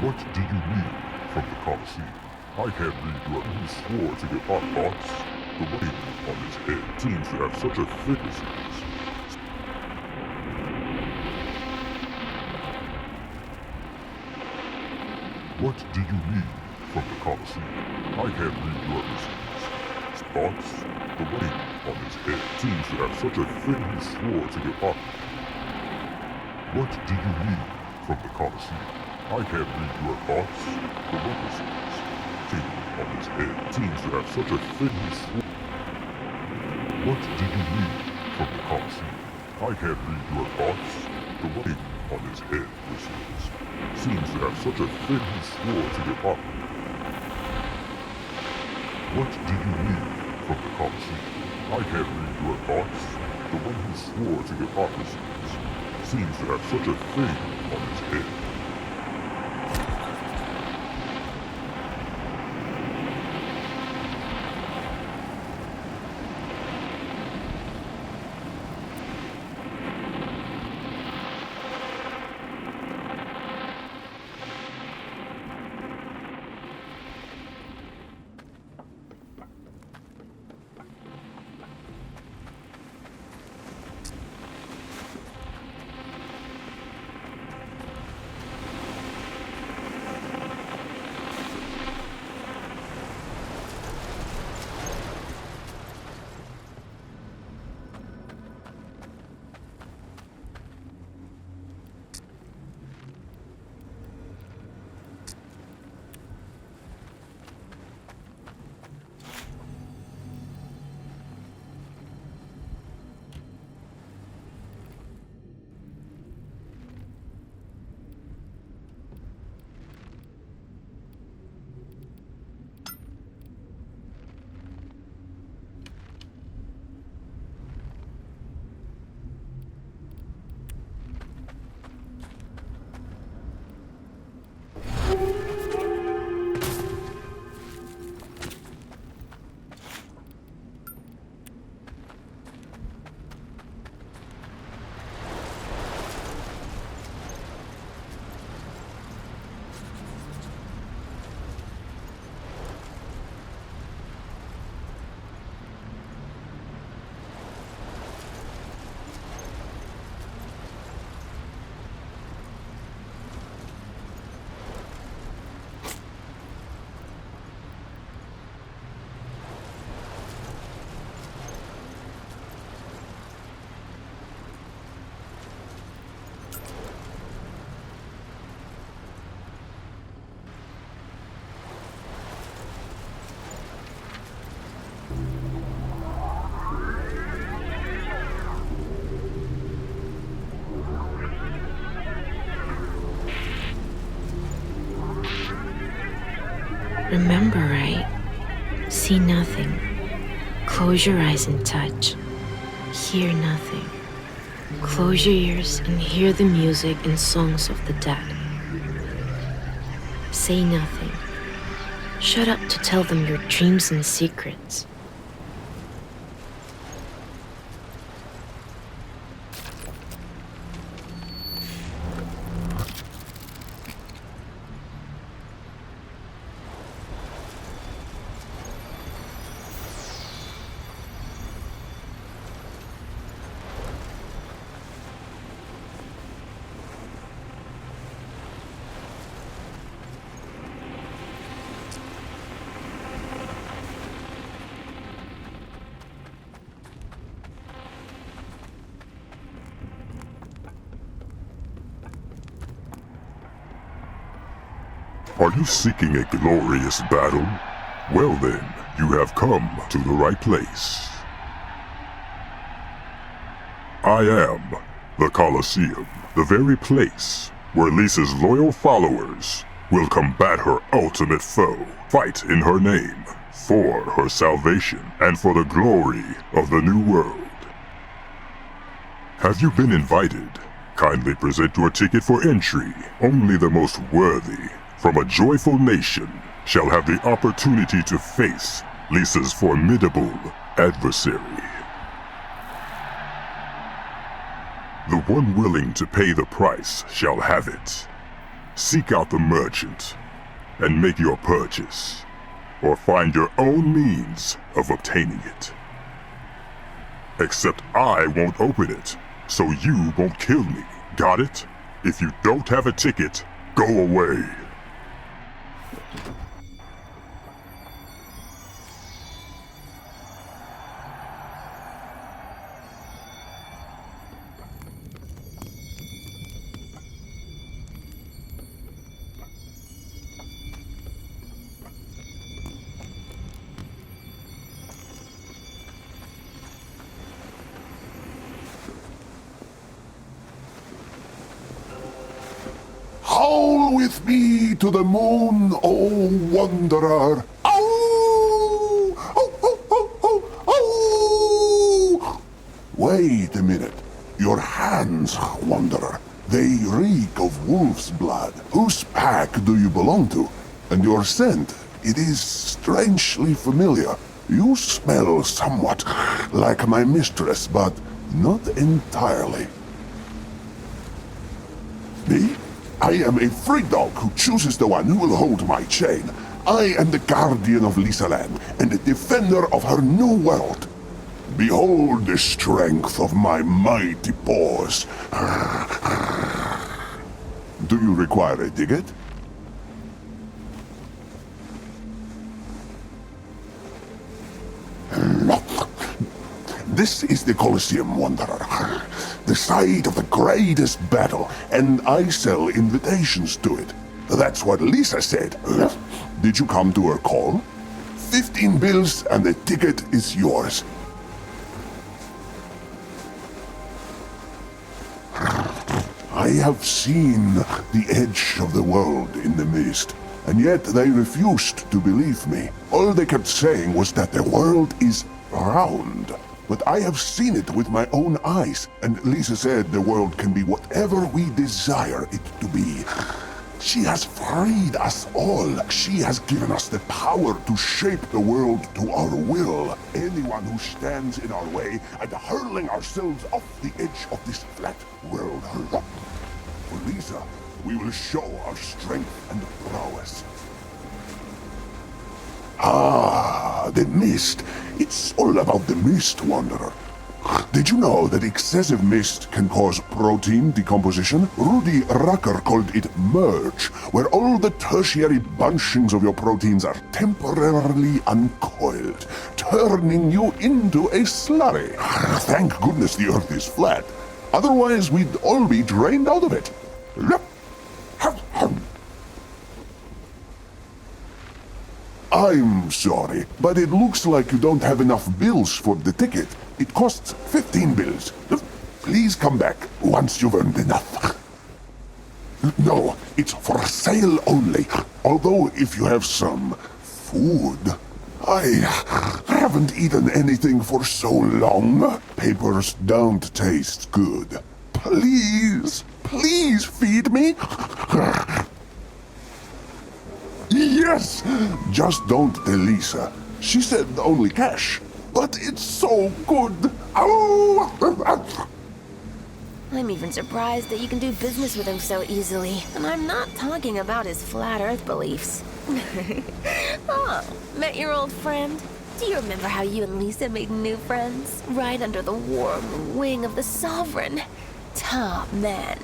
What do you need from the Colosseum? I can't read your... He swore to get our thoughts. The wave on his head seems to have such a thick disease. What do you need from the Colosseum? I can't read your disease. Thoughts? The wave on his head seems to have such a thick... He swore to get our... What do you need from the Colosseum? I can't read your thoughts. The locusts on his head seems to have such a thick... What do you need from the Colosseum? I can't read your thoughts. The wave on his head seems to have such a thick... He swore to get up. What do you need from the Colosseum? I can't read your thoughts. The one who swore to get up seems to have such a thing on his head. Remember, right? See nothing. Close your eyes and touch. Hear nothing. Close your ears and hear the music and songs of the dead. Say nothing. Shut up to tell them your dreams and secrets. Are you seeking a glorious battle? Well then, you have come to the right place. I am the Colosseum, the very place where Lisa's loyal followers will combat her ultimate foe, fight in her name, for her salvation, and for the glory of the new world. Have you been invited? Kindly present your ticket for entry. Only the most worthy from a joyful nation shall have the opportunity to face Lisa's formidable adversary. The one willing to pay the price shall have it. Seek out the merchant and make your purchase. or find your own means of obtaining it. Except I won't open it, so you won't kill me. Got it? If you don't have a ticket, go away. Howl with me to the moon, O wanderer. Ow! Oh, oh, oh, oh, oh! Wait a minute. Your hands, wanderer. They reek of wolf's blood. Whose pack do you belong to? And your scent, it is strangely familiar. You smell somewhat like my mistress, but not entirely. Me? I am a free dog who chooses the one who will hold my chain. I am the guardian of Lisa Land and the defender of her new world. Behold the strength of my mighty paws. Do you require a ticket? This is the Colosseum, Wanderer. The site of the greatest battle, and I sell invitations to it. That's what Lisa said. Did you come to her call? 15 bills and the ticket is yours. I have seen the edge of the world in the mist, and yet they refused to believe me. All they kept saying was that the world is round. But I have seen it with my own eyes, and Lisa said the world can be whatever we desire it to be. She has freed us all. She has given us the power to shape the world to our will. Anyone who stands in our way and hurling ourselves off the edge of this flat world. For Lisa, we will show our strength and prowess. Ah, the mist. It's all about the mist, Wanderer. Did you know that excessive mist can cause protein decomposition? Rudy Rucker called it merge, where all the tertiary bunchings of your proteins are temporarily uncoiled, turning you into a slurry. Thank goodness the Earth is flat. Otherwise, we'd all be drained out of it. I'm sorry, but it looks like you don't have enough bills for the ticket. It costs 15 bills. Please come back once you've earned enough. No, it's for sale only. Although if you have some food. I haven't eaten anything for so long. Papers don't taste good. Please, please feed me. Yes! Just don't tell Lisa. She said only cash. But it's so good. Ow! I'm even surprised that you can do business with him so easily. And I'm not talking about his flat earth beliefs. Oh, met your old friend? Do you remember how you and Lisa made new friends? Right under the warm wing of the Sovereign. Top man.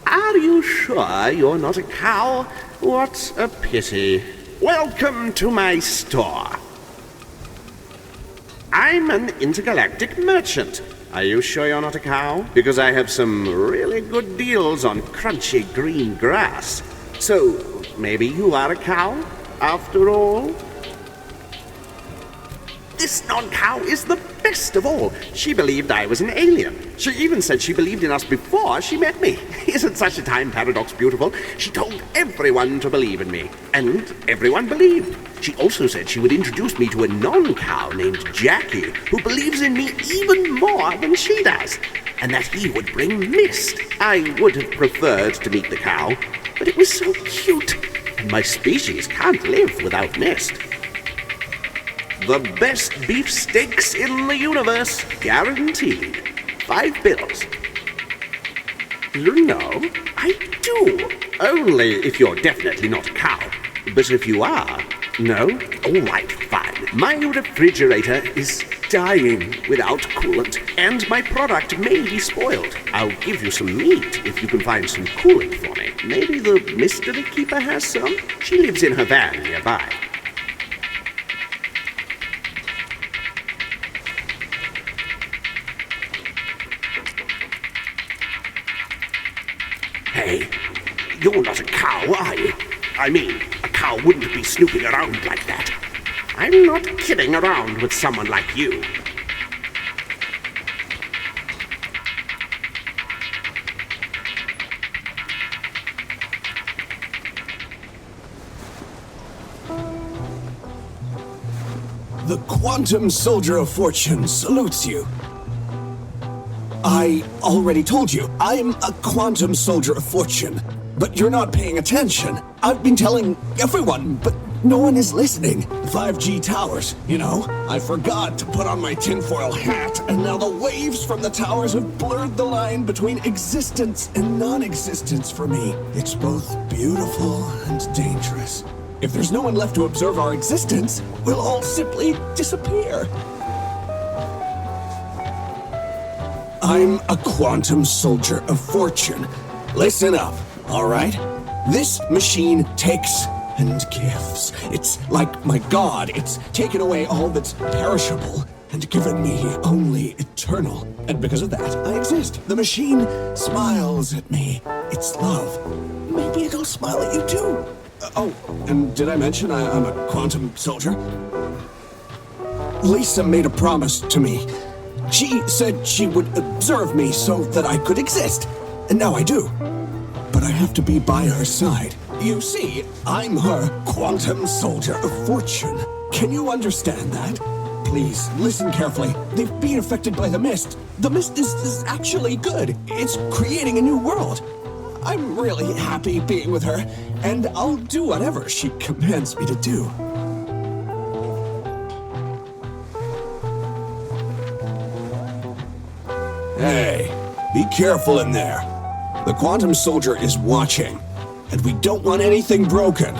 Are you sure you're not a cow? What a pity. Welcome to my store. I'm an intergalactic merchant. Are you sure you're not a cow? Because I have some really good deals on crunchy green grass. So, maybe you are a cow, after all? This non-cow is the best best of all, she believed I was an alien. She even said she believed in us before she met me. Isn't such a time paradox beautiful? She told everyone to believe in me, and everyone believed. She also said she would introduce me to a non-cow named Jackie, who believes in me even more than she does, and that he would bring mist. I would have preferred to meet the cow, but it was so cute, and my species can't live without mist. The best beefsteaks in the universe, guaranteed. 5 bills. No, I do. Only if you're definitely not a cow. But if you are, no? All right, fine. My refrigerator is dying without coolant, and my product may be spoiled. I'll give you some meat if you can find some coolant for me. Maybe the mystery keeper has some? She lives in her van nearby. Hey, you're not a cow, are you? I mean, a cow wouldn't be snooping around like that. I'm not kidding around with someone like you. The Quantum Soldier of Fortune salutes you. I already told you, I'm a Quantum Soldier of Fortune. But you're not paying attention. I've been telling everyone, but no one is listening. 5G towers, you know? I forgot to put on my tinfoil hat, and now the waves from the towers have blurred the line between existence and non-existence for me. It's both beautiful and dangerous. If there's no one left to observe our existence, we'll all simply disappear. I'm a Quantum Soldier of Fortune. Listen up. All right? This machine takes and gives. It's like my god. It's taken away all that's perishable and given me only eternal. And because of that, I exist. The machine smiles at me. It's love. Maybe it'll smile at you too. Oh, and did I mention I'm a Quantum Soldier? Lisa made a promise to me. She said she would observe me so that I could exist. And now I do. But I have to be by her side. You see, I'm her Quantum Soldier of Fortune. Can you understand that? Please, listen carefully. They've been affected by the mist. The mist is actually good. It's creating a new world. I'm really happy being with her, and I'll do whatever she commands me to do. Hey, be careful in there. The Quantum Soldier is watching, and we don't want anything broken.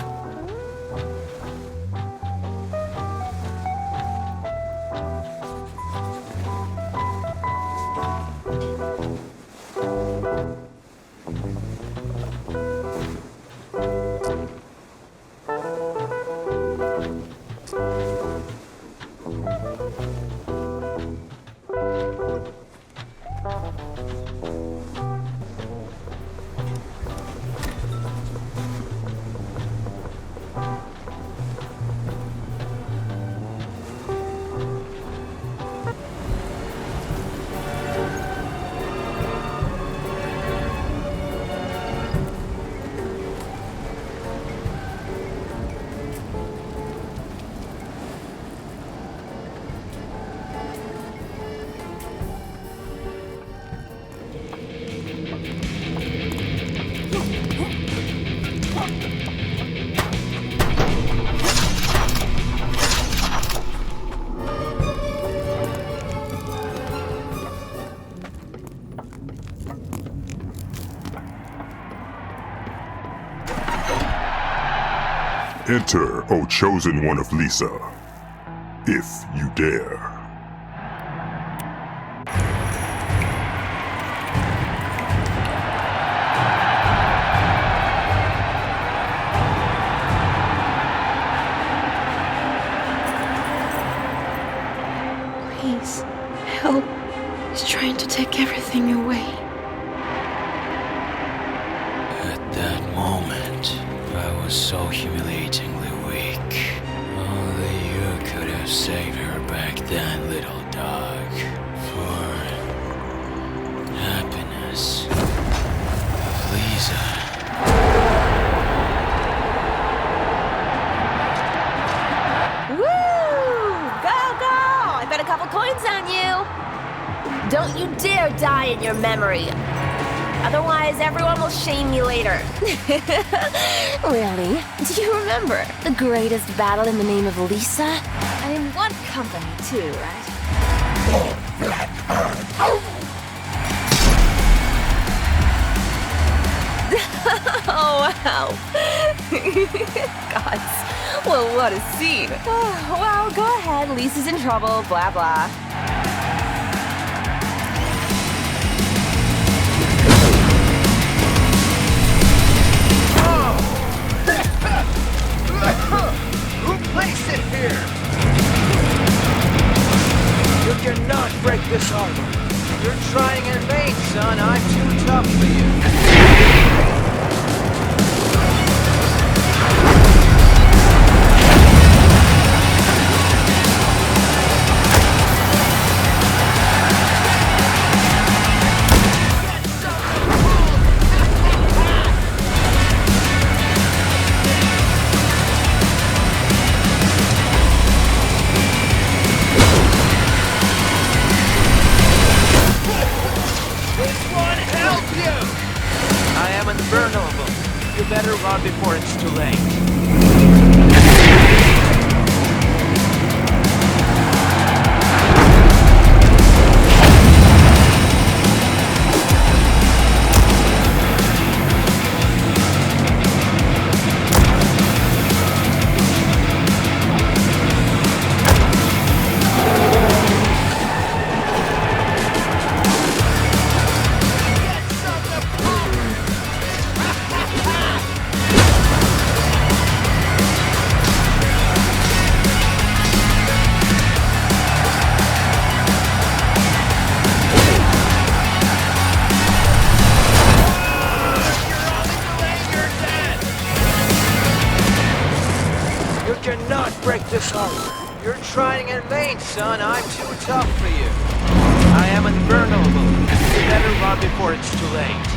Enter, O chosen one of Lisa, if you dare. Please, help. He's trying to take everything away. At that moment, I was so humiliatingly weak. Only you could have saved her back then, little dog. Don't you dare die in your memory. Otherwise, everyone will shame me later. Really? Do you remember the greatest battle in the name of Lisa? And in one company, too, right? Oh, wow. Gods. Well, what a scene. Oh, well, go ahead. Lisa's in trouble, blah, blah. Who placed it here? You cannot break this armor. You're trying in vain, son. I'm too tough for you. You better run before it's too late. Cannot break this armor. You're trying in vain, son. I'm too tough for you. I am invulnerable. You better run before it's too late.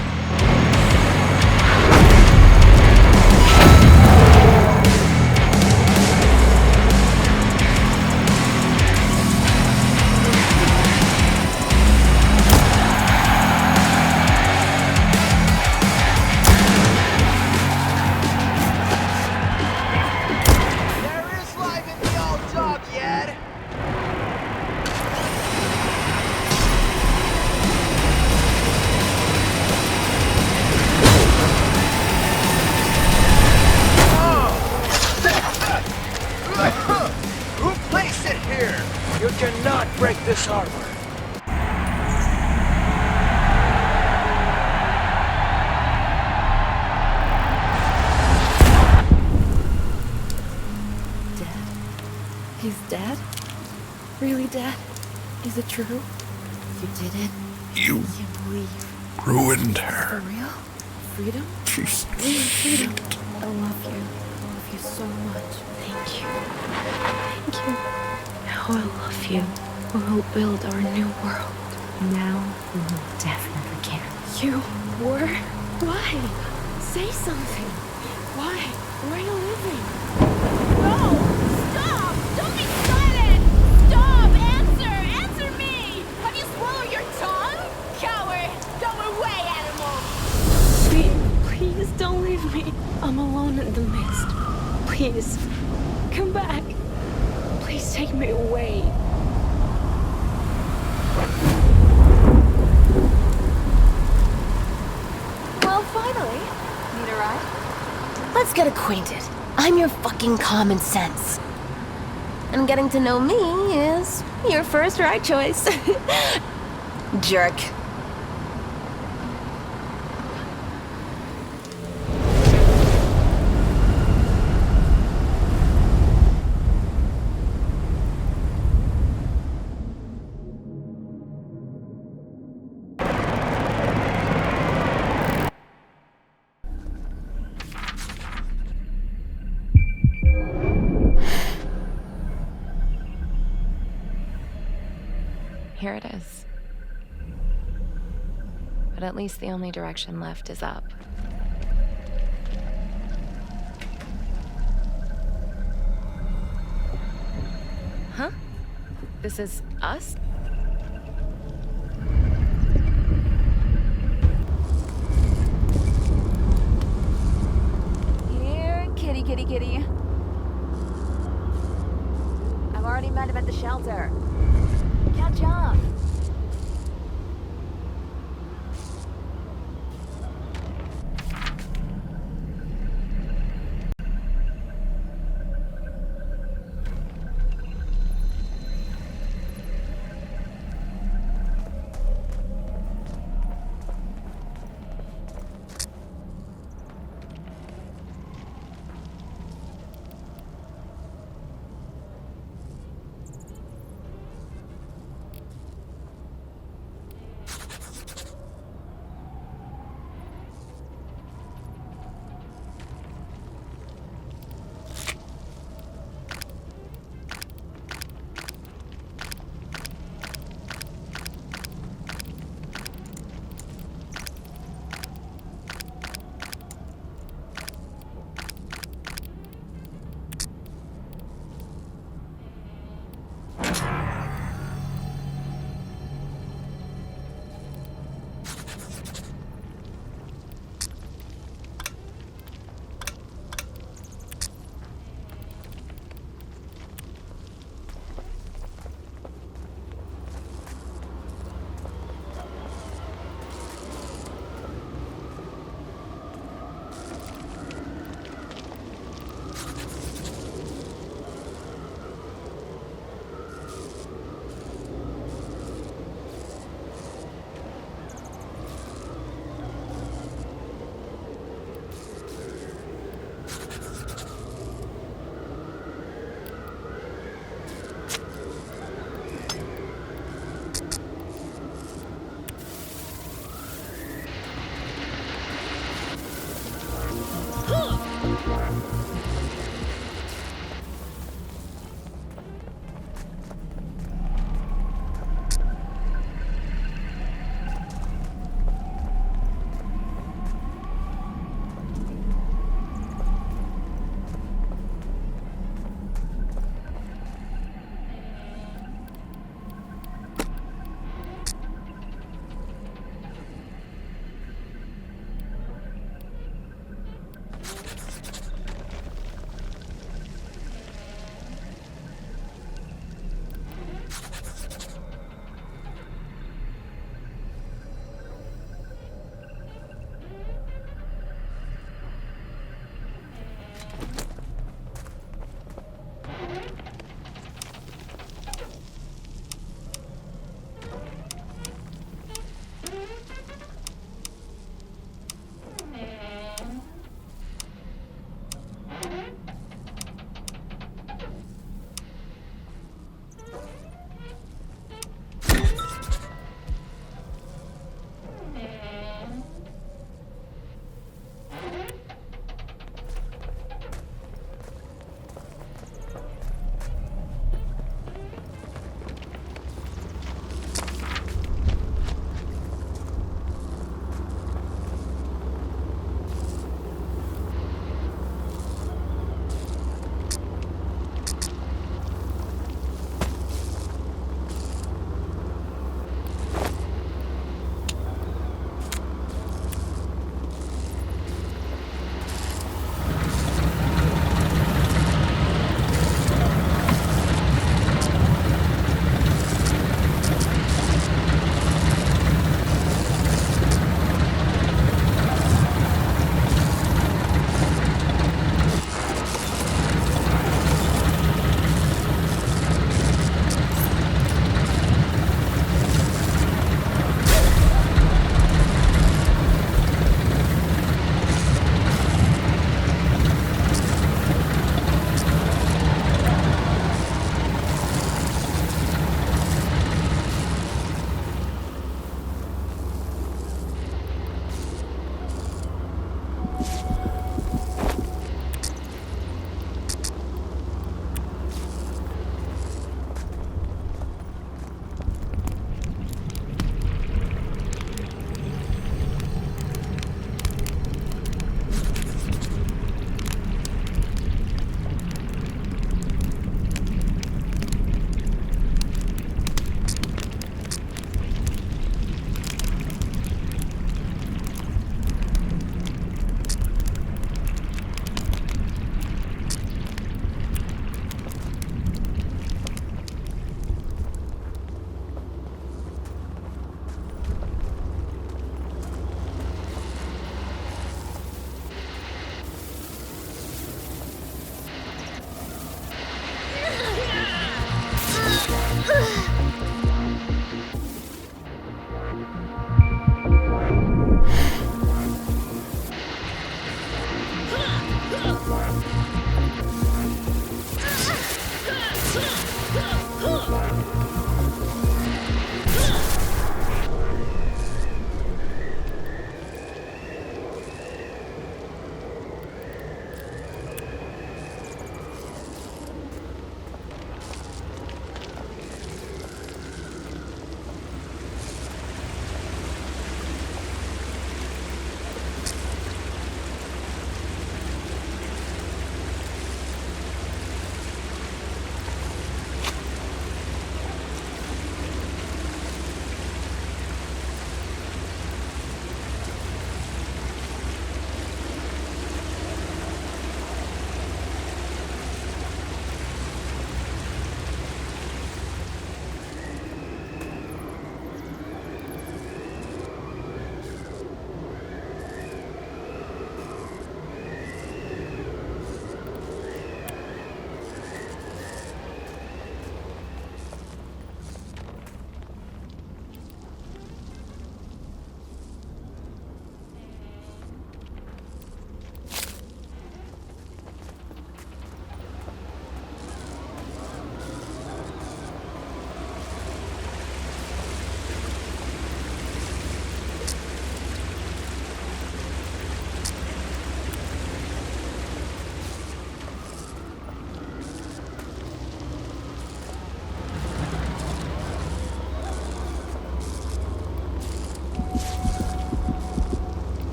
You cannot break this armor. Dead? He's dead? Really dead? Is it true? You did it? You believe? ruined her. For real? Freedom? She's Freedom. I love you. I love you so much. Thank you. Thank you. How I love you. We will build our new world. Now we will definitely care. You were? Why? Say something. Why? Where are you living? No! Stop! Don't be silent! Stop! Answer! Answer me! Have you swallowed your tongue? Coward! Go away, animal! Please don't leave me. I'm alone in the mist. Please, come back. Please take me away. Well, finally. Need a ride? Let's get acquainted. I'm your fucking common sense. And getting to know me is your first right choice. Jerk. Here it is. But at least the only direction left is up. Huh? This is us? Kitty, kitty, kitty. I've already met him at the shelter. Catch up.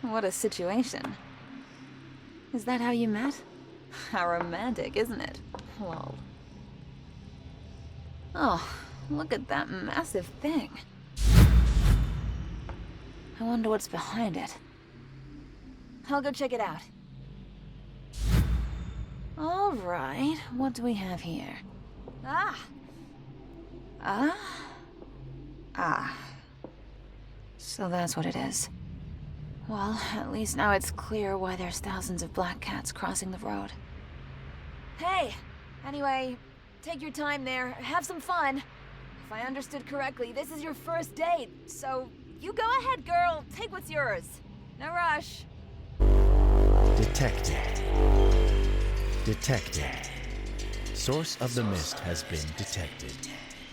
What a situation. Is that how you met? How romantic, isn't it? Lol. Oh, look at that massive thing. I wonder what's behind it. I'll go check it out. All right, what do we have here? So that's what it is. Well, at least now it's clear why there's thousands of black cats crossing the road. Hey! Anyway, take your time there. Have some fun. If I understood correctly, this is your first date, so you go ahead, girl. Take what's yours. No rush. Detected. Detected. Source of the mist has been detected.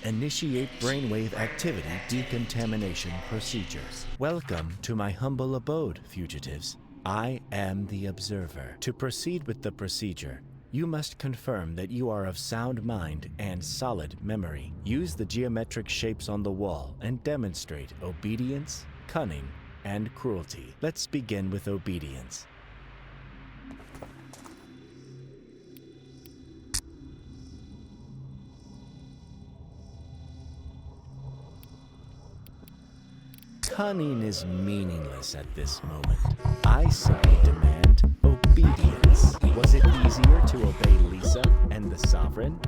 Initiate brainwave activity decontamination procedure. Welcome to my humble abode, fugitives. I am the observer. To proceed with the procedure, you must confirm that you are of sound mind and solid memory. Use the geometric shapes on the wall and demonstrate obedience, cunning, and cruelty. Let's begin with obedience. Cunning is meaningless at this moment. I simply demand obedience. Was it easier to obey Lisa and the Sovereign?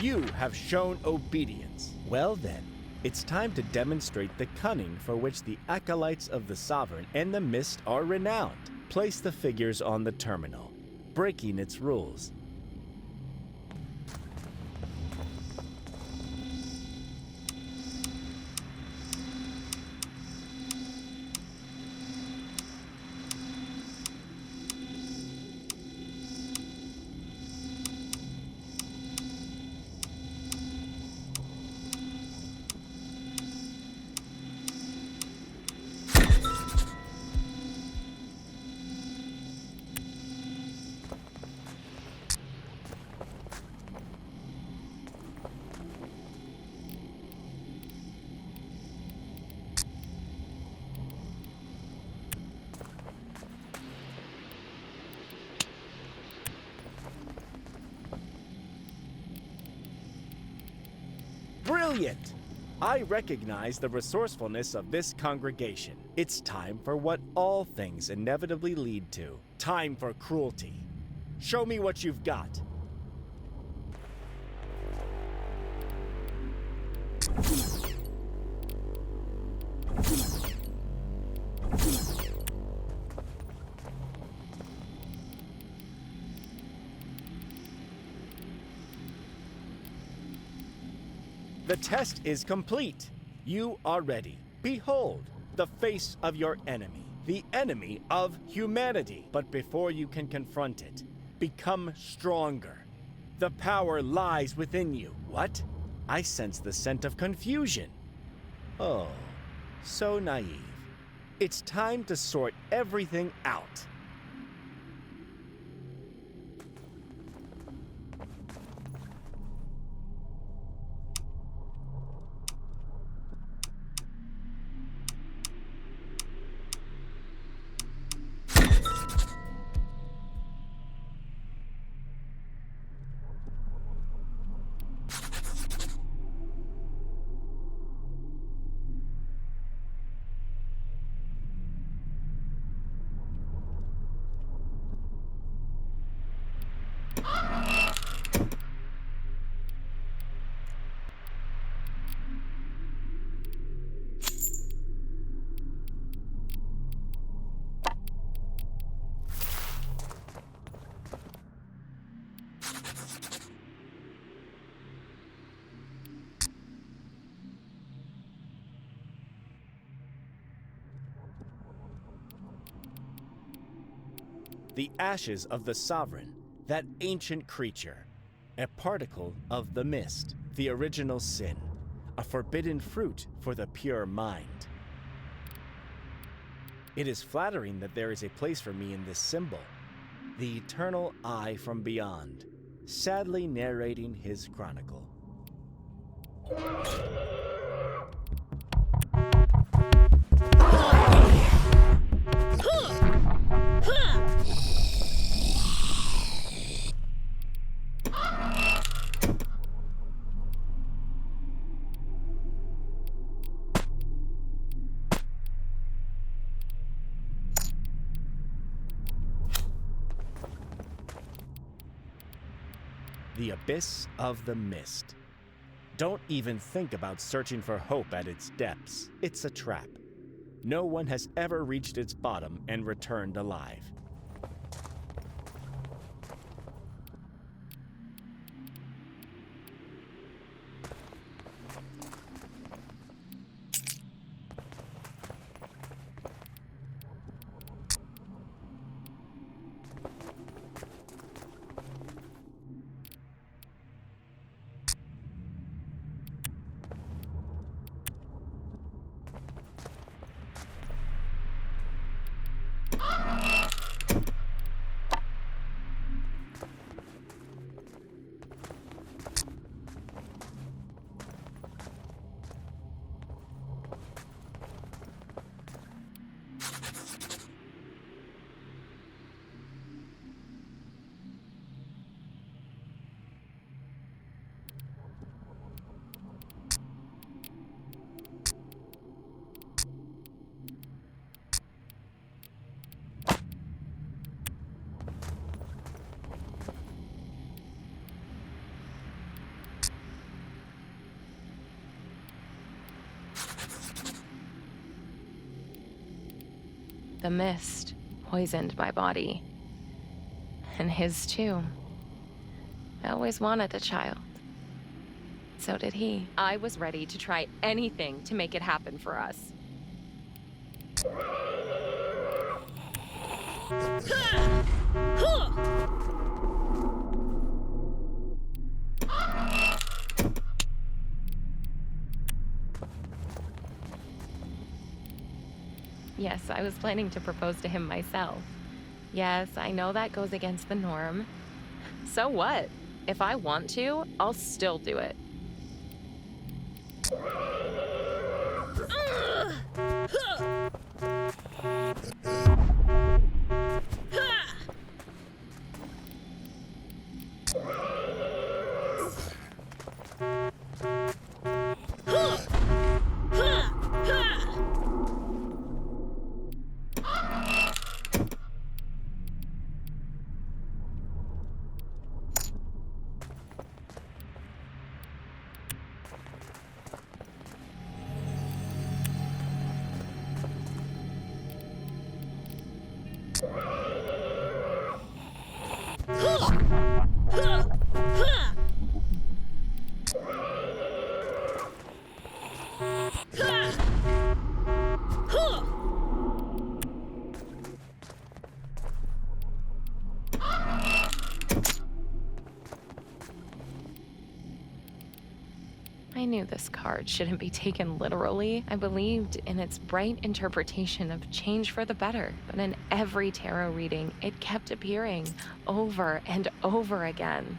You have shown obedience. Well then, it's time to demonstrate the cunning for which the acolytes of the Sovereign and the Mist are renowned. Place the figures on the terminal, breaking its rules. Brilliant! I recognize the resourcefulness of this congregation. It's time for what all things inevitably lead to. Time for cruelty. Show me what you've got. The test is complete. You are ready. Behold, the face of your enemy, the enemy of humanity. But before you can confront it, become stronger. The power lies within you. What? I sense the scent of confusion. Oh, so naive. It's time to sort everything out. the ashes of the Sovereign, that ancient creature, a particle of the mist, the original sin, a forbidden fruit for the pure mind. It is flattering that there is a place for me in this symbol, the eternal eye from beyond, sadly narrating his chronicle. The abyss of the mist. Don't even think about searching for hope at its depths. It's a trap. No one has ever reached its bottom and returned alive. The mist poisoned my body. And his too. I always wanted a child. So did he. I was ready to try anything to make it happen for us. Yes, I was planning to propose to him myself. Yes, I know that goes against the norm. So what? If I want to, I'll still do it. I knew this card shouldn't be taken literally. I believed in its bright interpretation of change for the better. But in every tarot reading, it kept appearing over and over again.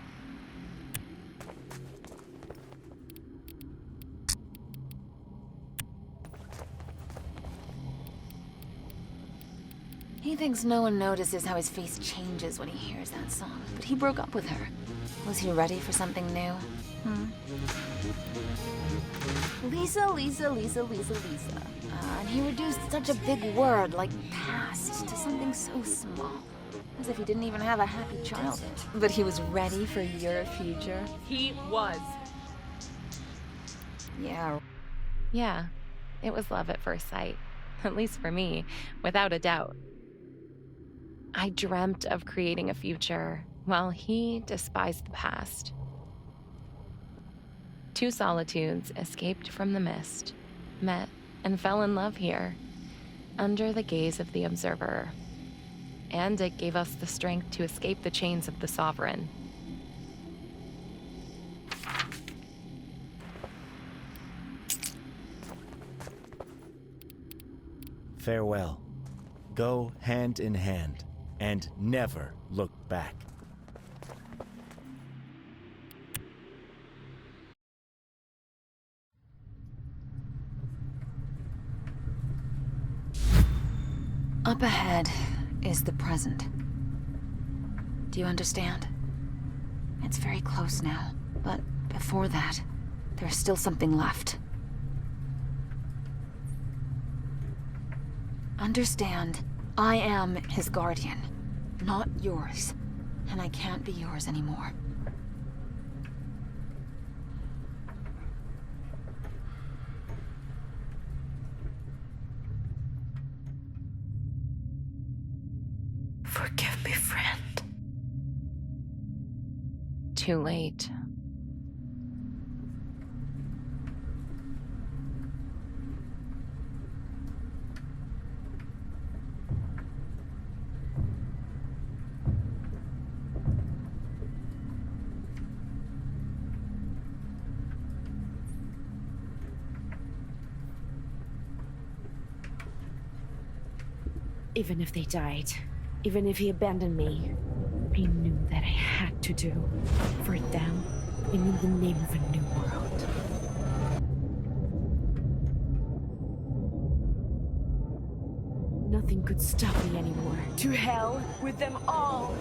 He thinks no one notices how his face changes when he hears that song, but he broke up with her. Was he ready for something new? Lisa. And he reduced such a big word like past to something so small. As if he didn't even have a happy childhood. But he was ready for your future? He was. Yeah. Yeah, it was love at first sight. At least for me, without a doubt. I dreamt of creating a future, while he despised the past. Two solitudes escaped from the mist, met, and fell in love here, under the gaze of the observer. and it gave us the strength to escape the chains of the Sovereign. Farewell. Go hand in hand, and never look back. Up ahead is the present. Do you understand? It's very close now, but before that, there's still something left. Understand, I am his guardian, not yours, and I can't be yours anymore. Forgive me, friend. Too late. Even if they died, even if he abandoned me, I knew that I had to do. For them, and in the name of a new world. Nothing could stop me anymore. To hell with them all!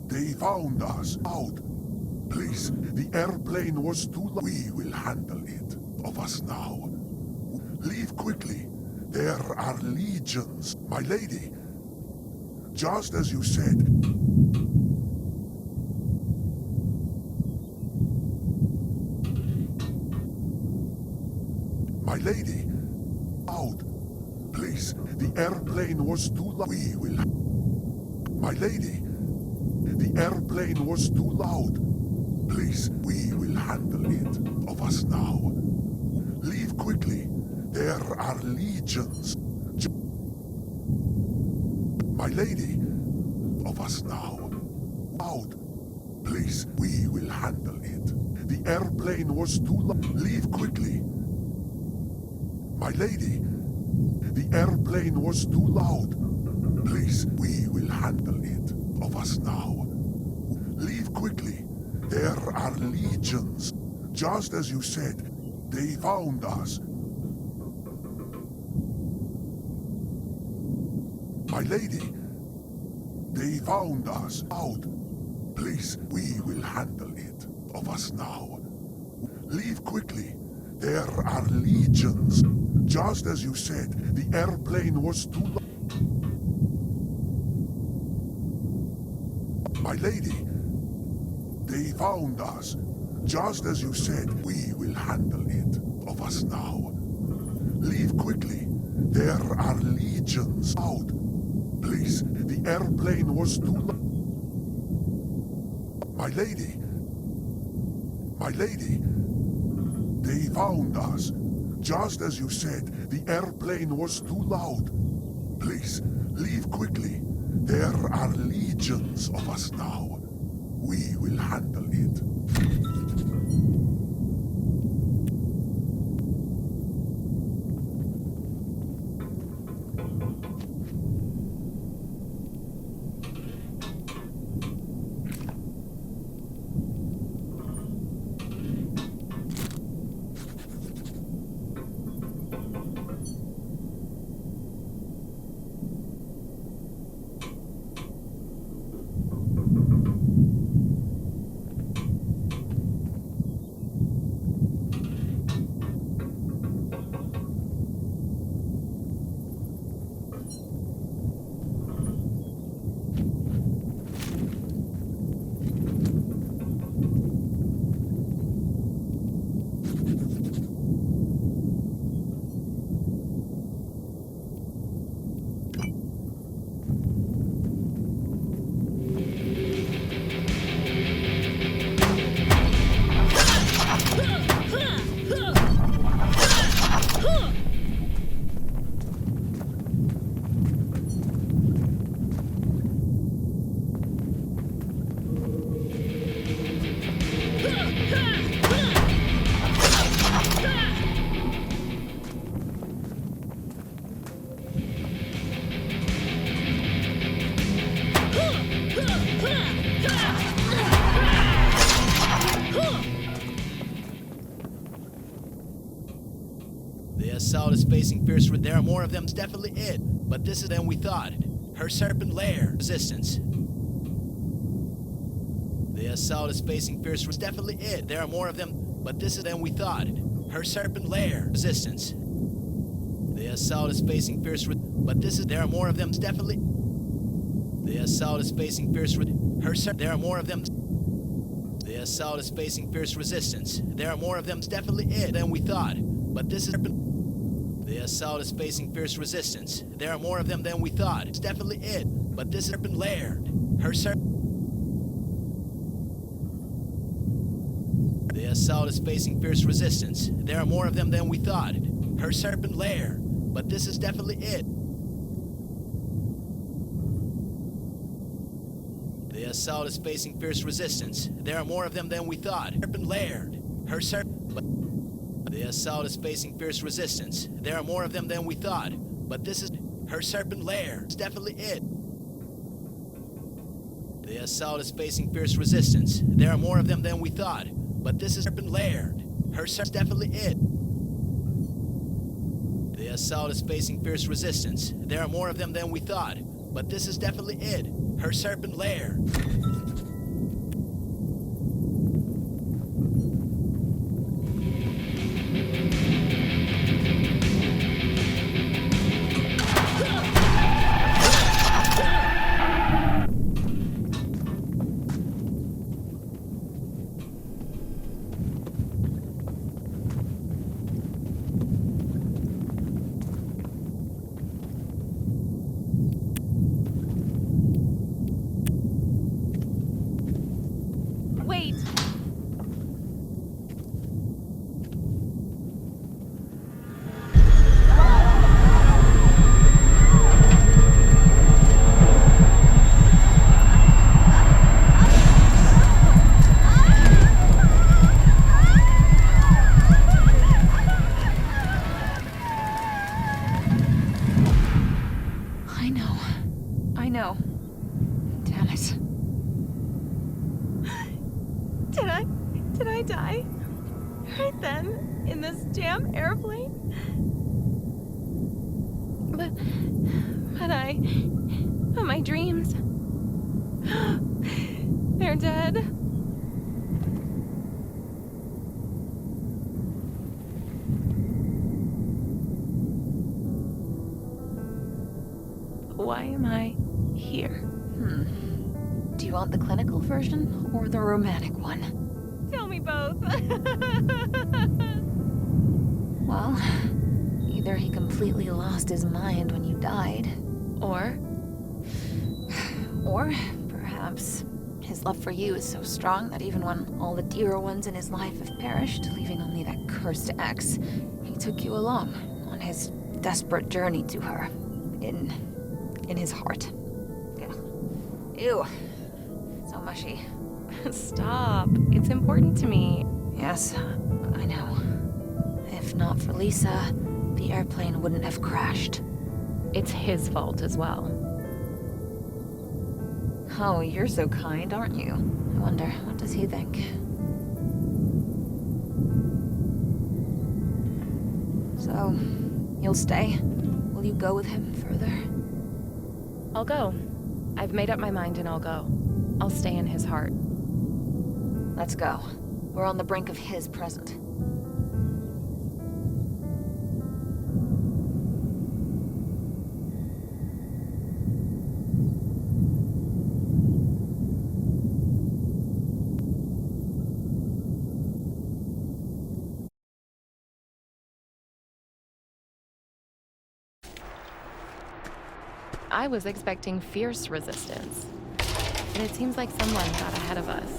They found us out. Please, the airplane was too low. We will handle it. Of us now. Leave quickly. There are legions, my lady. Just as you said. My lady. Out. Please, the airplane was too loud. We will. My lady. The airplane was too loud. Please, we will handle it. Of us now. Leave quickly. There are legions. My lady. Of us now. Out. Please, we will handle it. The airplane was too loud. Leave quickly. My lady. The airplane was too loud. Please, we will handle it. Of us now. Leave quickly. There are legions. Just as you said, they found us. My lady, they found us out. Please, we will handle it. Of us now. Leave quickly. There are legions. Just as you said, the airplane was too low. My lady, they found us. Just as you said, we will handle it. Of us now. Leave quickly. There are legions out. Please, the airplane was too low. My lady, they found us. Just as you said, the airplane was too loud. Please, leave quickly. There are legions of us now. We will handle it. The assault is facing fierce. There are more of them, it's definitely it. But this is than we thought. Her serpent lair. Resistance. The assault is facing fierce. It's definitely it. There are more of them, but this is than we thought. Her serpent lair. Resistance. The assault is facing fierce. But this is there are more of them, it's definitely. The assault is facing fierce. There are more of them. The assault is facing fierce resistance. There are more of them, it's definitely it than we thought. But this is the assault is facing fierce resistance. There are more of them than we thought. It's definitely it. But this serpent laird. Her The assault is facing fierce resistance. There are more of them than we thought. Her serpent lair. But this is definitely it. The assault is facing fierce resistance. There are more of them than we thought. Serpent laird. Her The assault is facing fierce resistance. There are more of them than we thought. But this is her serpent lair. It's definitely it. The assault is facing fierce resistance. There are more of them than we thought. But this is serpent laird. Her definitely it. The assault is facing fierce resistance. There are more of them than we thought. But this is definitely it. Her serpent lair. Wait! I know. Damn it. Did I die? Right then? In this damn airplane? But But my dreams... they're dead. Why am I here? Do you want the clinical version or the romantic one? Tell me both. Well, either he completely lost his mind when you died, Or perhaps his love for you is so strong that even when all the dearer ones in his life have perished, leaving only that cursed ex, he took you along on his desperate journey to her, in his heart. Ew. So mushy. Stop. It's important to me. Yes, I know. If not for Lisa, the airplane wouldn't have crashed. It's his fault as well. Oh, you're so kind, aren't you? I wonder, what does he think? So, you'll stay? Will you go with him further? I'll go. I've made up my mind and I'll go. I'll stay in his heart. Let's go. We're on the brink of his present. I was expecting fierce resistance, but it seems like someone got ahead of us.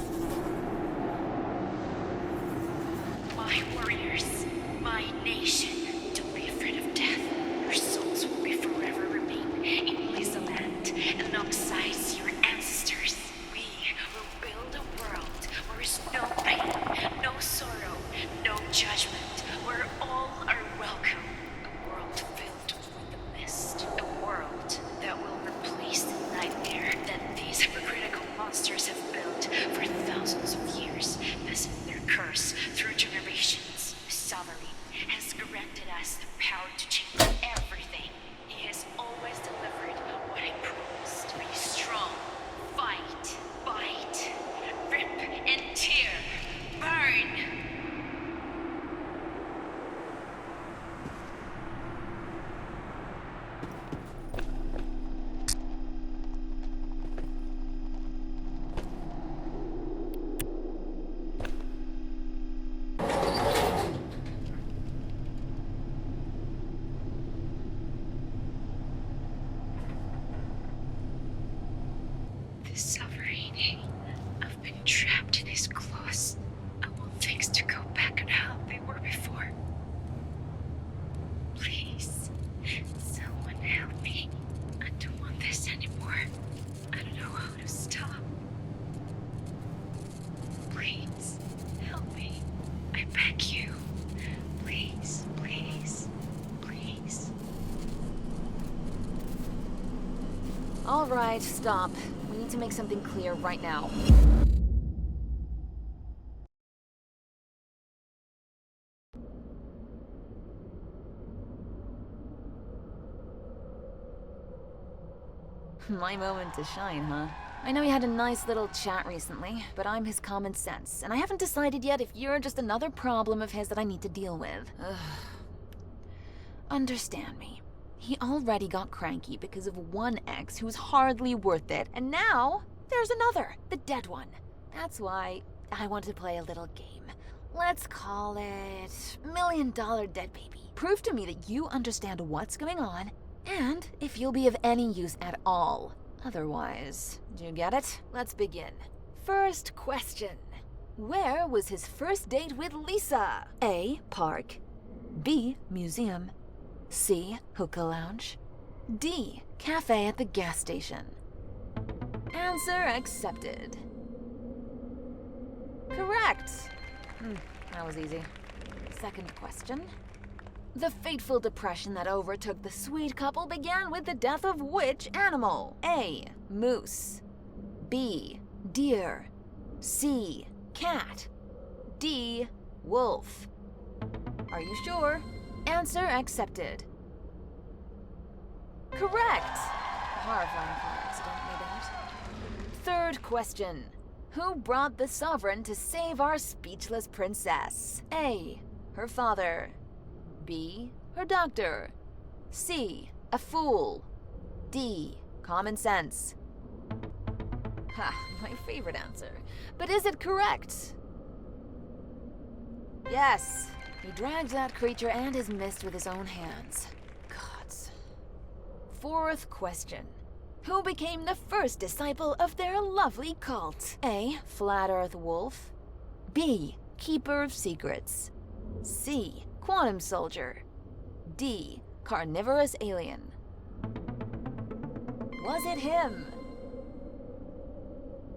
My warriors, my nation, don't be afraid of death. Your souls will be forever remain in Lisa land alongside your ancestors. We will build a world where is no pain, no sorrow, no judgment, where all are welcome. A world filled with the mist. A world that will replace the nightmare that these hypocritical monsters have built for thousands of years, passing their curse through generations. The Sovereign has granted us the power to change everything. He has always delivered what he promised. Be strong, fight, bite, rip and tear, burn! The Sovereign, I've been trapped in his claws. I want things to go back on how they were before. Please, someone help me. I don't want this anymore. I don't know how to stop. Please, help me. I beg you. Please, please, please. All right, stop. We need to make something clear right now. My moment to shine, huh? I know we had a nice little chat recently, but I'm his common sense, and I haven't decided yet if you're just another problem of his that I need to deal with. Ugh. Understand me. He already got cranky because of one ex who's hardly worth it, and now there's another, the dead one. That's why I want to play a little game. Let's call it $1 Million Dead Baby. Prove to me that you understand what's going on, and if you'll be of any use at all. Otherwise, do you get it? Let's begin. First question. Where was his first date with Lisa? A. Park. B. Museum. C. Hookah lounge. D. Cafe at the gas station. Answer accepted. Correct. That was easy. Second question. The fateful depression that overtook the sweet couple began with the death of which animal? A. Moose. B. Deer. C. Cat. D. Wolf. Are you sure? Answer accepted. Correct! A horrifying car accident, no doubt. Third question. Who brought the sovereign to save our speechless princess? A. Her father. B. Her doctor. C. A fool. D. Common sense. Ha, my favorite answer. But is it correct? Yes. He dragged that creature and his mist with his own hands. Gods. Fourth question. Who became the first disciple of their lovely cult? A. Flat Earth Wolf. B. Keeper of Secrets. C. Quantum Soldier. D. Carnivorous Alien. Was it him?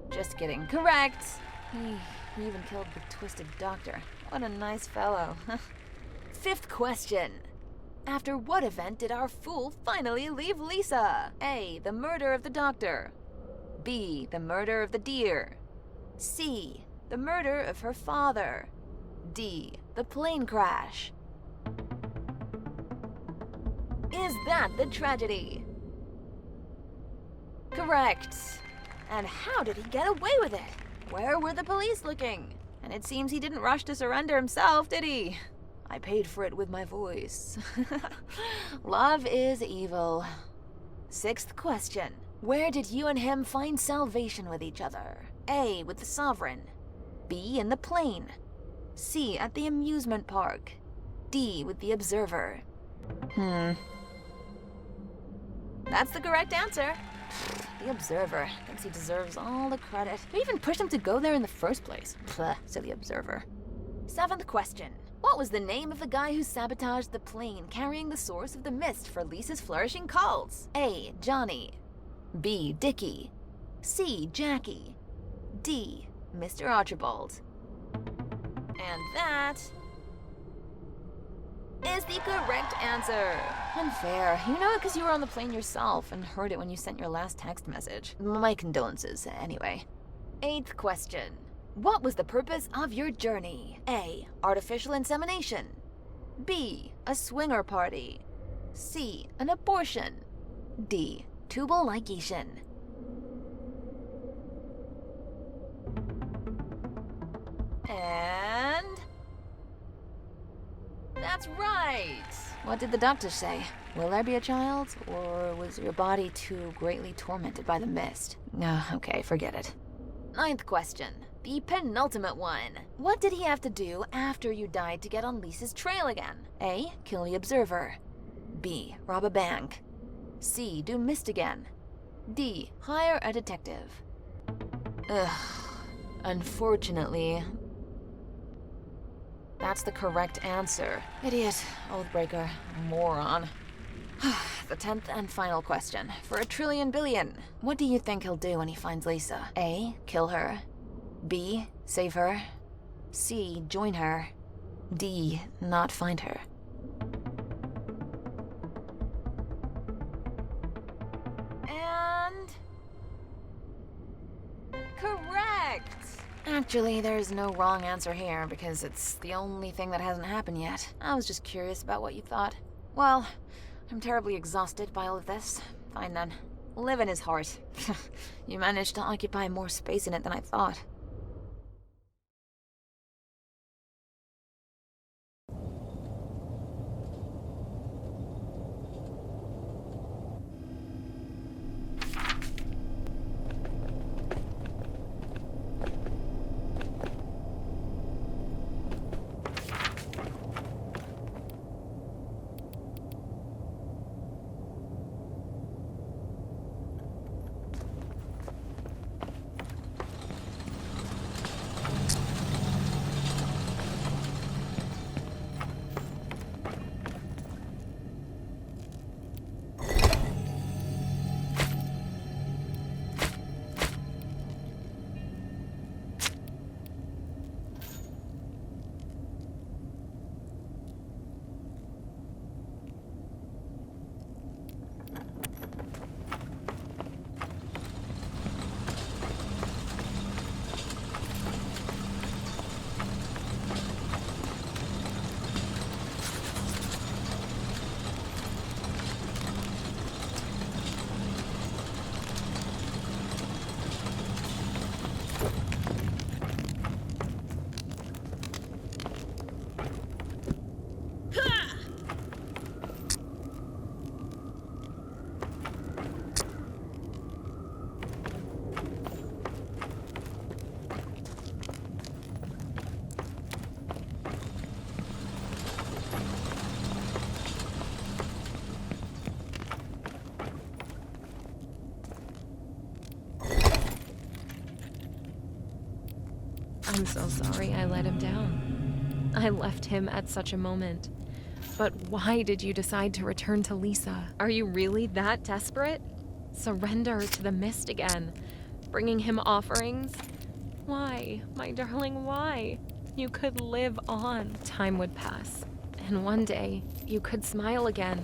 Just kidding. Correct! He even killed the Twisted Doctor. What a nice fellow. Fifth question. After what event did our fool finally leave Lisa? A. The murder of the doctor. B. The murder of the deer. C. The murder of her father. D. The plane crash. Is that the tragedy? Correct. And how did he get away with it? Where were the police looking? And it seems he didn't rush to surrender himself, did he? I paid for it with my voice. Love is evil. Sixth question. Where did you and him find salvation with each other? A. With the Sovereign. B. In the plane. C. At the amusement park. D. With the Observer. That's the correct answer. The Observer thinks he deserves all the credit. Who even pushed him to go there in the first place? Pfft, silly Observer. Seventh question. What was the name of the guy who sabotaged the plane carrying the source of the mist for Lisa's flourishing cults? A. Johnny. B. Dickie. C. Jackie. D. Mr. Archibald. And that is the correct answer. Unfair. You know it because you were on the plane yourself and heard it when you sent your last text message. My condolences, anyway. Eighth question. What was the purpose of your journey? A. Artificial insemination. B. A swinger party. C. An abortion. D. Tubal ligation. And that's right! What did the doctor say? Will there be a child? Or was your body too greatly tormented by the mist? No, okay, forget it. Ninth question. The penultimate one. What did he have to do after you died to get on Lisa's trail again? A. Kill the Observer. B. Rob a bank. C. Do mist again. D. Hire a detective. Ugh. Unfortunately, that's the correct answer. Idiot, oathbreaker, moron. The 10th and final question. For a trillion billion, what do you think he'll do when he finds Lisa? A. Kill her. B. Save her. C. Join her. D. Not find her. And correct! Actually, there's no wrong answer here because it's the only thing that hasn't happened yet. I was just curious about what you thought. Well, I'm terribly exhausted by all of this. Fine then. Live in his heart. You managed to occupy more space in it than I thought. I'm so sorry I let him down. I left him at such a moment. But why did you decide to return to Lisa? Are you really that desperate? Surrender to the mist again, bringing him offerings? Why, my darling, why? You could live on. Time would pass, and one day you could smile again.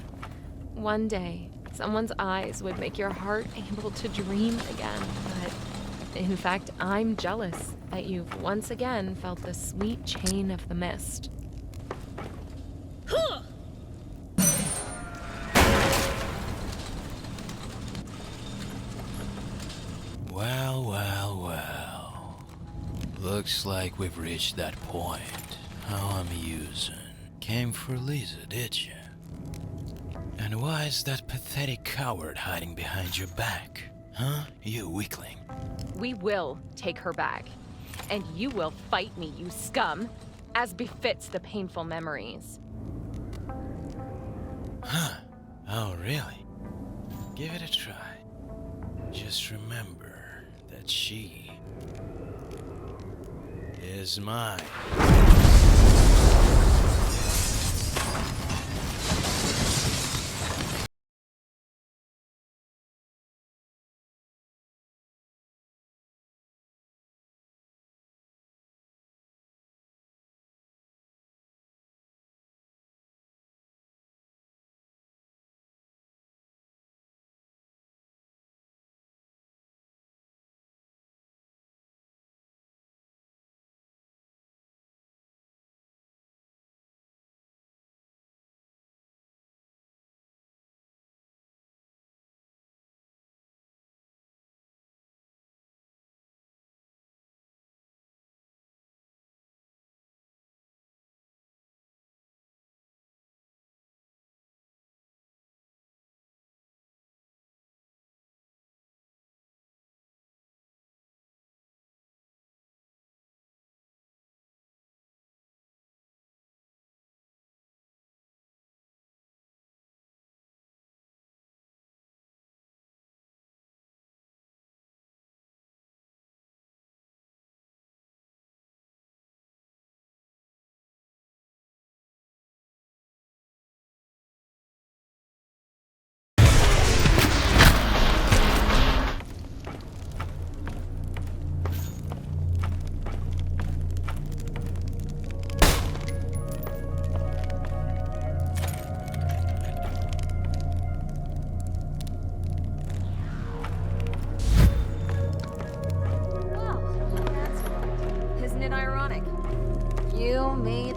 One day, someone's eyes would make your heart able to dream again. But in fact, I'm jealous that you've once again felt the sweet chain of the mist. Well, well, well. Looks like we've reached that point. How amusing. Came for Lisa, did you? And why is that pathetic coward hiding behind your back? Huh? You weakling. We will take her back. And you will fight me, you scum, as befits the painful memories. Huh? Oh, really? Give it a try. Just remember that she is mine.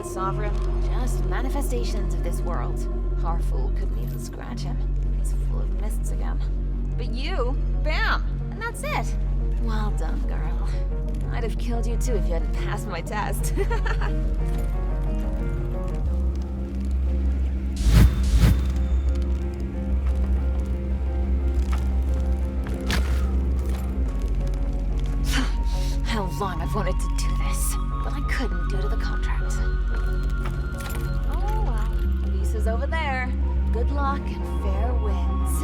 Sovereign, just manifestations of this world. Our fool couldn't even scratch him. He's full of mists again. But you, bam! And that's it! Well done, girl. I'd have killed you too if you hadn't passed my test. How long I've wanted to do this, but I couldn't due to the contract. Oh well, Lisa's over there. Good luck and fair winds.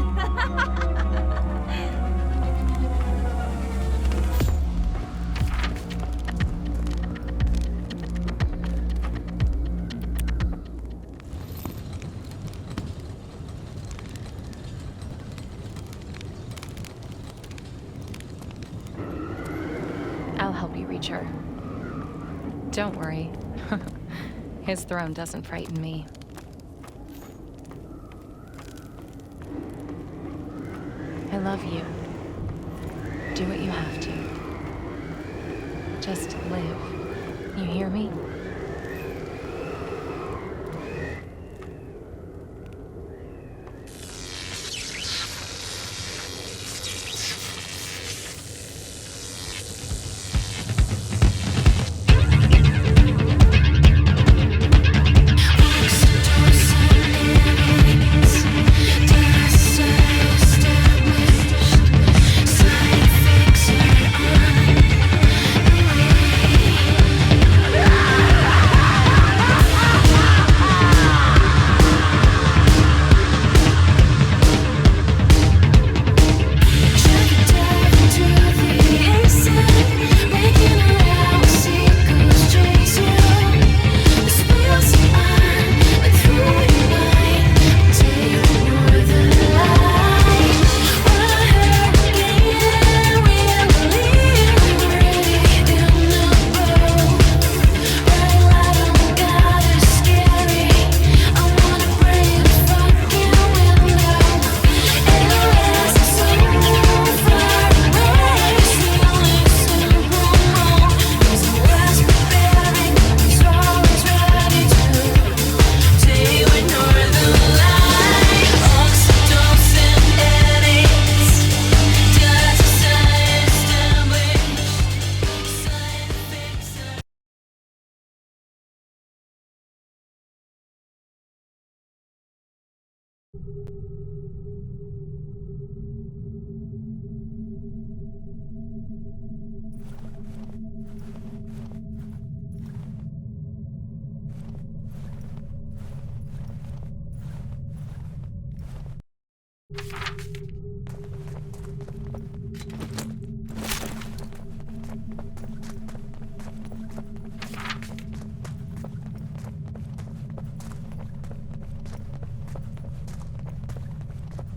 I'll help you reach her. Don't worry. His throne doesn't frighten me. I love you. Do what you have to. Just live. You hear me? Ah!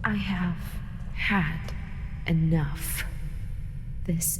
I have had enough. This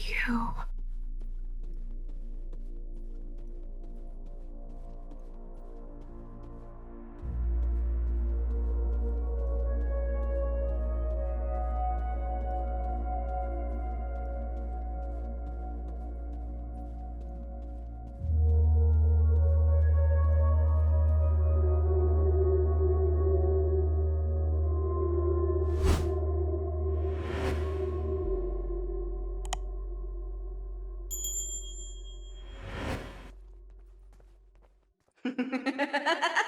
you. Ha ha ha ha!